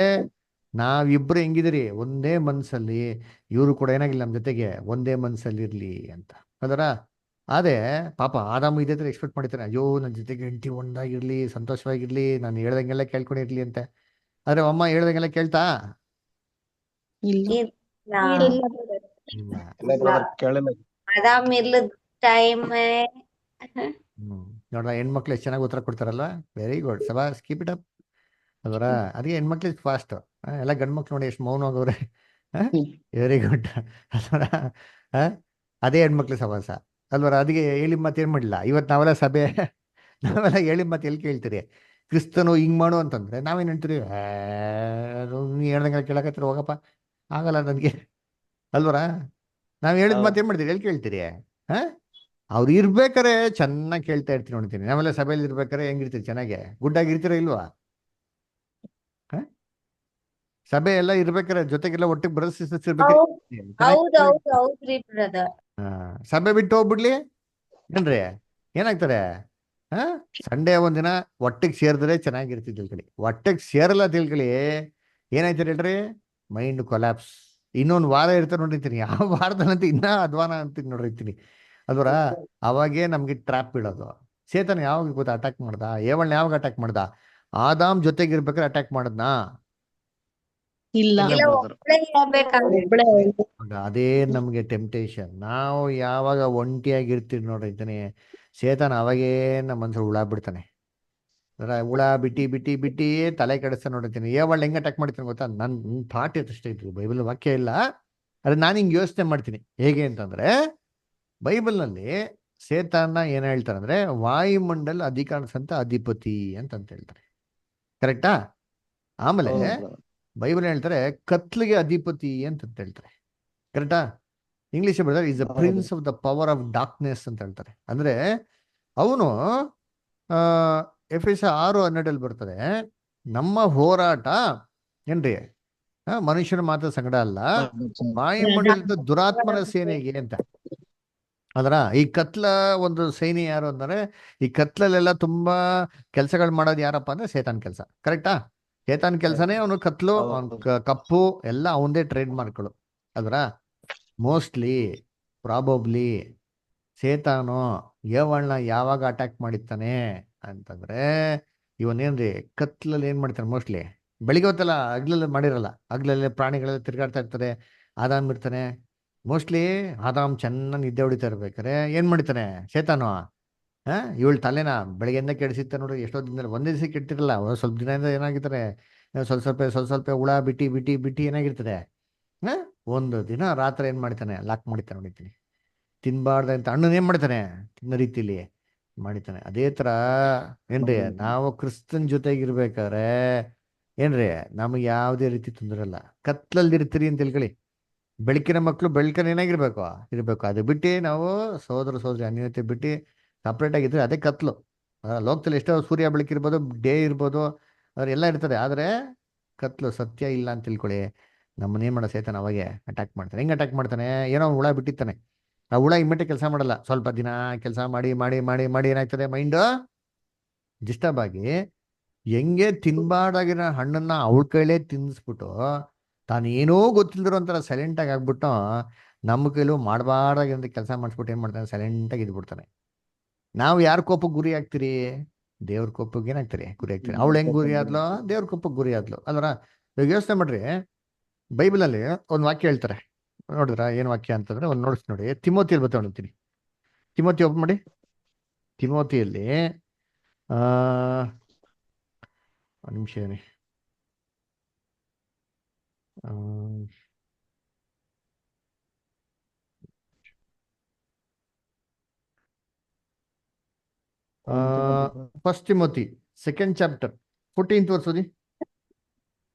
ನಾವಿಬ್ರು ಹೆಂಗಿದಿರಿ, ಒಂದೇ ಮನ್ಸಲ್ಲಿ, ಇವರು ಕೂಡ ಏನಾಗಿಲ್ಲ ನಮ್ಮ ಜೊತೆಗೆ ಒಂದೇ ಮನ್ಸಲ್ಲಿ ಇರ್ಲಿ ಅಂತ. ಅದರ ಅದೇ ಪಾಪ ಆದಾಮ ಇದೇ ಥರ ಎಕ್ಸ್ಪೆಕ್ಟ್ ಮಾಡಿರ್ತಾನೆ, ಅಯ್ಯೋ ನನ್ನ ಜೊತೆಗೆ ಹೆಂಡತಿ ಒಂದಾಗಿರ್ಲಿ, ಸಂತೋಷವಾಗಿರ್ಲಿ, ನಾನು ಹೇಳ್ದಂಗೆಲ್ಲ ಕೇಳ್ಕೊಂಡಿರ್ಲಿ ಅಂತ. ಆದ್ರೆ ಅಮ್ಮ ಹೇಳ್ದಂಗೆಲ್ಲ ಕೇಳ್ತಾ ನೋಡ್ರ. ಹೆಣ್ಮಕ್ಳು ಎಷ್ಟು ಚೆನ್ನಾಗಿ ಉತ್ತರ ಕೊಡ್ತಾರಲ್ವ, ವೆರಿ ಗುಡ್, ಸಬಾಸ್, ಕೀಪ್ ಇಟ್ ಅಪ್. ಅದರ ಅದಕ್ಕೆ ಹೆಣ್ಮಕ್ಳಿಗೆ ಫಾಸ್ಟ್. ಎಲ್ಲ ಗಂಡು ಮಕ್ಳು ನೋಡಿ ಎಷ್ಟು ಮೌನವಾಗವ್ರೆ. Very good. ಅದರ ಅದೇ ಹೆಣ್ಮಕ್ಳು ಸವಾಸ ಅಲ್ವರ? ಅದಕ್ಕೆ ಹೇಳಿ ಮತ್ತೆ ಏನು ಮಾಡಲಿಲ್ಲ. ಇವತ್ತು ನಾವೆಲ್ಲ ಸಭೆ ನಾವೆಲ್ಲ ಹೇಳಿ ಮತ್ತೆ ಎಲ್ಲಿ ಕೇಳ್ತೀರಿ? ಕ್ರಿಸ್ತನು ಹಿಂಗ್ ಮಾಡು ಅಂತಂದ್ರೆ ನಾವೇನು ಹೇಳ್ತೀರಿ? ನೀ ಹೇಳ್ದಂಗೆ ಕೇಳಕತ್ತೀರಿ, ಹೋಗಪ್ಪ, ಆಗಲ್ಲ ನನಗೆ ಅಲ್ವರ? ನಾವು ಹೇಳಿದ ಮತ್ತೆ ಏನು ಮಾಡ್ತೀರಿ? ಎಲ್ಲಿ ಕೇಳ್ತೀರಿ? ಅವ್ರು ಇರ್ಬೇಕಾರೆ ಚೆನ್ನಾಗಿ ಕೇಳ್ತಾ ಇರ್ತೀನಿ ನೋಡ್ತೀನಿ. ನಾವೆಲ್ಲ ಸಭೆಯಲ್ಲಿ ಇರ್ಬೇಕಾರೆ ಹೆಂಗಿರ್ತೀರಿ? ಚೆನ್ನಾಗೆ ಗುಡ್ಡಾಗಿರ್ತೀರ ಇಲ್ವಾ? ಸಭೆ ಎಲ್ಲ ಇರ್ಬೇಕಾರೆ ಜೊತೆಗೆಲ್ಲ ಒಟ್ಟಿಗೆ ಸಭೆ ಬಿಟ್ಟು ಹೋಗ್ಬಿಡ್ಲಿ ಏನ್ರಿ ಏನಾಗ್ತಾರೆ? ಸಂಡೇ ಒಂದಿನ ಒಟ್ಟಿಗೆ ಸೇರಿದ್ರೆ ಚೆನ್ನಾಗಿರ್ತಿದ್ ತಿಳ್ಕೊಳ್ಳಿ. ಒಟ್ಟಿಗೆ ಸೇರಲ್ಲ ತಿಳ್ಕೊಳ್ಳಿ, ಏನಾಯ್ತಾರೆ ಹೇಳ್ರಿ? Mind collapse. ಇನ್ನೊಂದು ವಾರ ಇರ್ತಾರೆ ನೋಡಿರ್ತೀನಿ, ಆ ವಾರದಲ್ಲಂತ ಇನ್ನ ಅಧ್ವಾನ ಅಂತೀನಿ ನೋಡಿರ್ತೀನಿ ಅಲ್ವರ? ಅವಾಗೇ ನಮ್ಗೆ ಟ್ರ್ಯಾಪ್ ಬಿಡೋದು. ಸೇತನ ಯಾವಾಗ ಗೊತ್ತಾ ಅಟ್ಯಾಕ್ ಮಾಡ್ದ? ಏವಳ್ನ ಯಾವಾಗ ಅಟ್ಯಾಕ್ ಮಾಡ್ದ? ಆದಾಮ್ ಜೊತೆಗೆ ಇರ್ಬೇಕಾದ್ರೆ ಅಟ್ಯಾಕ್ ಮಾಡದ್ನಾ? ಅದೇ ನಮ್ಗೆ ಟೆಂಪ್ಟೇಷನ್. ನಾವು ಯಾವಾಗ ಒಂಟಿಯಾಗಿರ್ತೀವಿ ನೋಡಿರ್ತೀನಿ, ಸೇತಾನ ಅವಾಗೇ ನಮ್ಮ ಮನ್ಸಲ್ಲಿ ಹುಳ ಬಿಡ್ತಾನೆ. ಹುಳ ಬಿಟ್ಟಿ ಬಿಟ್ಟಿ ಬಿಟ್ಟಿ ತಲೆ ಕೆಡಿಸ್ತಾ ನೋಡಿರ್ತೀನಿ. ಏವಳ್ನ ಹೆಂಗ್ ಅಟ್ಯಾಕ್ ಮಾಡ್ತೀನಿ ಗೊತ್ತಾ? ನನ್ನ ಥಾಟ್ ಅಷ್ಟೇ ಇತ್ತು, ಬೈಬಲ್ ವಾಕ್ಯ ಇಲ್ಲ. ಅದೇ ನಾನು ಹಿಂಗೆ ಯೋಚನೆ ಮಾಡ್ತೀನಿ. ಹೇಗೆ ಅಂತಂದ್ರೆ, ಬೈಬಲ್ನಲ್ಲಿ ಸೇತಾನ ಏನ್ ಹೇಳ್ತಾರೆ ಅಂದ್ರೆ ವಾಯುಮಂಡಲ ಅಧಿಕಾರಸಂತ ಅಧಿಪತಿ ಅಂತ ಹೇಳ್ತಾರೆ. ಕರೆಕ್ಟಾ? ಆಮೇಲೆ ಬೈಬಲ್ ಹೇಳ್ತಾರೆ ಕತ್ಲಿಗೆ ಅಧಿಪತಿ ಅಂತ ಹೇಳ್ತಾರೆ. ಕರೆಕ್ಟಾ? ಇಂಗ್ಲಿಷ್ ಬರ್ತಾರೆ is the prince of the power of darkness ಅಂತ ಹೇಳ್ತಾರೆ. ಅಂದ್ರೆ ಅವನು ಎಫೆಸ 6:12 ಬರ್ತದೆ, ನಮ್ಮ ಹೋರಾಟ ಏನ್ರಿ ಮನುಷ್ಯನ ಮಾತ್ರ ಸಂಗಡ ಅಲ್ಲ, ವಾಯುಮಂಡಲದ ದುರಾತ್ಮನ ಸೇನೆಗೆ ಅಂತ. ಅದರ ಈ ಕತ್ಲ ಒಂದು ಸೈನ್ಯ ಯಾರು ಅಂದ್ರೆ, ಈ ಕತ್ಲಲ್ಲೆಲ್ಲ ತುಂಬಾ ಕೆಲಸಗಳು ಮಾಡೋದು ಯಾರಪ್ಪ ಅಂದ್ರೆ ಸೇತಾನ್ ಕೆಲಸ. ಕರೆಕ್ಟಾ? ಸೇತಾನ್ ಕೆಲಸನೇ ಅವನು ಕತ್ಲು, ಕಪ್ಪು ಎಲ್ಲ ಅವಂದೇ ಟ್ರೇಡ್ ಮಾರ್ಕ್ಗಳು. ಅದರ ಮೋಸ್ಟ್ಲಿ ಪ್ರಾಬಬ್ಲಿ ಸೇತಾನು ಏವಳ್ನ ಯಾವಾಗ ಅಟ್ಯಾಕ್ ಮಾಡಿರ್ತಾನೆ ಅಂತಂದ್ರೆ, ಇವನೇನ್ರಿ ಕತ್ಲಲ್ಲಿ ಏನ್ ಮಾಡ್ತಾನೆ? ಮೋಸ್ಟ್ಲಿ ಬೆಳಿಗ್ಗೆ ಹೊತ್ತಲ್ಲ, ಹಗ್ಲಲ್ಲಿ ಮಾಡಿರಲ್ಲ, ಹಗ್ಲಲ್ಲಿ ಪ್ರಾಣಿಗಳೆಲ್ಲ ತಿರ್ಗಾಡ್ತಾ ಇರ್ತಾರೆ. ಆದಾಮ್ ಇರ್ತಾನೆ, ಮೋಸ್ಟ್ಲಿ ಆದಾಮ್ ಚೆನ್ನಾಗಿ ನಿದ್ದೆ ಹೊಡಿತಾ ಇರ್ಬೇಕಾರೆ ಏನ್ ಮಾಡ್ತಾನೆ ಸೇತಾನು? ಇವಳು ತಲೆನ ಬೆಳಗ್ಗೆಯಿಂದ ಕೆಡಿಸಿತ್ತ ನೋಡ್ರಿ. ಎಷ್ಟೋ ದಿನದಲ್ಲಿ ಒಂದೇ ದಿವಸ ಕೆಟ್ಟಿರಲ್ಲ, ಸ್ವಲ್ಪ ದಿನದಿಂದ ಏನಾಗಿರ್ತಾರೆ, ಸ್ವಲ್ಪ ಹುಳ ಬಿಟ್ಟಿ ಬಿಟ್ಟಿ ಬಿಟ್ಟಿ ಏನಾಗಿರ್ತದೆ. ಒಂದು ದಿನ ರಾತ್ರಿ ಏನ್ ಮಾಡ್ತಾನೆ? ಲಾಕ್ ಮಾಡಿತಾನೆ ನೋಡಿತೀನಿ. ತಿನ್ಬಾರ್ದ ಅಂತ ಹಣ್ಣನ್ ಏನ್ ಮಾಡ್ತಾನೆ? ತಿನ್ನ ರೀತಿಲಿ ಮಾಡಿತಾನೆ. ಅದೇ ತರ ಏನ್ರಿ ನಾವು ಕ್ರಿಸ್ತನ್ ಜೊತೆಗಿರ್ಬೇಕಾದ್ರೆ ಏನ್ರಿ ನಮಗೆ ಯಾವುದೇ ರೀತಿ ತೊಂದರೆ ಇಲ್ಲ. ಕತ್ಲಲ್ಲಿ ಇರ್ತೀರಿ ಅಂತ ತಿಳ್ಕೊಳ್ಳಿ. ಬೆಳಕಿನ ಮಕ್ಕಳು ಬೆಳಕನ್ನ ಏನಾಗಿರ್ಬೇಕು ಇರ್ಬೇಕು. ಅದು ಬಿಟ್ಟು ನಾವು ಸೋದರಿ ಅನ್ಯೋನ್ಯತೆ ಬಿಟ್ಟು ಸಪ್ರೇಟ್ ಆಗಿದ್ರೆ ಅದೇ ಕತ್ಲು. ಲೋಕದಲ್ಲಿ ಎಷ್ಟೋ ಸೂರ್ಯ ಬೆಳಕಿರ್ಬೋದು, ಡೇ ಇರ್ಬೋದು, ಎಲ್ಲ ಇರ್ತದೆ. ಆದ್ರೆ ಕತ್ಲು ಸತ್ಯ ಇಲ್ಲ ಅಂತ ತಿಳ್ಕೊಳ್ಳಿ, ನಮ್ಮನ್ನೇನ್ ಮಾಡೋ ಸೇತಾನ ಅವಾಗೆ ಅಟ್ಯಾಕ್ ಮಾಡ್ತಾನೆ. ಹೆಂಗ್ ಅಟ್ಯಾಕ್ ಮಾಡ್ತಾನೆ? ಏನೋ ಹುಳ ಬಿಟ್ಟಿರ್ತಾನೆ, ಆ ಹುಳ ಇಮ್ಮಿಡಿಯೇಟ್ ಕೆಲಸ ಮಾಡಲ್ಲ. ಸ್ವಲ್ಪ ದಿನ ಕೆಲಸ ಮಾಡಿ ಮಾಡಿ ಮಾಡಿ ಮಾಡಿ ಏನಾಗ್ತದೆ, ಮೈಂಡ್ ಡಿಸ್ಟರ್ಬ್ ಆಗಿ ಹೆಂಗೆ ತಿನ್ಬಾರ್ದಾಗಿರೋ ಹಣ್ಣನ್ನ ಅವಳ ಕೈಲೇ ತಿನ್ನಿಸ್ಬಿಟ್ಟು ತಾನು ಏನೋ ಗೊತ್ತಿಲ್ದಿರೋ ಒಂಥರ ಸೈಲೆಂಟ್ ಆಗಿ ಆಗ್ಬಿಟ್ಟು ನಮ್ಮ ಕೈಲೂ ಮಾಡಬಾರ್ದಾಗಿರೋ ಕೆಲಸ ಮಾಡಿಸ್ಬಿಟ್ಟು ಏನ್ ಮಾಡ್ತಾನೆ? ಸೈಲೆಂಟ್ ಆಗಿ ಇದ್ಬಿಡ್ತಾನೆ. ನಾವು ಯಾರ ಕೋಪಕ್ಕೆ ಗುರಿ ಆಗ್ತೀರಿ? ದೇವ್ರ ಕೋಪಕ್ಕೆ ಏನಾಗ್ತೀರಿ? ಗುರಿ ಆಗ್ತೀರಿ. ಅವಳು ಹೆಂಗ್ ಗುರಿ ಆದ್ಲೋ ದೇವ್ರ ಕೋಪಕ್ಕೆ ಗುರಿ ಆದ್ಲು ಅಲ್ವರ? ಇವಾಗ ಯೋಚನೆ ಮಾಡ್ರಿ, ಬೈಬಲಲ್ಲಿ ಒಂದು ವಾಕ್ಯ ಹೇಳ್ತಾರೆ ನೋಡಿದ್ರ? ಏನ್ ವಾಕ್ಯ ಅಂತಂದ್ರೆ ಒಂದು ನೋಡಿಸ್ ನೋಡಿ, ತಿಮೋತಿಯಲ್ಲಿ ಬರ್ತೀನಿ. ತಿಮೋತಿ ಓಪನ್ ಮಾಡಿ. ತಿಮೋತಿಯಲ್ಲಿ ಒಂದು ನಿಮಿಷ ಏನಿ, first Timothy 2nd chapter 14th verse ಓದಿ.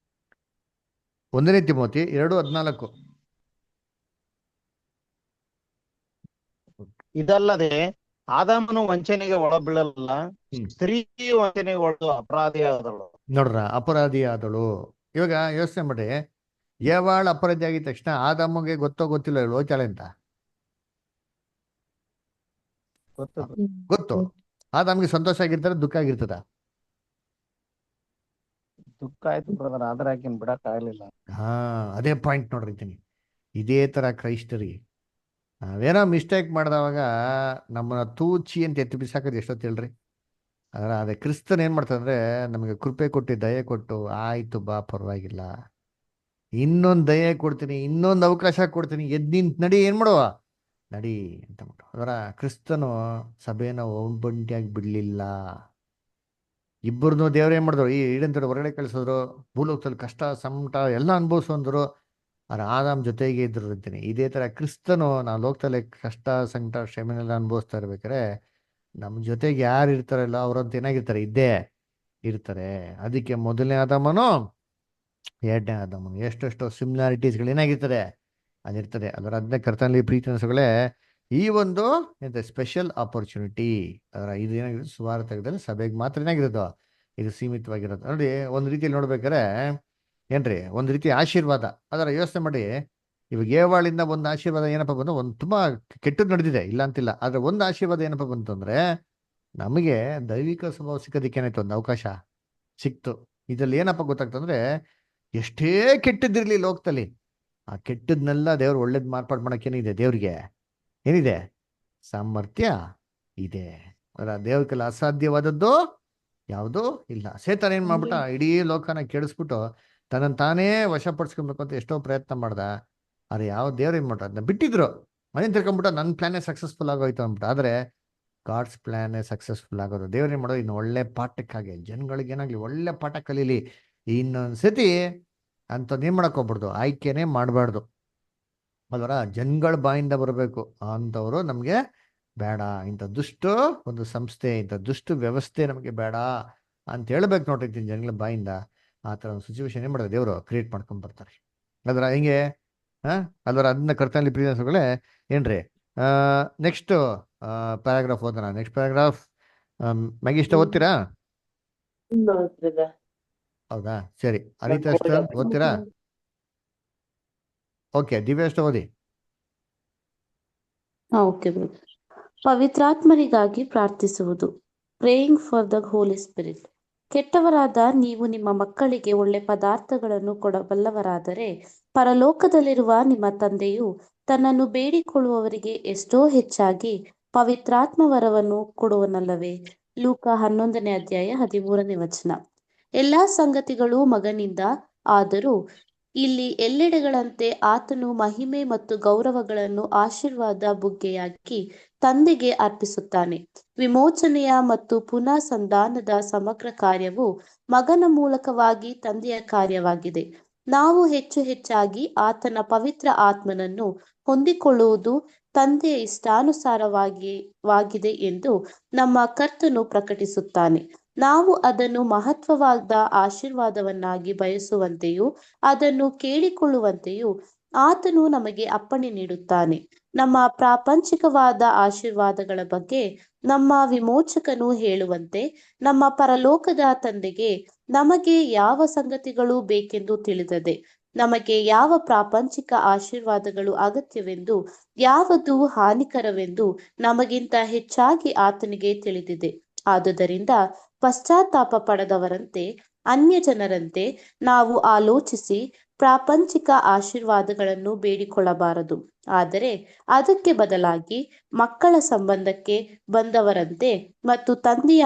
1ನೇ ತಿಮೋತಿ 2:14. ಇದಲ್ಲದೆ ಆದಾಮನು ವಂಚನೆಗೆ ಒಳಬೀಳಲ್ಲ, ಸ್ತ್ರೀ ವಂಚನೆಗೆ ಒಳದು ಅಪರಾಧಿಯಾದಳು. ನೋಡ್ರ, ಅಪರಾಧಿ ಆದಳು. ಇವಾಗ ಯೋಚನೆ ಮಾಡಿ, ಏವಾಳ ಅಪರಾಧಿ ಆಗಿದ ತಕ್ಷಣ ಆದಾಮಗೆ ಗೊತ್ತೋ ಗೊತ್ತಿಲ್ಲ ಇವಳು ಹೋಗ್ತಾಳೆ ಅಂತ ಗೊತ್ತು. ಆದಾಮ್ಗೆ ಸಂತೋಷ ಆಗಿರ್ತಾರೆ, ದುಃಖ ಆಗಿರ್ತದ? ದುಃಖ ಆಯ್ತು ಬ್ರದರ್, ಆದ್ರೆ ಆಕಿನ್ ಬಿಡಕ್ ಆಗ್ಲಿಲ್ಲ. ಹಾ, ಅದೇ ಪಾಯಿಂಟ್ ನೋಡಿರ್ತೀನಿ. ಇದೇ ತರ ಕ್ರೈಸ್ತರಿಗೆ ನಾವೇನೋ ಮಿಸ್ಟೇಕ್ ಮಾಡಿದವಾಗ ನಮ್ಮನ್ನ ತೂಚಿ ಅಂತ ಎತ್ತಿ ಬಿಸಾಕೋದು ಎಷ್ಟೊತ್ತು ಹೇಳ್ರಿ. ಅದೇ ಕ್ರಿಸ್ತನ್ ಏನ್ ಮಾಡ್ತಂದ್ರೆ ನಮಗೆ ಕೃಪೆ ಕೊಟ್ಟು ದಯೆ ಕೊಟ್ಟು, ಆಯ್ತು ಬಾ ಪರವಾಗಿಲ್ಲ, ಇನ್ನೊಂದು ದಯೆ ಕೊಡ್ತೀನಿ, ಇನ್ನೊಂದು ಅವಕಾಶ ಕೊಡ್ತೀನಿ, ಎದ್ದು ನಿಂತು ನಡಿ, ಏನ್ ಮಾಡುವ ನಡಿ ಅಂತ ಬಿಟ್ಟು. ಅದರ ಕ್ರಿಸ್ತನು ಸಭೆನ ಒಬ್ಬಂಟಿಯಾಗಿ ಬಿಡ್ಲಿಲ್ಲ. ಇಬ್ಬರನ್ನು ದೇವ್ರು ಏನ್ ಮಾಡಿದ್ರು, ಈ ಈಡಂತೋಡಿ ಹೊರಗಡೆ ಕಳಿಸಿದ್ರು, ಭೂಲೋಕದಲ್ಲಿ ಕಷ್ಟ ಸಂಕಟ ಎಲ್ಲ ಅನುಭವಿಸೋಂದ್ರು. ಅವ್ರ ಆದಾಮ್ ಜೊತೆಗೆ ಇದ್ರು ಅಂತೀನಿ. ಇದೇ ತರ ಕ್ರಿಸ್ತನು ನಾವು ಲೋಕದಲ್ಲಿ ಕಷ್ಟ ಸಂಕಟ ಶ್ರಮೆನೆಲ್ಲ ಅನುಭವಿಸ್ತಾ ಇರ್ಬೇಕಾರೆ ನಮ್ಮ ಜೊತೆಗೆ ಯಾರು ಇರ್ತಾರಲ್ಲ ಅವ್ರಂತ ಏನಾಗಿರ್ತಾರೆ, ಇದ್ದೇ ಇರ್ತಾರೆ. ಅದಕ್ಕೆ ಮೊದಲನೇ ಆದಾಮನು ಎರಡನೇ ಆದಾಮನು ಎಷ್ಟೆಷ್ಟೋ ಸಿಮಿಲಾರಿಟೀಸ್ಗಳು ಏನಾಗಿರ್ತದೆ, ಅದಿರ್ತದೆ. ಅದರ ಅದನ್ನೇ ಕರ್ತನಲ್ಲಿ ಪ್ರೀತಿ ಅನಿಸಗಳೇ ಈ ಒಂದು ಎಂತ ಸ್ಪೆಷಲ್ ಆಪರ್ಚುನಿಟಿ. ಅದರ ಇದು ಏನಾಗಿರೋದು, ಸುವಾರ್ತೆಗಳಲ್ಲಿ ಸಭೆಗೆ ಮಾತ್ರ ಏನಾಗಿರೋದು, ಇದು ಸೀಮಿತವಾಗಿರೋದು. ನೋಡಿ, ಒಂದು ರೀತಿಯಲ್ಲಿ ನೋಡ್ಬೇಕಾರೆ ಏನ್ರಿ, ಒಂದು ರೀತಿ ಆಶೀರ್ವಾದ. ಅದರ ಯೋಚನೆ ಮಾಡಿ, ಇವಾಗ ಏವಾಳಿಂದ ಒಂದು ಆಶೀರ್ವಾದ ಏನಪ್ಪ ಬಂದು, ಒಂದು ತುಂಬಾ ಕೆಟ್ಟದ್ದು ನಡೆದಿದೆ, ಇಲ್ಲ ಅಂತಿಲ್ಲ. ಆದ್ರೆ ಒಂದು ಆಶೀರ್ವಾದ ಏನಪ್ಪ ಬಂತು ಅಂದ್ರೆ, ನಮಗೆ ದೈವಿಕ ಸ್ವಭಾವ ಸಿಕ್ಕೋದಕ್ಕೆ ಏನಾಯ್ತು, ಒಂದು ಅವಕಾಶ ಸಿಕ್ತು. ಇದ್ರಲ್ಲಿ ಏನಪ್ಪ ಗೊತ್ತಾಗ್ತಂದ್ರೆ, ಎಷ್ಟೇ ಕೆಟ್ಟದ್ದಿರ್ಲಿ ಲೋಕದಲ್ಲಿ, ಆ ಕೆಟ್ಟದ್ನೆಲ್ಲ ದೇವ್ರು ಒಳ್ಳೇದ್ ಮಾರ್ಪಾಡು ಮಾಡಕ್ಕೆ ಏನಿದೆ, ದೇವ್ರಿಗೆ ಏನಿದೆ, ಸಾಮರ್ಥ್ಯ ಇದೆ. ಅದರ ದೇವ್ರಿಗೆಲ್ಲ ಅಸಾಧ್ಯವಾದದ್ದು ಯಾವುದೂ ಇಲ್ಲ. ಸೇತಾನ ಏನ್ ಮಾಡ್ಬಿಟ್ಟ, ಇಡೀ ಲೋಕನ ಕೆಡಿಸ್ಬಿಟ್ಟು ತನ್ನನ್ನು ತಾನೇ ವಶಪಡಿಸ್ಕೊಬೇಕು ಅಂತ ಎಷ್ಟೋ ಪ್ರಯತ್ನ ಮಾಡ್ದ. ಆದ್ರೆ ಯಾವ ದೇವ್ರು ಏನ್ ಮಾಡ್ರ, ಅದನ್ನ ಬಿಟ್ಟಿದ್ರು. ಮನೆ ತಿಳ್ಕೊಂಡ್ಬಿಟ್ಟ, ನನ್ನ ಪ್ಲಾನೇ ಸಕ್ಸಸ್ಫುಲ್ ಆಗೋಯ್ತು ಅಂದ್ಬಿಟ್ಟು. ಆದ್ರೆ ಗಾಡ್ಸ್ ಪ್ಲಾನೇ ಸಕ್ಸಸ್ಫುಲ್ ಆಗೋದು. ದೇವ್ರು ಏನ್ ಮಾಡೋದು, ಇನ್ನು ಒಳ್ಳೆ ಪಾಠಕ್ಕಾಗಿ ಜನಗಳಿಗೆ ಏನಾಗ್ಲಿ ಒಳ್ಳೆ ಪಾಠ ಕಲೀಲಿ, ಇನ್ನೊಂದ್ಸತಿ ಅಂಥದ್ದು ಏನ್ ಮಾಡಕ್ ಹೋಗ್ಬಿಡ್ದು, ಆಯ್ಕೆನೇ ಮಾಡಬಾರ್ದು. ಅಲ್ವರ, ಜನಗಳ ಬಾಯಿಂದ ಬರಬೇಕು ಅಂಥವ್ರು ನಮ್ಗೆ ಬೇಡ, ಇಂಥ ದುಷ್ಟ ಒಂದು ಸಂಸ್ಥೆ, ಇಂಥ ದುಷ್ಟ ವ್ಯವಸ್ಥೆ ನಮಗೆ ಬೇಡ ಅಂತ ಹೇಳ್ಬೇಕು ನೋಡಿರ್ತೀನಿ ಜನಗಳ ಬಾಯಿಂದ. ಆ ಥರ ಒಂದು ಸಿಚುವೇಶನ್ ಏನ್ ಮಾಡೋದು, ದೇವರು ಕ್ರಿಯೇಟ್ ಮಾಡ್ಕೊಂಡ್ ಬರ್ತಾರೆ. ಅದ್ರ ಹಿಂಗೆ ಅಲ್ವರ, ಅದನ್ನ ಕರ್ತನಲ್ಲಿ ಪ್ರಿಯಗಳೇ ಏನ್ರಿ. ನೆಕ್ಸ್ಟ್ ಪ್ಯಾರಾಗ್ರಾಫ್ ಓದೋಣ. ನೆಕ್ಸ್ಟ್ ಪ್ಯಾರಾಗ್ರಾಫ್ ಮ್ಯಾಗಿಷ್ಟ ಓದ್ತೀರಾ? ಹೌದಾ, ಸರಿ. ಅನಿತಾ ಅಷ್ಟ ಓದ್ತೀರಾ? ಓಕೆ, ದಿವ್ಯ ಅಷ್ಟ ಓದಿ. Okay brother. ಪವಿತ್ರಾತ್ಮರಿಗಾಗಿ ಪ್ರಾರ್ಥಿಸುವುದು. Praying for the holy spirit. ಕೆಟ್ಟವರಾದ ನೀವು ನಿಮ್ಮ ಮಕ್ಕಳಿಗೆ ಒಳ್ಳೆ ಪದಾರ್ಥಗಳನ್ನು ಕೊಡಬಲ್ಲವರಾದರೆ ಪರಲೋಕದಲ್ಲಿರುವ ನಿಮ್ಮ ತಂದೆಯು ತನ್ನನ್ನು ಬೇಡಿಕೊಳ್ಳುವವರಿಗೆ ಎಷ್ಟೋ ಹೆಚ್ಚಾಗಿ ಪವಿತ್ರಾತ್ಮ ವರವನ್ನು ಕೊಡುವನಲ್ಲವೇ. ಲೂಕ 11ನೇ ಅಧ್ಯಾಯ 13ನೇ ವಚನ. ಎಲ್ಲಾ ಸಂಗತಿಗಳು ಮಗನಿಂದ, ಆದರೂ ಇಲ್ಲಿ ಎಲ್ಲೆಡೆಗಳಂತೆ ಆತನು ಮಹಿಮೆ ಮತ್ತು ಗೌರವಗಳನ್ನು ಆಶೀರ್ವಾದ ಬುಗ್ಗೆಯಾಗಿ ತಂದೆಗೆ ಅರ್ಪಿಸುತ್ತಾನೆ. ವಿಮೋಚನೆಯ ಮತ್ತು ಪುನಃ ಸಂಧಾನದ ಸಮಗ್ರ ಕಾರ್ಯವು ಮಗನ ಮೂಲಕವಾಗಿ ತಂದೆಯ ಕಾರ್ಯವಾಗಿದೆ. ನಾವು ಹೆಚ್ಚು ಹೆಚ್ಚಾಗಿ ಆತನ ಪವಿತ್ರ ಆತ್ಮನನ್ನು ಹೊಂದಿಕೊಳ್ಳುವುದು ತಂದೆಯ ಇಷ್ಟಾನುಸಾರವಾಗಿದೆ ಎಂದು ನಮ್ಮ ಕರ್ತನು ಪ್ರಕಟಿಸುತ್ತಾನೆ. ನಾವು ಅದನ್ನು ಮಹತ್ವವಾದ ಆಶೀರ್ವಾದವನ್ನಾಗಿ ಬಯಸುವಂತೆಯೂ ಅದನ್ನು ಕೇಳಿಕೊಳ್ಳುವಂತೆಯೂ ಆತನು ನಮಗೆ ಅಪ್ಪಣೆ ನೀಡುತ್ತಾನೆ. ನಮ್ಮ ಪ್ರಾಪಂಚಿಕವಾದ ಆಶೀರ್ವಾದಗಳ ಬಗ್ಗೆ ನಮ್ಮ ವಿಮೋಚಕನು ಹೇಳುವಂತೆ, ನಮ್ಮ ಪರಲೋಕದ ತಂದೆಗೆ ನಮಗೆ ಯಾವ ಸಂಗತಿಗಳು ಬೇಕೆಂದು ತಿಳಿದದೆ. ನಮಗೆ ಯಾವ ಪ್ರಾಪಂಚಿಕ ಆಶೀರ್ವಾದಗಳು ಅಗತ್ಯವೆಂದು, ಯಾವುದು ಹಾನಿಕರವೆಂದು ನಮಗಿಂತ ಹೆಚ್ಚಾಗಿ ಆತನಿಗೆ ತಿಳಿದಿದೆ. ಆದುದರಿಂದ ಪಶ್ಚಾತ್ತಾಪ ಪಡೆದವರಂತೆ, ಅನ್ಯ ಜನರಂತೆ ನಾವು ಆಲೋಚಿಸಿ ಪ್ರಾಪಂಚಿಕ ಆಶೀರ್ವಾದಗಳನ್ನು ಬೇಡಿಕೊಳ್ಳಬಾರದು. ಆದರೆ ಅದಕ್ಕೆ ಬದಲಾಗಿ ಮಕ್ಕಳ ಸಂಬಂಧಕ್ಕೆ ಬಂದವರಂತೆ ಮತ್ತು ತಂದೆಯ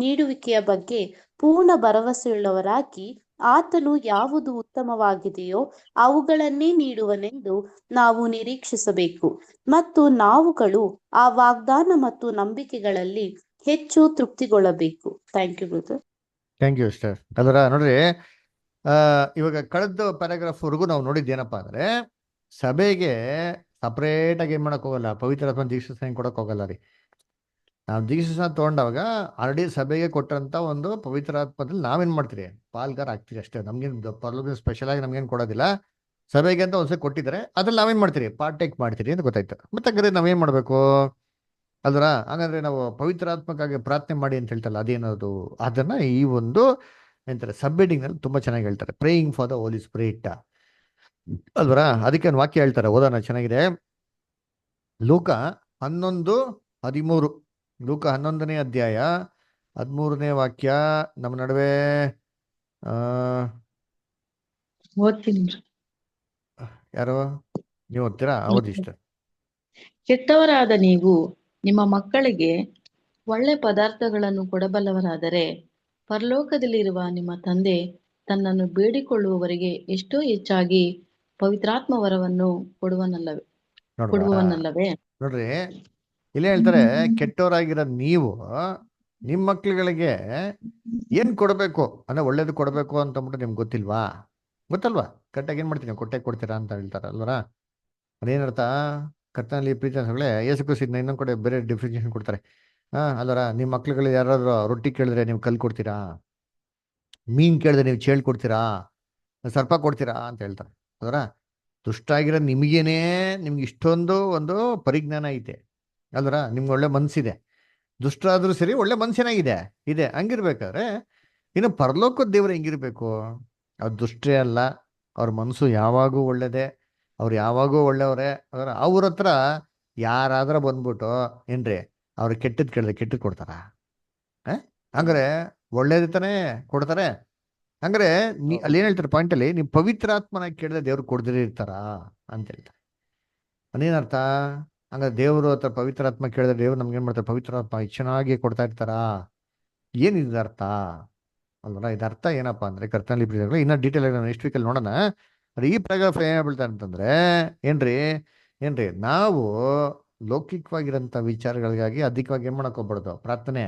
ನೀಡುವಿಕೆಯ ಬಗ್ಗೆ ಪೂರ್ಣ ಭರವಸೆಯುಳ್ಳವರಾಗಿ, ಆತನು ಯಾವುದು ಉತ್ತಮವಾಗಿದೆಯೋ ಅವುಗಳನ್ನೇ ನೀಡುವನೆಂದು ನಾವು ನಿರೀಕ್ಷಿಸಬೇಕು. ಮತ್ತು ನಾವುಗಳು ಆ ವಾಗ್ದಾನ ಮತ್ತು ನಂಬಿಕೆಗಳಲ್ಲಿ ಹೆಚ್ಚು ತೃಪ್ತಿಗೊಳ್ಳಬೇಕು. Thank you brother. Thank you sister. ಅದರ ನೋಡ್ರಿ, ಇವಾಗ ಕಳೆದ ಪ್ಯಾರಾಗ್ರಾಫ್ ವರೆಗೂ ನಾವು ನೋಡಿದ್ದೇನಪ್ಪ ಅಂದ್ರೆ, ಸಭೆಗೆ ಸಪ್ರೇಟ್ ಆಗಿ ಏನ್ ಮಾಡಕ್ ಹೋಗಲ್ಲ, ಪವಿತ್ರಾತ್ಮ ದೀಕ್ಷಾಸ್ನಾನ ಕೊಡಕ್ ಹೋಗಲ್ಲ ರೀ. ನಾವು ದೀಕ್ಷಾಸ್ನಾನ ತಗೊಂಡಾಗ ಆಲ್ರೆಡಿ ಸಭೆಗೆ ಕೊಟ್ಟಂತ ಒಂದು ಪವಿತ್ರಾತ್ಮದಲ್ಲಿ ನಾವೇನ್ ಮಾಡ್ತೀರಿ, ಪಾಲ್ಗಾರ ಆಗ್ತೀರಿ ಅಷ್ಟೇ. ನಮ್ಗೇನು ಪರಲೋಕ ಸ್ಪೆಷಲ್ ಆಗಿ ನಮ್ಗೇನು ಕೊಡೋದಿಲ್ಲ. ಸಭೆಗೆ ಅಂತ ಒಂದ್ಸರಿ ಕೊಟ್ಟಿದ್ದಾರೆ, ಅದ್ರಲ್ಲಿ ನಾವೇನ್ ಮಾಡ್ತೀರಿ, ಪಾರ್ಟೇಕ್ ಮಾಡ್ತೀರಿ ಅಂತ ಗೊತ್ತಾಯ್ತು. ಮತ್ತೆ ಹಂಗಾದ್ರೆ ನಾವೇನ್ ಮಾಡ್ಬೇಕು ಅಲ್ವರ? ಹಾಗಾದ್ರೆ ನಾವು ಪವಿತ್ರಾತ್ಮಕ್ಕಾಗಿ ಪ್ರಾರ್ಥನೆ ಮಾಡಿ ಅಂತ ಹೇಳ್ತಲ್ಲ, ಅದೇನದು? ಅದನ್ನ ಈ ಒಂದು ಎಂತಾರೆ ಸಬ್ ಹೆಡಿಂಗ್ ನಲ್ಲಿ ತುಂಬಾ ಚೆನ್ನಾಗಿ ಹೇಳ್ತಾರೆ, praying for the holy spirit ಅಲ್ವರ. ಅದಕ್ಕೆ ಒಂದು ವಾಕ್ಯ ಹೇಳ್ತಾರೆ, ಓದೋಣ, ಚೆನ್ನಾಗಿದೆ. ಲೂಕ 11:13, ಲೂಕ 11ನೇ ಅಧ್ಯಾಯ 13ನೇ ವಾಕ್ಯ ನಮ್ಮ ನಡುವೆ ಓದ್ತೀನಿ. ಯಾರು ನೀವು ಓದ್ತೀರಾ? ಓದಿಷ್ಟ. ಕೆಟ್ಟವರಾದ ನೀವು ನಿಮ್ಮ ಮಕ್ಕಳಿಗೆ ಒಳ್ಳೆ ಪದಾರ್ಥಗಳನ್ನು ಕೊಡಬಲ್ಲವರಾದರೆ ಪರಲೋಕದಲ್ಲಿರುವ ನಿಮ್ಮ ತಂದೆ ತನ್ನನ್ನು ಬೇಡಿಕೊಳ್ಳುವವರಿಗೆ ಎಷ್ಟೋ ಹೆಚ್ಚಾಗಿ ಪವಿತ್ರಾತ್ಮ ವರವನ್ನು ಕೊಡುವವನಲ್ಲವೇ? ನೋಡ್ರಿ, ಇಲ್ಲೇ ಹೇಳ್ತಾರೆ, ಕೆಟ್ಟವರಾಗಿರೋ ನೀವು ನಿಮ್ಮ ಮಕ್ಳುಗಳಿಗೆ ಏನ್ ಕೊಡ್ಬೇಕು ಅಂದ್ರೆ ಒಳ್ಳೇದು ಕೊಡ್ಬೇಕು ಅಂತ ಅಂದ್ಬಿಟ್ಟು ನಿಮ್ಗೆ ಗೊತ್ತಿಲ್ವಾ? ಗೊತ್ತಲ್ವಾ? ಕರೆಕ್ಟಾಗಿ ಏನ್ ಮಾಡ್ತೀನಿ, ಕೊಟ್ಟೆ ಕೊಡ್ತೀರಾ ಅಂತ ಹೇಳ್ತಾರ ಅಲ್ವರ. ಅದೇನರ್ಥ? ಕರ್ತನಲ್ಲಿ ಪ್ರೀತಿ ಅನ್ಸಗಳೇ ಯೇಸು ಕ್ರಿಸ್ತನ ಇನ್ನೊಂದು ಕಡೆ ಬೇರೆ ಡಿಫ್ರಿನ್ಸಿಯೇಷನ್ ಕೊಡ್ತಾರೆ. ಅಲ್ವರ, ನಿಮ್ಮ ಮಕ್ಳುಗಳು ಯಾರಾದ್ರೂ ರೊಟ್ಟಿ ಕೇಳಿದ್ರೆ ನೀವು ಕಲ್ ಕೊಡ್ತೀರಾ? ಮೀನ್ ಕೇಳಿದ್ರೆ ನೀವು ಚೇಳ್ ಕೊಡ್ತೀರಾ? ಸರ್ಪ ಕೊಡ್ತೀರಾ ಅಂತ ಹೇಳ್ತಾರೆ ಅಲ್ವರ. ದುಷ್ಟ ಆಗಿರೋ ನಿಮಗೇನೆ ನಿಮ್ಗೆ ಇಷ್ಟೊಂದು ಒಂದು ಪರಿಜ್ಞಾನ ಐತೆ ಅಲ್ವರ, ನಿಮ್ಗೆ ಒಳ್ಳೆ ಮನ್ಸಿದೆ, ದುಷ್ಟರಾದ್ರೂ ಸರಿ ಒಳ್ಳೆ ಮನ್ಸಿನಾಗಿದೆ ಇದೆ. ಹಂಗಿರ್ಬೇಕಾದ್ರೆ ಇನ್ನು ಪರಲೋಕದ ದೇವ್ರು ಹೆಂಗಿರ್ಬೇಕು? ಅವ್ರು ದುಷ್ಟೇ ಅಲ್ಲ, ಅವ್ರ ಮನಸ್ಸು ಯಾವಾಗೂ ಒಳ್ಳೇದೆ, ಅವ್ರು ಯಾವಾಗೂ ಒಳ್ಳೆಯವ್ರೆ. ಅವ್ರ ಹತ್ರ ಯಾರಾದ್ರೂ ಬಂದ್ಬಿಟ್ಟು ಏನ್ರಿ ಅವ್ರು ಕೆಟ್ಟದ್ ಕೇಳಿದ್ರೆ ಕೆಟ್ಟದ್ ಕೊಡ್ತಾರ? ಹಂಗಾರೆ ಒಳ್ಳೇದು ತಾನೇ ಕೊಡ್ತಾರೆ. ಹಂಗಾರೆ ಅಲ್ಲಿ ಏನ್ ಹೇಳ್ತಾರೆ ಪಾಯಿಂಟ್ ಅಲ್ಲಿ, ನೀವು ಪವಿತ್ರಾತ್ಮನ ಕೇಳಿದ್ರೆ ದೇವ್ರು ಕೊಡ್ದಿರೇ ಇರ್ತಾರ ಅಂತ ಹೇಳ್ತಾರೆ. ಅದೇನರ್ಥ? ಹಂಗಾರೆ ದೇವ್ರು ಹತ್ರ ಪವಿತ್ರಾತ್ಮ ಕೇಳಿದ್ರೆ ದೇವ್ರು ನಮ್ಗೆ ಏನ್ ಮಾಡ್ತಾರೆ? ಪವಿತ್ರಾತ್ಮ ಚೆನ್ನಾಗಿ ಕೊಡ್ತಾ ಇರ್ತಾರ? ಏನಿದೆ ಅರ್ಥ ಅಲ್ವಲ್ಲ? ಇದು ಅರ್ಥ ಏನಪ್ಪಾ ಅಂದ್ರೆ ಕರ್ತನಲ್ಲಿ ಪ್ರೀತಿಗಳು ಇನ್ನ ಡೀಟೇಲ್ ಆಗಿ ನೆಕ್ಸ್ಟ್ ವೀಕಲ್ಲಿ ನೋಡೋಣ. ಈ ಪ್ಯಾರಾಗ್ರಾಫ್ ಏನ್ ಹೇಳ್ತಾರೆ ಅಂತಂದ್ರೆ ಏನ್ರಿ ನಾವು ಲೌಕಿಕವಾಗಿರೋಂಥ ವಿಚಾರಗಳಿಗಾಗಿ ಅಧಿಕವಾಗಿ ಏನ್ ಮಾಡಕ್ ಹೋಗ್ಬಾರ್ದು, ಪ್ರಾರ್ಥನೆ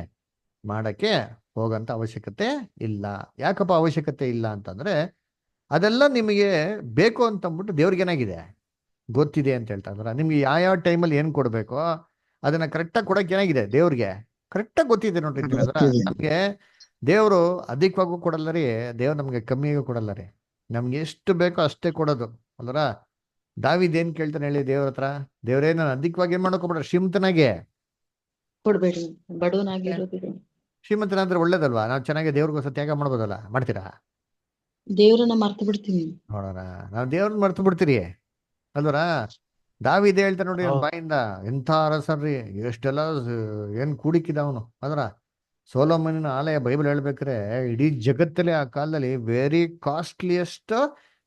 ಮಾಡಕ್ಕೆ ಹೋಗಂತ ಅವಶ್ಯಕತೆ ಇಲ್ಲ. ಯಾಕಪ್ಪ ಅವಶ್ಯಕತೆ ಇಲ್ಲ ಅಂತಂದ್ರೆ ಅದೆಲ್ಲ ನಿಮಗೆ ಬೇಕು ಅಂತಂದ್ಬಿಟ್ಟು ದೇವ್ರಿಗೇನಾಗಿದೆ ಗೊತ್ತಿದೆ ಅಂತ ಹೇಳ್ತಾ ಇದ್ರ. ನಿಮ್ಗೆ ಯಾವ ಟೈಮಲ್ಲಿ ಏನ್ ಕೊಡ್ಬೇಕೋ ಅದನ್ನ ಕರೆಕ್ಟಾಗಿ ಕೊಡಕ್ಕೆ ಏನಾಗಿದೆ ದೇವ್ರಿಗೆ ಕರೆಕ್ಟಾಗಿ ಗೊತ್ತಿದೆ ನೋಡ್ರಿ. ನಮ್ಗೆ ದೇವ್ರು ಅಧಿಕವಾಗೂ ಕೊಡಲ್ಲ ರೀ, ದೇವ್ರು ನಮ್ಗೆ ಕಮ್ಮಿಗೂ ಕೊಡಲ್ಲ ರೀ, ನಮ್ಗೆ ಎಷ್ಟು ಬೇಕೋ ಅಷ್ಟೇ ಕೊಡೋದು ಅಲ್ವರ. ದಾವಿದ್ ಏನ್ ಕೇಳ್ತಾನೆ ಹೇಳಿ ದೇವ್ರ ಹತ್ರ? ದೇವ್ರೇ ನಾನು ಅಧಿಕವಾಗಿ ಏನ್ ಮಾಡ್ಕೊಬಿಡ್ರಿ, ಶ್ರೀಮಂತನಾಗೆ ಕೊಡ್ಬೇಡಿ, ಬಡವನಾಗಿರೋದಿಲ್ಲ. ಶ್ರೀಮಂತನಾದ್ರೆ ಒಳ್ಳೇದಲ್ವಾ? ನಾವು ಚೆನ್ನಾಗಿ ದೇವ್ರಿಗೋಸ್ಕರ ತ್ಯಾಗ ಮಾಡ್ಬೋದಲ್ಲ, ಮಾಡ್ತೀರಾ? ದೇವ್ರನ್ನ ಮರ್ತು ಬಿಡ್ತೀನಿ ನೋಡೋಣ, ನಾವು ದೇವ್ರನ್ನ ಮರ್ತು ಬಿಡ್ತೀರಿ ಅಲ್ವರ. ದಾವಿದ್ ಹೇಳ್ತಾ ನೋಡ್ರಿ ಅವ್ನ ಬಾಯಿಂದ, ಎಂಥ ಅರಸನ್ರಿ, ಎಷ್ಟೆಲ್ಲ ಏನ್ ಕೂಡಿಕ್ಕಿದ ಅವನು ಅದ್ರ. ಸೊಲೊಮೋನನ ಆಲಯ ಬೈಬಲ್ ಹೇಳ್ಬೇಕ್ರೆ ಇಡೀ ಜಗತ್ತಲ್ಲಿ ಆ ಕಾಲದಲ್ಲಿ ವೆರಿ ಕಾಸ್ಟ್ಲಿಯೆಸ್ಟ್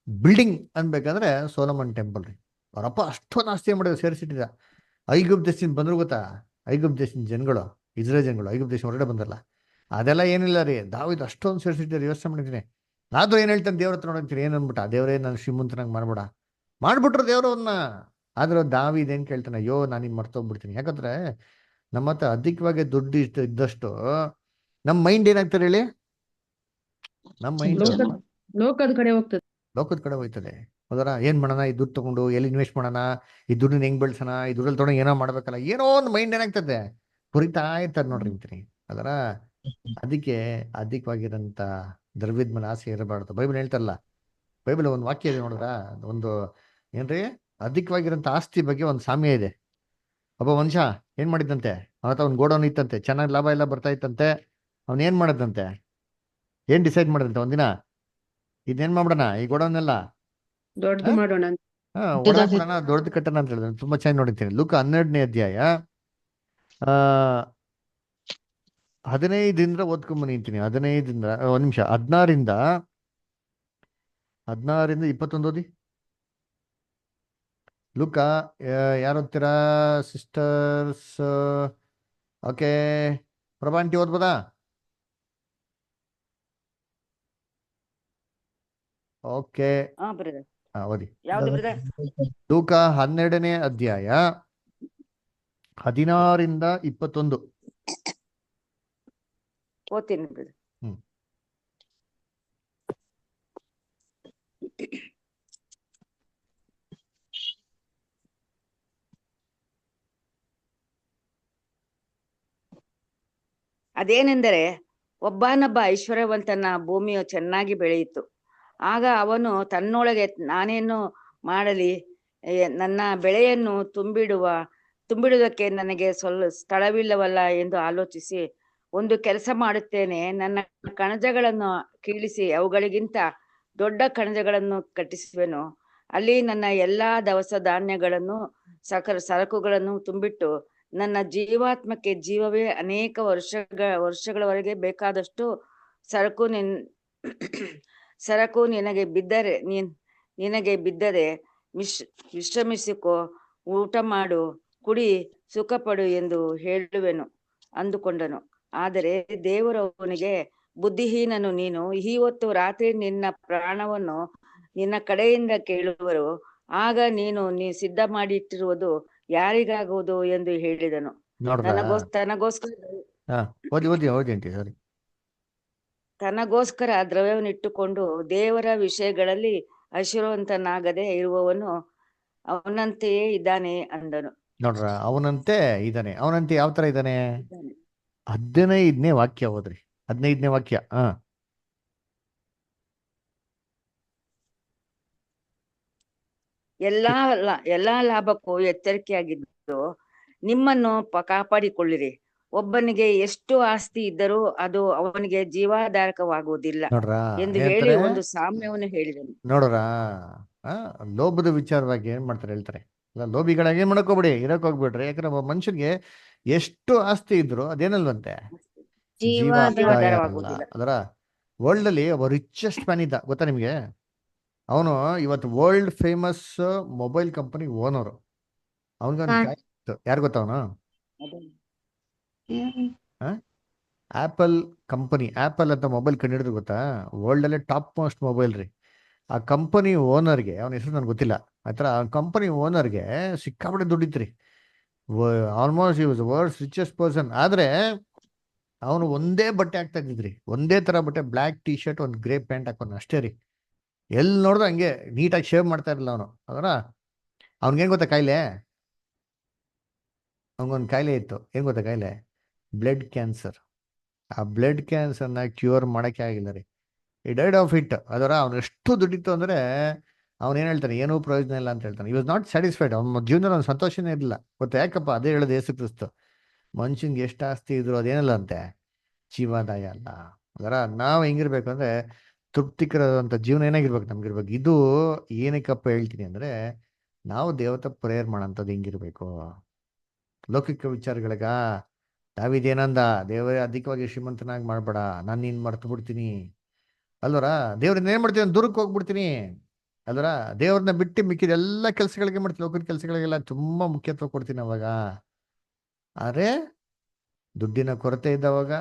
ಬಿಲ್ಡಿಂಗ್ ಅನ್ಬೇಕಂದ್ರೆ ಸೊಲೊಮನ್ ಟೆಂಪಲ್ ರೀ. ಅವರಪ್ಪ ಅಷ್ಟೊಂದು ಆಸ್ತಿ ಮಾಡಿದ್ರೆ ಸೇರಿಸಿಟ್ಟಿದ. ಐಗುಪ್ತ ದೇಶದಿಂದ ಬಂದ್ರು ಗೊತ್ತಾ, ಐಗುಪ್ತ ದೇಶದ ಜನಗಳು, ಇಸ್ರೇಲ್ ಜನಗಳು ಐಗುಪ್ತ ದೇಶ ಹೊರಗಡೆ ಬಂದಲ್ಲ, ಅದೆಲ್ಲ ಏನಿಲ್ಲ ರೀ, ದಾವಿದ್ ಅಷ್ಟೊಂದು ಸೇರಿಸಿಟ್ಟಿದ್ದಾರೆ. ಯೋಚನೆ ಮಾಡಿದ್ದೀನಿ. ಆದ್ರೂ ಏನ್ ಹೇಳ್ತಾನೆ ದೇವ್ರ ಹತ್ರ ನೋಡ್ತೀನಿ, ಏನ್ ಅನ್ಬಿಟ್ಟ, ದೇವರೇ ನಾನು ಶ್ರೀಮಂತನಾಗ ಮಾಡ್ಬಿಟ್ರು ದೇವ್ರವನ್ನ. ಆದ್ರೆ ದಾವಿದ್ ಏನ್ ಕೇಳ್ತಾನೆ, ಅಯ್ಯೋ ನಾನು ನಿಮ್ ಮರ್ತೋಗ್ಬಿಡ್ತೀನಿ. ಯಾಕಂದ್ರೆ ನಮ್ಮ ಹತ್ರ ಅಧಿಕವಾಗಿ ದುಡ್ಡು ಇದ್ದಷ್ಟು ನಮ್ಮ ಮೈಂಡ್ ಏನಾಗ್ತಾರೆ ಹೇಳಿ, ನಮ್ಮ ಮೈಂಡ್ ಲೋಕದ ಕಡೆ ಹೋಗ್ತದೆ, ಲೋಕದ ಕಡೆ ಹೋಯ್ತದೆ. ಹೌದರ? ಏನ್ ಮಾಡೋಣ, ಈ ದುಡ್ಡು ತಗೊಂಡು ಎಲ್ಲಿ ಇನ್ವೆಸ್ಟ್ ಮಾಡೋಣ, ಈ ದುಡ್ಡನ್ನ ಹೆಂಗ್ ಬೆಳ್ಸೋಣ, ಈ ದುಡ್ಡಲ್ಲಿ ತೊಗೊಂಡು ಏನೋ ಮಾಡ್ಬೇಕಲ್ಲ, ಏನೋ ಒಂದು ಮೈಂಡ್ ಏನಾಗ್ತದೆ ಕುರಿತಾ ಇರ್ತಾರೆ ನೋಡ್ರಿ ಅಂತೀನಿ ಅದರ. ಅದಕ್ಕೆ ಅಧಿಕವಾಗಿರಂತ ದ್ರವ್ಯದ ಮೇಲೆ ಆಸೆ ಇರಬಾರ್ದು. ಬೈಬಲ್ ಹೇಳ್ತಾರಲ್ಲ, ಬೈಬಲ್ ಒಂದು ವಾಕ್ಯ ಇದೆ ನೋಡಿದ್ರ, ಒಂದು ಏನ್ರಿ ಅಧಿಕವಾಗಿರಂತ ಆಸ್ತಿ ಬಗ್ಗೆ ಒಂದು ಸಾಮ್ಯ ಇದೆ. ಒಬ್ಬ ಮನುಷ್ಯ ಏನ್ ಮಾಡಿದಂತೆ, ಅವತ್ತ ಒಂದು ಗೋಡೌನ್ ಇತ್ತಂತೆ, ಚೆನ್ನಾಗಿ ಲಾಭ ಎಲ್ಲ ಬರ್ತಾ ಇತ್ತಂತೆ. ಅವ್ನ ಏನ್ ಮಾಡದಂತೆ, ಏನ್ ಡಿಸೈಡ್ ಮಾಡದಂತೆ, ಒಂದಿನ ಇದೇನ್ ಮಾಡ್ಬಿಡೋಣ, ಈ ಗೋಡೌನ್ ಎಲ್ಲ ದೊಡ್ಡದು ಮಾಡೋಣ, ಓಡಾಡ್ಬಿಡೋಣ, ದೊಡ್ಡದು ಕಟ್ಟಣ ಅಂತ ಹೇಳಿದ್ರೆ ತುಂಬಾ ಚೆನ್ನಾಗಿ ನೋಡಿರ್ತೀನಿ. ಲೂಕ 12ನೇ ಅಧ್ಯಾಯ 15ರಿಂದ ಓದ್ಕೊಂಬ ನಿಂತೀನಿ. 15ರಿಂದ ಒಂದ್ ನಿಮಿಷ, 16ರಿಂದ 21 ಓದಿ. ಲೂಕ ಯಾರು ಓದ್ತೀರಾ ಸಿಸ್ಟರ್ಸ್? ಓಕೆ, ಪ್ರಭಾಂಟಿ ಓದ್ಬೋದಾ? ಓಕೆ, ಓದಿ. ಲೂಕ 12ನೇ ಅಧ್ಯಾಯ 16ರಿಂದ 21. ಓದ್ತೀನಿ. ಅದೇನೆಂದರೆ, ಒಬ್ಬನೊಬ್ಬ ಐಶ್ವರ್ಯವಂತನ ಭೂಮಿಯು ಚೆನ್ನಾಗಿ ಬೆಳೆಯಿತು. ಆಗ ಅವನು ತನ್ನೊಳಗೆ, ನಾನೇನು ಮಾಡಲಿ. ನನ್ನ ಬೆಳೆಯನ್ನು ತುಂಬಿಡುವುದಕ್ಕೆ ನನಗೆ ಸ್ಥಳವಿಲ್ಲವಲ್ಲ ಎಂದು ಆಲೋಚಿಸಿ ಒಂದು ಕೆಲಸ ಮಾಡುತ್ತೇನೆ. ನನ್ನ ಕಣಜಗಳನ್ನು ಕೀಳಿಸಿ ಅವುಗಳಿಗಿಂತ ದೊಡ್ಡ ಕಣಜಗಳನ್ನು ಕಟ್ಟಿಸುವೆನು. ಅಲ್ಲಿ ನನ್ನ ಎಲ್ಲಾ ದವಸ ಧಾನ್ಯಗಳನ್ನು ಸರಕುಗಳನ್ನು ತುಂಬಿಟ್ಟು ನನ್ನ ಜೀವಾತ್ಮಕ್ಕೆ ಜೀವವೇ ಅನೇಕ ವರ್ಷಗಳವರೆಗೆ ಬೇಕಾದಷ್ಟು ಸರಕು ನಿನಗೆ ಬಿದ್ದರೆ ವಿಶ್ರಮಿಸಿಕೋ, ಊಟ ಮಾಡು, ಕುಡಿ, ಸುಖಪಡು ಎಂದು ಹೇಳುವೆನು ಅಂದುಕೊಂಡನು. ಆದರೆ ದೇವರು ಅವನಿಗೆ, ಬುದ್ಧಿಹೀನನು ನೀನು, ಈ ಹೊತ್ತು ರಾತ್ರಿ ನಿನ್ನ ಪ್ರಾಣವನ್ನು ನಿನ್ನ ಕಡೆಯಿಂದ ಕೇಳುವರು. ಆಗ ನೀನು ಸಿದ್ಧ ಮಾಡಿಟ್ಟಿರುವುದು ಯಾರಿಗಾಗುವುದು ಎಂದು ಹೇಳಿದನು. ತನಗೋಸ್ಕರ ದ್ರವ್ಯವನ್ನಿಟ್ಟುಕೊಂಡು ದೇವರ ವಿಷಯಗಳಲ್ಲಿ ಐಶ್ವರ್ಯವಂತನಾಗದೆ ಇರುವವನು ಅವನಂತೆಯೇ ಇದ್ದಾನೆ ಅಂದನು. ನೋಡ್ರ, ಅವನಂತೆ ಯಾವ ತರ ಇದ್ದಾನೆ? 15ನೇ ವಾಕ್ಯ ಓದ್ರಿ. 15ನೇ ವಾಕ್ಯ. ಎಲ್ಲಾ ಲಾಭಕ್ಕೂ ಎಚ್ಚರಿಕೆಯಾಗಿದ್ದು ನಿಮ್ಮನ್ನು ಕಾಪಾಡಿಕೊಳ್ಳಿರಿ. ಒಬ್ಬನಿಗೆ ಎಷ್ಟು ಆಸ್ತಿ ಇದ್ದರೂ ಅದು ಅವನಿಗೆ ಜೀವಾಧಾರಕವಾಗುವುದಿಲ್ಲ ಎಂದು ಹೇಳಿ ಒಂದು ಸಾಮ್ಯವನ್ನು ಹೇಳಿದನು. ನೋಡ್ರ, ಲೋಭದ ವಿಚಾರವಾಗಿ ಏನ್ ಮಾಡ್ತಾರೆ ಹೇಳ್ತಾರೆ, ಲೋಭಿಗಳಾಗಿ ಏನ್ ಮಾಡಕೋಬಿಡಿ, ಇರಕ್ ಹೋಗ್ಬಿಡ್ರಿ. ಯಾಕಂದ್ರೆ ಒಬ್ಬ ಮನುಷ್ಯನ್ಗೆ ಎಷ್ಟು ಆಸ್ತಿ ಇದ್ರು ಅದೇನಲ್ವಂತೆ, ಜೀವಾಧಾರವಾಗುವುದಿಲ್ಲ. ಅದರ ವರ್ಲ್ಡ್ ಅಲ್ಲಿ ಒಬ್ಬ ರಿಚೆಸ್ಟ್ ಮ್ಯಾನ್ ಇದ್ದ, ಗೊತ್ತಾ ನಿಮ್ಗೆ? ಅವನು ಇವತ್ತು world famous mobile company owner. ಅವನಿಗೊಂದು ಯಾರು ಗೊತ್ತ? ಅವನು ಆಪಲ್ ಕಂಪನಿ, ಆಪಲ್ ಅಂತ ಮೊಬೈಲ್ ಕಂಡಿಡಿದ್ರು ಗೊತ್ತಾ? ವರ್ಲ್ಡ್ ಅಲ್ಲೇ ಟಾಪ್ ಮೋಸ್ಟ್ ಮೊಬೈಲ್ ರೀ. ಆ ಕಂಪನಿ ಓನರ್ಗೆ, ಅವನ ಹೆಸರು ನನ್ಗೆ ಗೊತ್ತಿಲ್ಲ, ಆತರ ಆ ಕಂಪನಿ ಓನರ್ಗೆ ಸಿಕ್ಕಾಪಟ್ಟೆ ದುಡ್ಡಿತ್ರಿ. ಆಲ್ಮೋಸ್ಟ್ ಈ ವಾಸ್ ವರ್ಲ್ಡ್ಸ್ ರಿಚೆಸ್ಟ್ ಪರ್ಸನ್. ಆದ್ರೆ ಅವನು ಒಂದೇ ಬಟ್ಟೆ ಹಾಕ್ತಾ ಇದ್ದಿದ್ರಿ, ಒಂದೇ ತರ ಬಟ್ಟೆ, ಬ್ಲ್ಯಾಕ್ ಟಿ ಶರ್ಟ್, ಒಂದು ಗ್ರೇ ಪ್ಯಾಂಟ್ ಹಾಕೋನು ಅಷ್ಟೇ ರೀ. ಎಲ್ಲಿ ನೋಡಿದ್ರು ಹಂಗೆ ನೀಟಾಗಿ ಶೇವ್ ಮಾಡ್ತಾ ಇರಲಿಲ್ಲ ಅವನು. ಅದರ ಅವ್ನಿಗೇನು ಗೊತ್ತಾ ಕಾಯಿಲೆ? ಅವನಿಗೊಂದು ಕಾಯಿಲೆ ಇತ್ತು. ಏನು ಗೊತ್ತಾ ಕಾಯಿಲೆ? Blood cancer. ಆ ಬ್ಲಡ್ ಕ್ಯಾನ್ಸರ್ನ ಕ್ಯೂರ್ ಮಾಡೋಕ್ಕೆ ಆಗಿಲ್ಲ ರೀ. ಈ ಡೈಡ್ ಆಫ್ ಇಟ್. ಅದರ ಅವನು ಎಷ್ಟು ದುಡ್ಡಿತ್ತು ಅಂದರೆ ಅವನೇನು ಹೇಳ್ತಾನೆ, ಏನೂ ಪ್ರಯೋಜನ ಇಲ್ಲ ಅಂತ ಹೇಳ್ತಾನೆ. ಈ ವಾಸ್ ನಾಟ್ ಸ್ಯಾಟಿಸ್ಫೈಡ್. ಅವನ ಜೀವನದಲ್ಲಿ ಅವ್ನು ಸಂತೋಷನೇ ಇರಲಿಲ್ಲ. ಗೊತ್ತಾ ಯಾಕಪ್ಪ? ಅದೇ ಹೇಳೋದು ಯೇಸು ಕ್ರಿಸ್ತು, ಮನುಷ್ಯನ್ಗೆ ಎಷ್ಟು ಆಸ್ತಿ ಇದ್ರು ಅದೇನಲ್ಲ ಅಂತೆ, ಜೀವಾದಾಯ ಅಲ್ಲ. ಅದರ ನಾವು ಹೆಂಗಿರ್ಬೇಕು ಅಂದರೆ ತೃಪ್ತಿಕರವಾದಂಥ ಜೀವನ ಏನಾಗಿರ್ಬೇಕು ನಮ್ಗಿರ್ಬೇಕು. ಇದು ಏನಕ್ಕಪ್ಪ ಹೇಳ್ತೀನಿ ಅಂದರೆ, ನಾವು ದೇವತೆ ಪ್ರೇಯರ್ ಮಾಡೋಂಥದ್ದು ಹೆಂಗಿರ್ಬೇಕು. ಲೌಕಿಕ ವಿಚಾರಗಳಿಗ ನಾವಿದೇನಂದ, ದೇವರೇ ಅಧಿಕವಾಗಿ ಶ್ರೀಮಂತನಾಗಿ ಮಾಡ್ಬೇಡ, ನಾನು ನೀನು ಮರ್ತು ಬಿಡ್ತೀನಿ ಅಲ್ವರ. ದೇವ್ರಿಂದ ಏನ್ ಮಾಡ್ತೀನಿ, ದೂರಕ್ಕೆ ಹೋಗ್ಬಿಡ್ತೀನಿ ಅಲ್ವರ. ದೇವ್ರನ್ನ ಬಿಟ್ಟು ಮಿಕ್ಕಿದ ಎಲ್ಲ ಕೆಲಸಗಳಿಗೆ ಮಾಡ್ತೀನಿ, ಲೌಕಿಕ ಕೆಲಸಗಳಿಗೆಲ್ಲ ತುಂಬಾ ಮುಖ್ಯತ್ವ ಕೊಡ್ತೀನಿ ಅವಾಗ. ಆದರೆ ದುಡ್ಡಿನ ಕೊರತೆ ಇದ್ದವಾಗ,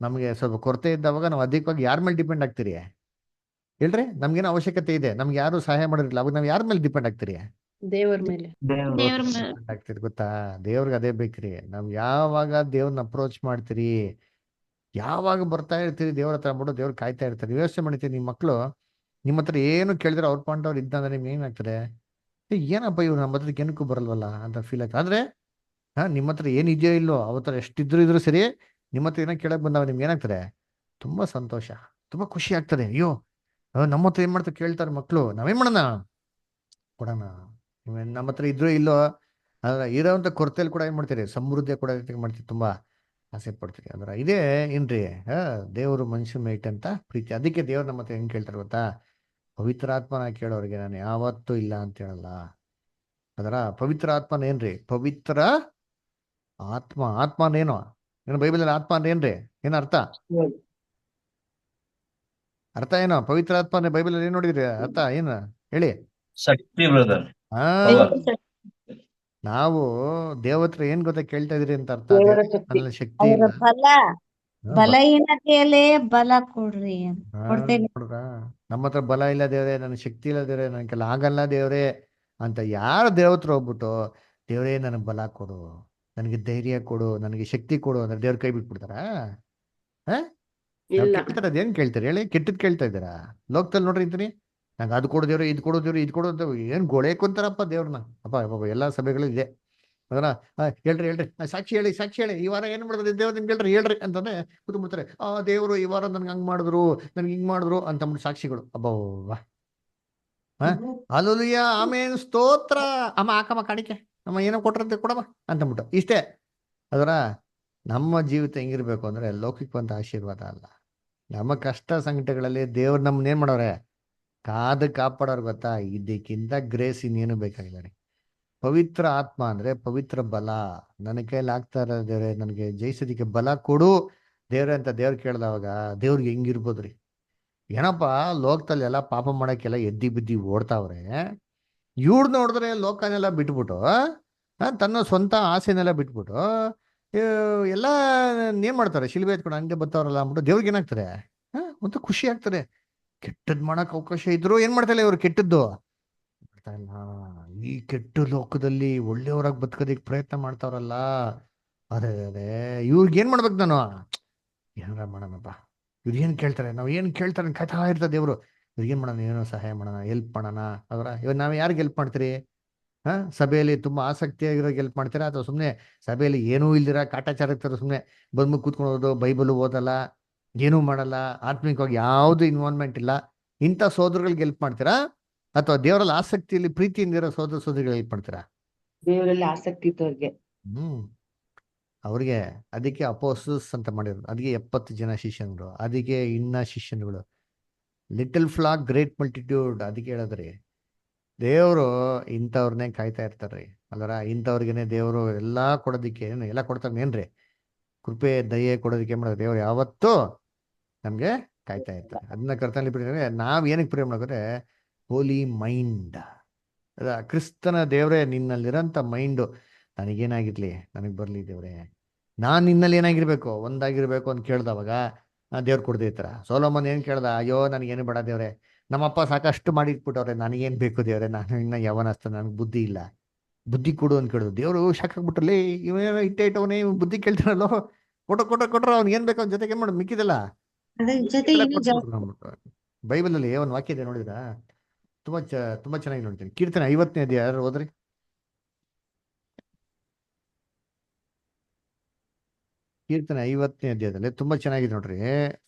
ನಮಗೆ ಸ್ವಲ್ಪ ಕೊರತೆ ಇದ್ದವಾಗ ನಾವು ಅಧಿಕವಾಗಿ ಯಾರ ಮೇಲೆ ಡಿಪೆಂಡ್ ಆಗ್ತೀರಿ ಹೇಳ್ರಿ? ನಮ್ಗೇನು ಅವಶ್ಯಕತೆ ಇದೆ, ನಮ್ಗೆ ಯಾರು ಸಹಾಯ ಮಾಡಿರಲಿಲ್ಲ, ಅವಾಗ ನಾವು ಯಾರ ಮೇಲೆ ಡಿಪೆಂಡ್ ಆಗ್ತೀರಿ? ದೇವರ ಮೇಲೆ ಆಗ್ತೀರಿ. ಗೊತ್ತಾ? ದೇವ್ರಿಗೆ ಅದೇ ಬೇಕ್ರಿ. ನಾವ್ ಯಾವಾಗ ದೇವ್ರನ್ನ ಅಪ್ರೋಚ್ ಮಾಡ್ತೀರಿ, ಯಾವಾಗ ಬರ್ತಾ ಇರ್ತೀರಿ ದೇವ್ರ ಹತ್ರ ಅಂದ್ಬಿಟ್ಟು ದೇವ್ರು ಕಾಯ್ತಾ ಇರ್ತಾರೆ. ವ್ಯವಸ್ಥೆ ಮಾಡಿರ್ತೀರಿ. ನಿಮ್ಮ ಮಕ್ಕಳು ನಿಮ್ಮ ಹತ್ರ ಏನು ಕೇಳಿದ್ರೆ ಅವ್ರ ಪಾಯಿಂಟ್ ಅವ್ರು ಇದ್ದಂದ್ರೆ ನಿಮ್ಗೆ ಏನಾಗ್ತದೆ, ಏನಪ್ಪ ಇವ್ರು ನಮ್ಮ ಹತ್ರಕ್ಕೆ ಏನಕ್ಕೂ ಬರಲ್ವಲ್ಲ ಅಂತ ಫೀಲ್ ಆಗ್ತದೆ. ಆದ್ರೆ ನಿಮ್ಮ ಹತ್ರ ಏನಿದೆಯೋ ಇಲ್ಲೋ, ಅವತ್ತರ ಎಷ್ಟಿದ್ರು ಸರಿ, ನಿಮ್ಮ ಹತ್ರ ಏನೋ ಕೇಳಕ್ ಬಂದವ ನಿಮ್ಗೆ ಏನಾಗ್ತದೆ, ತುಂಬಾ ಸಂತೋಷ, ತುಂಬಾ ಖುಷಿ ಆಗ್ತದೆ. ಅಯ್ಯೋ ನಮ್ಮ ಹತ್ರ ಏನ್ ಮಾಡ್ತಾರೆ ಕೇಳ್ತಾರೆ ಮಕ್ಕಳು, ನಾವೇನ್ ಮಾಡೋಣ, ಕೊಡೋಣ. ನಮ್ಮ ಹತ್ರ ಇದ್ರೂ ಇಲ್ಲೋ, ಇರೋಂಥ ಕೊರತೆಯಲ್ಲಿ ಕೂಡ ಏನ್ ಮಾಡ್ತೀರಿ, ಸಮೃದ್ಧಿ ಕೂಡ ಮಾಡ್ತೀರಿ, ತುಂಬಾ ಆಸೆ ಪಡ್ತೀರಿ. ಅಂದ್ರೆ ಇದೇ ಏನ್ರಿ ದೇವರು ಮನುಷ್ಯ ಮೇಟ್ ಅಂತ ಪ್ರೀತಿ. ಅದಕ್ಕೆ ದೇವ್ರು ನಮ್ಮ ಹತ್ರ ಹೆಂಗ್ ಕೇಳ್ತಾರೆ ಗೊತ್ತಾ? ಪವಿತ್ರಾತ್ಮನ ಕೇಳೋರಿಗೆ ನಾನು ಯಾವತ್ತೂ ಇಲ್ಲ ಅಂತ ಹೇಳಲ್ಲ. ಅದರ ಪವಿತ್ರ ಆತ್ಮನೇನ್ರಿ? ಪವಿತ್ರ ಆತ್ಮ. ಆತ್ಮನೇನು? ಏನು ಬೈಬಲ್ ಆತ್ಮ ಅಂದ್ರೆ ಏನ್ರಿ? ಏನ ಅರ್ಥ? ಅರ್ಥ ಏನೋ? ಪವಿತ್ರ ಆತ್ಮ ಬೈಬಲ್ ಏನ್ ನೋಡಿದ್ರಿ ಅರ್ಥ ಏನು ಹೇಳಿ? ಶಕ್ತಿ ಬ್ರದರ್. ನಾವು ದೇವತ್ರ ಏನ್ ಗೊತ್ತಾ ಕೇಳ್ತಾ ಇದ್ರಿ ಅಂತ ಅರ್ಥ? ಅದ್ರಲ್ಲಿ ಶಕ್ತಿ ಇಲ್ಲ. ಬಲಹೀನತೆಯಲ್ಲೇ ಬಲ ಕೊಡ್ರಿ ನೋಡ್ರ, ನಮ್ಮ ಹತ್ರ ಬಲ ಇಲ್ಲ ದೇವ್ರೆ, ನನಗೆ ಶಕ್ತಿ ಇಲ್ಲ ದೇವ್ರೆ, ನನಗೆಲ್ಲ ಆಗಲ್ಲ ದೇವ್ರೆ ಅಂತ ಯಾರು ದೇವತ್ರ ಹೋಗ್ಬಿಟ್ಟು ದೇವ್ರೇ ನನಗೆ ಬಲ ಕೊಡು, ನನಗೆ ಧೈರ್ಯ ಕೊಡು, ನನಗೆ ಶಕ್ತಿ ಕೊಡು ಅಂದ್ರೆ ದೇವ್ರ ಕೈ ಬಿಟ್ಬಿಡ್ತಾರ? ಅದೇನ್ ಕೇಳ್ತಾರೆ ಹೇಳಿ? ಕೆಟ್ಟದ್ ಕೇಳ್ತಾ ಇದ್ದೀರಾ? ಲೋಕದಲ್ಲಿ ನೋಡ್ರಿ ಇಂತೀನಿ, ನಂಗೆ ಅದು ಕೊಡೋದೇವ್ರು, ಇದು ಕೊಡೋದೇವ್ರು, ಇದು ಕೊಡೋದು, ಏನ್ ಗೋಳೆ ಕೊಂತಾರಪ್ಪ ದೇವ್ರನ್ನ. ಅಪ್ಪ ಎಲ್ಲಾ ಸಭೆಗಳು ಇದೆ ಅದನ್ನ ಹೇಳ್ರಿ ಸಾಕ್ಷಿ ಹೇಳಿ ಈ ವಾರ ಏನ್ ಮಾಡಿದ್ರಿ ದೇವ್ರ ನಿಮ್ಗೆ ಹೇಳ್ರಿ ಅಂತಂದ್ರೆ ಕೂತ್ಬಿಡ್ತಾರೆ. ದೇವ್ರು ಈ ವಾರ ನನ್ಗೆ ಹಂಗ್ ಮಾಡಿದ್ರು, ನನ್ಗೆ ಹಿಂಗ್ ಮಾಡಿದ್ರು ಅಂತಂದ್ಬಿಟ್ಟು ಸಾಕ್ಷಿಗಳು. ಅಬ್ಬವ್ವ, ಅಲ್ಲೂಯ್ಯ ಆಮೇನ್ ಸ್ತೋತ್ರ ಅಮ್ಮ ಹಾಕಮ್ಮ ಕಾಣಿಕೆ ನಮ್ಮ ಏನೋ ಕೊಟ್ರಂತೆ ಕೊಡಮ್ಮ ಅಂತಂದ್ಬಿಟ್ಟು ಇಷ್ಟೇ. ಅದರ ನಮ್ಮ ಜೀವಿತ ಹೆಂಗಿರ್ಬೇಕು ಅಂದ್ರೆ ಲೌಕಿಕವಂತ ಆಶೀರ್ವಾದ ಅಲ್ಲ. ನಮ್ಮ ಕಷ್ಟ ಸಂಕಟಗಳಲ್ಲಿ ದೇವ್ರು ನಮ್ಮನ್ನ ಏನ್ ಮಾಡೋರೆ ಕಾಪಾಡೋರು ಗೊತ್ತಾ. ಇದಕ್ಕಿಂತ ಗ್ರೇಸ್ ಇನ್ನೇನು ಬೇಕಾಗಿಲ್ಲ ರೀ. ಪವಿತ್ರ ಆತ್ಮ ಅಂದ್ರೆ ಪವಿತ್ರ ಬಲ. ನನ್ನ ಕೈಯಲ್ಲಿ ಆಗ್ತಾ ಇರೋ ದೇವ್ರೆ ನನಗೆ ಜಯಿಸೋದಿಕ್ಕೆ ಬಲ ಕೊಡು ದೇವ್ರೆ ಅಂತ ದೇವ್ರು ಕೇಳ್ದವಾಗ ದೇವ್ರಿಗೆ ಹೆಂಗಿರ್ಬೋದ್ರಿ. ಏನಪ್ಪ ಲೋಕದಲ್ಲಿ ಎಲ್ಲ ಪಾಪ ಮಾಡಕ್ಕೆಲ್ಲ ಎದ್ದಿ ಬಿದ್ದಿ ಓಡ್ತಾವ್ರೆ. ಇವ್ರು ನೋಡಿದ್ರೆ ಲೋಕನೆಲ್ಲ ಬಿಟ್ಬಿಟ್ಟು ತನ್ನ ಸ್ವಂತ ಆಸೆನೆಲ್ಲ ಬಿಟ್ಬಿಟ್ಟು ಎಲ್ಲ ಏನ್ ಮಾಡ್ತಾರೆ, ಶಿಲ್ಬೆ ಎತ್ಕೊಂಡು ಹಂಗೆ ಬರ್ತಾವ್ರಲ್ಲ ಅಂದ್ಬಿಟ್ಟು ದೇವ್ರಿಗೆ ಏನಾಗ್ತಾರೆ ಒಂದು ಖುಷಿ ಆಗ್ತಾರೆ. ಕೆಟ್ಟದ್ ಮಾಡಕ್ ಅವಕಾಶ ಇದ್ರು ಏನ್ ಮಾಡ್ತಾಯಿಲ್ಲ ಇವ್ರು ಕೆಟ್ಟದ್ದು. ಈ ಕೆಟ್ಟ ಲೋಕದಲ್ಲಿ ಒಳ್ಳೆಯವ್ರಾಗಿ ಬದುಕೋದಿಕ್ ಪ್ರಯತ್ನ ಮಾಡ್ತಾವ್ರಲ್ಲ, ಅದೇ ಇವ್ರಿಗೆ ಏನ್ ಮಾಡ್ಬೇಕು ನಾನು, ಏನಾರ ಮಾಡೋಣಪ್ಪ. ಇವ್ರು ಏನ್ ಕೇಳ್ತಾರೆ, ನಾವ್ ಏನ್ ಕೇಳ್ತಾರೆ ಕಾಯ್ತಾ ಇರ್ತಾರೆ ದೇವ್ರು. ಇವ್ರಿಗೇನ್ ಮಾಡೋಣ, ಏನೋ ಸಹಾಯ ಮಾಡೋಣ, ಹೆಲ್ಪ್ ಮಾಡೋಣ. ಅವರ ಇವಾಗ ನಾವ್ ಯಾರಿಗೆ ಹೆಲ್ಪ್ ಮಾಡ್ತೀರಿ? ಸಭೆಯಲ್ಲಿ ತುಂಬಾ ಆಸಕ್ತಿಯಾಗಿರೋ ಹೆಲ್ಪ್ ಮಾಡ್ತೀರಾ, ಅಥವಾ ಸುಮ್ಮನೆ ಸಭೆಯಲ್ಲಿ ಏನೂ ಇಲ್ದಿರ ಕಾಟಾಚಾರ ಸುಮ್ಮನೆ ಬಂದು ಕೂತ್ಕೊಳ್ಳೋದು, ಬೈಬಲ್ ಓದಲ್ಲ, ಏನೂ ಮಾಡಲ್ಲ, ಆತ್ಮಿಕವಾಗಿ ಯಾವ್ದು ಇನ್ವಾಲ್ವ್ಮೆಂಟ್ ಇಲ್ಲ, ಇಂಥ ಸೋದರಗಳಿಗೆ ಹೆಲ್ಪ್ ಮಾಡ್ತೀರಾ, ಅಥವಾ ದೇವರಲ್ಲಿ ಆಸಕ್ತಿಯಲ್ಲಿ ಪ್ರೀತಿಯಿಂದಿರೋ ಸೋದರ ಸೋದರಿಗಳಿಗೆ ಹೆಲ್ಪ್ ಮಾಡ್ತೀರಾ? ದೇವರಲ್ಲಿ ಆಸಕ್ತಿ ಇದ್ದವ್ರಿಗೆ. ಅವ್ರಿಗೆ ಅದಕ್ಕೆ ಅಪೋಸ್ತಲಸ್ ಅಂತ ಮಾಡಿದ್ರು. ಅದಕ್ಕೆ 70 ಜನ ಶಿಷ್ಯನ್ಗಳು, ಅದಕ್ಕೆ ಇನ್ನ ಶಿಷ್ಯನ್ಗಳು. Little flock great multitude. ಅದಕ್ಕೆ ಹೇಳಿದ್ರಿ ದೇವರು ಇಂಥವ್ರನ್ನೇ ಕಾಯ್ತಾ ಇರ್ತಾರ್ರಿ. ಅಲ್ಲರ ಇಂಥವ್ರಿಗೇನೆ ದೇವರು ಎಲ್ಲಾ ಕೊಡೋದಿಕ್ಕೆ ಎಲ್ಲ ಕೊಡ್ತಾರೇನ್ರಿ, ಕೃಪೆ ದಯೆ ಕೊಡೋದಿಕ್ಕೆ ಏನ್ ಮಾಡೋದು ದೇವ್ರು ಯಾವತ್ತೂ ನಮ್ಗೆ ಕಾಯ್ತಾ ಇರ್ತಾರೆ. ಅದನ್ನ ಕರ್ತನಲ್ಲಿ ಬಿಟ್ಟಿದ್ರೆ ನಾವ್ ಏನಕ್ಕೆ ಪ್ರೇ ಮಾಡೋದ್ರೆ ಹೋಲಿ ಮೈಂಡ್. ಅದ ಕ್ರಿಸ್ತನ ದೇವ್ರೆ ನಿನ್ನಲ್ಲಿರೋಂಥ ಮೈಂಡು ನನಗೇನಾಗಿರ್ಲಿ, ನನಗೆ ಬರ್ಲಿ ದೇವ್ರೆ, ನಾನ್ ನಿನ್ನಲ್ಲಿ ಏನಾಗಿರ್ಬೇಕು, ಒಂದಾಗಿರ್ಬೇಕು ಅಂತ ಕೇಳ್ದವಾಗ ದೇವ್ರು ಕೊಡದೇ ಇರ್ತಾರ. ಸೊಲೊಮನ್ ಏನ್ ಕೇಳ್ದ, ಅಯ್ಯೋ ನನಗೇನು ಬೇಡ ದೇವ್ರೆ, ನಮ್ಮಪ್ಪ ಸಾಕಷ್ಟು ಮಾಡಿಟ್ಬಿಟ್ಟವ್ರೆ, ನನಗೇನ್ ಬೇಕು ದೇವ್ರೆ, ನಾನು ಇನ್ನ ಯವನಸ್ತ, ನನಗೆ ಬುದ್ಧಿ ಇಲ್ಲ, ಬುದ್ಧಿ ಕೊಡು ಅಂತ ಕೇಳಿದ್ರು. ದೇವ್ರು ಶಾಕ್ ಆಗ್ಬಿಟ್ರಲ್ಲಿ, ಇವನೇನೋ ಇಟ್ಟವನೇ ಬುದ್ಧಿ ಕೇಳ್ತಾನಲ್ಲೋ, ಕೊಟ್ರ ಅವ್ನಿಗೆ ಏನ್ ಬೇಕು ಅವ್ನ ಜೊತೆಗೆ ಏನ್ ಮಾಡೋದು ಮಿಕ್ಕಿದಲ್ಲ. ಬೈಬಲ್ ಅಲ್ಲಿ ಒಂದು ವಾಕ್ಯ ಇದೆ ನೋಡಿದ್ರ, ತುಂಬಾ ಚೆನ್ನಾಗಿ ನೋಡ್ತೀನಿ. ಕೀರ್ತನೆ 50ನೇ ಅಧ್ಯಾಯ ಯಾರು ಓದ್ರಿ? ಕೀರ್ತನೆ 50ನೇ ಅಧ್ಯಾಯದಲ್ಲಿ ತುಂಬಾ ಚೆನ್ನಾಗಿದೆ ನೋಡ್ರಿ,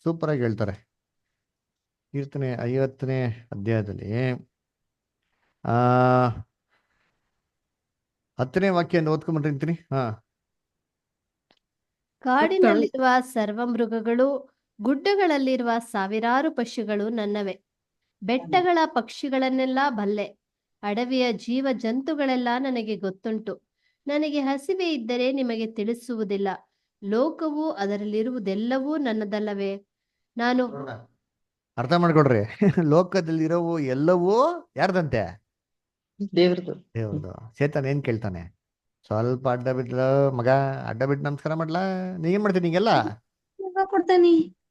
ಸೂಪರ್ ಆಗಿ ಹೇಳ್ತಾರೆ. ಕೀರ್ತನೆ 50ನೇ ಅಧ್ಯಾಯದಲ್ಲಿ 10ನೇ ವಾಕ್ಯ ಓದ್ಕೊಂಡ್ಬಿಟ್ಟಿರ್ತೀನಿ. ಕಾಡಿನಲ್ಲಿರುವ ಸರ್ವ ಮೃಗಗಳು, ಗುಡ್ಡಗಳಲ್ಲಿರುವ ಸಾವಿರಾರು ಪಶುಗಳು ನನ್ನವೇ. ಬೆಟ್ಟಗಳ ಪಕ್ಷಿಗಳನ್ನೆಲ್ಲ ಬಲ್ಲೆ, ಅಡವಿಯ ಜೀವ ಜಂತುಗಳೆಲ್ಲ ನನಗೆ ಗೊತ್ತುಂಟು. ನನಗೆ ಹಸಿವೆ ಇದ್ದರೆ ನಿಮಗೆ ತಿಳಿಸುವುದಿಲ್ಲ, ಲೋಕವು ಅದರಲ್ಲಿರುವುದೆಲ್ಲವೂ ನನ್ನದಲ್ಲವೇ. ನಾನು ಅರ್ಥ ಮಾಡ್ಕೊಡ್ರಿ, ಲೋಕದಲ್ಲಿರೋವು ಎಲ್ಲವೂ ಯಾರ್ದಂತೆ? ದೇವ್ರದು. ದೇವ್ರದು. ಚೇತನ್ ಏನ್ ಕೇಳ್ತಾನೆ, ಸ್ವಲ್ಪ ಅಡ್ಡ ಬಿಡ್ಲ ಮಗ, ಅಡ್ಡ ಬಿಟ್ಟು ನಮಸ್ಕಾರ ಮಾಡ್ಲಾ, ನೀ ಏನ್ ಮಾಡ್ತೀನಿ ಹಿಂಗೆಲ್ಲ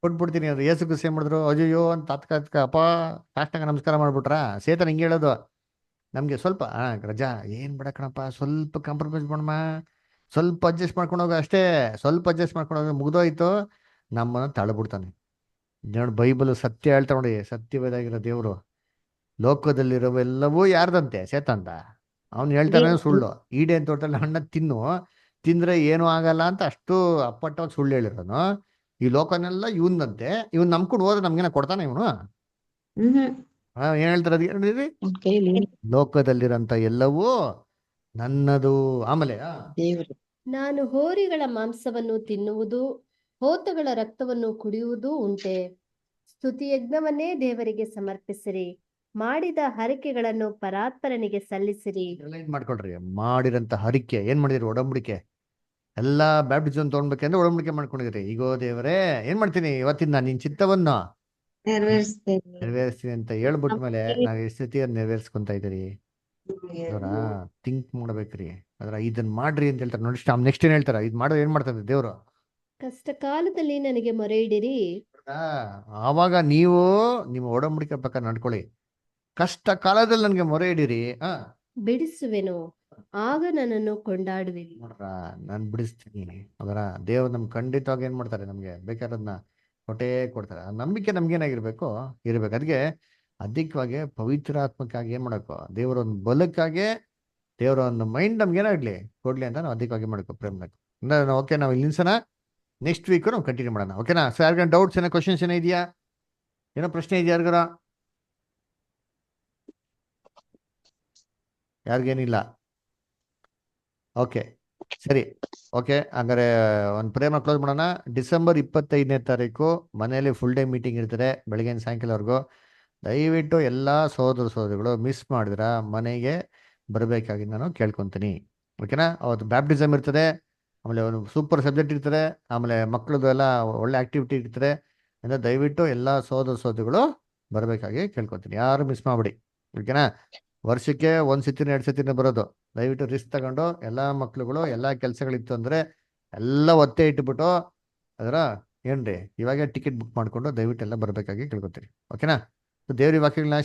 ಕೊಟ್ಬಿಡ್ತೀನಿ. ಅವ್ರು ಏಸು ಗುಸ್ಸೆ ಮಾಡಿದ್ರು, ಅಯ್ಯೋ ಅಂತ ತಾತ್ಕಾಲಿಕ ಅಪ್ಪ ಕಾಷ್ಟಾಗ ನಮಸ್ಕಾರ ಮಾಡ್ಬಿಟ್ರ. ಸೇತನ್ ಹಿಂಗೆ ಹೇಳೋದು ನಮ್ಗೆ, ಸ್ವಲ್ಪ ರಜಾ ಏನ್ ಬೇಡ ಕಣಪ್ಪ, ಸ್ವಲ್ಪ ಕಾಂಪ್ರಮೈಸ್ ಮಾಡಮ್ಮ, ಸ್ವಲ್ಪ ಅಡ್ಜಸ್ಟ್ ಮಾಡ್ಕೊಂಡು ಹೋಗ ಅಷ್ಟೇ, ಸ್ವಲ್ಪ ಅಡ್ಜಸ್ಟ್ ಮಾಡ್ಕೊಂಡು ಹೋಗ, ಮುಗ್ದೋಯ್ತು, ನಮ್ಮನ್ನ ತಳ್ಬಿಡ್ತಾನೆ. ನೋಡಿ ಬೈಬಲ್ ಸತ್ಯ ಹೇಳ್ತಾ ನೋಡಿ, ಸತ್ಯವೇದಾಗಿರೋ ದೇವ್ರು ಲೋಕದಲ್ಲಿರೋವೆಲ್ಲವೂ ಯಾರ್ದಂತೆ? ಸೇತಂತ. ಅವ್ನು ಹೇಳ್ತಾನೆ ಸುಳ್ಳು. ಈಡೇನ್ ತೋಟದಲ್ಲಿ ಹಣ್ಣ ತಿಂದ್ರೆ ಏನೂ ಆಗಲ್ಲ ಅಂತ ಅಷ್ಟು ಅಪ್ಪಟ್ಟವಾಗಿ ಸುಳ್ಳು ಹೇಳಿರೋನು. ಈ ಲೋಕನೆಲ್ಲ ಇವನ್ದಂತೆ, ಇವ್ನ್ ನಂಬ್ಕೊಂಡು ಹೋದ್ರೆ ನಮ್ಗೇನ ಕೊಡ್ತಾನೆ ಇವನು? ಏನ್ ಹೇಳ್ತಾರೆ ಅದಕ್ಕೆ? ಲೋಕದಲ್ಲಿರಂತ ಎಲ್ಲವೂ ನನ್ನದು. ಆಮೇಲೆ ನಾನು ಹೋರಿಗಳ ಮಾಂಸವನ್ನು ತಿನ್ನುವುದು, ಹೋತಗಳ ರಕ್ತವನ್ನು ಕುಡಿಯುವುದೂ ಉಂಟೆ. ಸ್ತುತಿ ಯಜ್ಞವನ್ನೇ ದೇವರಿಗೆ ಸಮರ್ಪಿಸಿರಿ, ಮಾಡಿದ ಹರಕೆಗಳನ್ನು ಪರಾತ್ಪರನಿಗೆ ಸಲ್ಲಿಸಿರಿ. ಮಾಡ್ಕೊಳ್ರಿ, ಮಾಡಿರಂತ ಹರಿಕೆ ಏನ್ ಮಾಡಿದ್ರಿ, ಒಡಂಬಡಿಕೆ ಎಲ್ಲಾ ಬ್ಯಾಪ್ಟಿಸಮ್ ತಗೊಂಡ್ಬೇಕಂದ್ರೆ ಒಡಂಬಡಿಕೆ ಮಾಡ್ಕೊಂಡಿದ್ರಿ. ಈಗೋ ದೇವರೇ ಏನ್ ಮಾಡ್ತೀನಿ ಇವತ್ತಿನ ನಿನ್ ಚಿತ್ತವನ್ನು ನೆರವೇರಿಸ್ತೀನಿ ಅಂತ ಹೇಳ್ಬಿಟ್ಮೇಲೆ ನಾವ್ ಎಷ್ಟು ಸತಿ ಅದ್ ನೆರವೇರಿಸ್ಕೊಂತ ಇದೀರಿ ಅವರ ಥಿಂಕ್ ಮಾಡ್ಬೇಕ್ರಿ. ಅದ್ರ ಇದನ್ ಮಾಡ್ರಿ ಅಂತ ಹೇಳ್ತಾರೆ ನೋಡಿ. ನೆಕ್ಸ್ಟ್ ಏನ್ ಹೇಳ್ತಾರ, ಇದ್ ಮಾಡೋದು ಏನ್ ಮಾಡ್ತಾರೆ ದೇವ್ರು? ಕಷ್ಟ ಕಾಲದಲ್ಲಿ ನನಗೆ ಮೊರೆ ಇಡಿರಿ. ಆವಾಗ ನೀವು ನಿಮ್ಮ ಒಡಂಬಡಿಕೆ ಪ್ರಕಾರ ನಡ್ಕೊಳ್ಳಿ. ಕಷ್ಟ ಕಾಲದಲ್ಲಿ ನನ್ಗೆ ಮೊರೆ ಇಡಿರಿ, ಬಿಡಿಸುವೆನು, ಆಗ ನನ್ನನ್ನು ಕೊಂಡಾಡುವಿರಿ. ನೋಡ್ರ ನಾನ್ ಬಿಡಿಸ್ತೀನಿ. ಅದರ ದೇವ್ರು ನಮ್ ಖಂಡಿತವಾಗಿ ಏನ್ ಮಾಡ್ತಾರೆ, ನಮ್ಗೆ ಬೇಕಾದ್ರನ್ನ ಕೊಟ್ಟೇ ಕೊಡ್ತಾರೆ. ಆ ನಂಬಿಕೆ ನಮ್ಗೇನಾಗಿರ್ಬೇಕು ಇರ್ಬೇಕು. ಅದಕ್ಕೆ ಅಧಿಕವಾಗಿ ಪವಿತ್ರಾತ್ಮಕ್ಕಾಗಿ ಏನ್ ಮಾಡಬೇಕು, ದೇವರ ಒಂದು ಬಲಕ್ಕಾಗಿ ದೇವರ ಒಂದು ಮೈಂಡ್ ನಮ್ಗೆ ಏನಾಗ್ಲಿ ಕೊಡ್ಲಿ ಅಂತ ನಾವು ಅಧಿಕವಾಗಿ ಮಾಡ್ಕೋ ಪ್ರೇಮ. ಓಕೆ, ನಾವು ಇಲ್ಲಿ ನಿಲ್ಸೋಣ, ನೆಕ್ಸ್ಟ್ ವೀಕ್ ನಾವು ಕಂಟಿನ್ಯೂ ಮಾಡೋಣ. ಓಕೆನಾ? ಸೊ ಯಾರಿಗಾರ ಡೌಟ್ಸ್ ಏನೋ ಕ್ವಶನ್ಸ್ ಏನೋ ಇದೆಯಾ, ಏನೋ ಪ್ರಶ್ನೆ ಇದೆಯಾ ಯಾರಿಗಾರ? ಯಾರಿಗೇನಿಲ್ಲ? ಓಕೆ, ಸರಿ. ಓಕೆ, ಹಂಗಾರೆ ಒಂದು ಪ್ರೇಮ ಕ್ಲೋಸ್ ಮಾಡೋಣ. ಡಿಸೆಂಬರ್ 25ನೇ ತಾರೀಕು ಮನೆಯಲ್ಲಿ ಫುಲ್ ಡೇ ಮೀಟಿಂಗ್ ಇರ್ತಾರೆ, ಬೆಳಗ್ಗೆ ಸಾಯಂಕಾಲವರೆಗೂ. ದಯವಿಟ್ಟು ಎಲ್ಲ ಸಹೋದರಿಗಳು ಮಿಸ್ ಮಾಡಿದ್ರ ಮನೆಗೆ ಬರಬೇಕಾಗಿ ನಾನು ಕೇಳ್ಕೊತೀನಿ. ಓಕೆನಾ? ಅವತ್ತು ಬ್ಯಾಪ್ಟಿಸಮ್ ಇರ್ತದೆ, ಆಮೇಲೆ ಒಂದು ಸೂಪರ್ ಸಬ್ಜೆಕ್ಟ್ ಇರ್ತದೆ, ಆಮೇಲೆ ಮಕ್ಕಳದು ಎಲ್ಲ ಒಳ್ಳೆ ಆಕ್ಟಿವಿಟಿ ಇರ್ತದೆ. ಅಂದರೆ ದಯವಿಟ್ಟು ಎಲ್ಲ ಸಹೋದರಿಗಳು ಬರಬೇಕಾಗಿ ಕೇಳ್ಕೊತೀನಿ. ಯಾರು ಮಿಸ್ ಮಾಡ್ಬಿಡಿ. ಓಕೆನಾ? ವರ್ಷಕ್ಕೆ 1 ಸತಿನೋ 2 ಸತಿನೋ ಬರೋದು. ದಯವಿಟ್ಟು ರಿಸ್ಕ್ ತಗೊಂಡು ಎಲ್ಲ ಮಕ್ಳುಗಳು ಎಲ್ಲ ಕೆಲಸಗಳಿತ್ತು ಅಂದರೆ ಎಲ್ಲ ಒತ್ತೆ ಇಟ್ಬಿಟ್ಟು ಅದರ ಏನ್ರಿ ಇವಾಗೆ ಟಿಕೆಟ್ ಬುಕ್ ಮಾಡಿಕೊಂಡು ದಯವಿಟ್ಟು ಎಲ್ಲ ಬರಬೇಕಾಗಿ ಕೇಳ್ಕೊತೀನಿ. ಓಕೆನಾ? ದೇವ್ರ ವಾಕ್ಯಗಳನ್ನ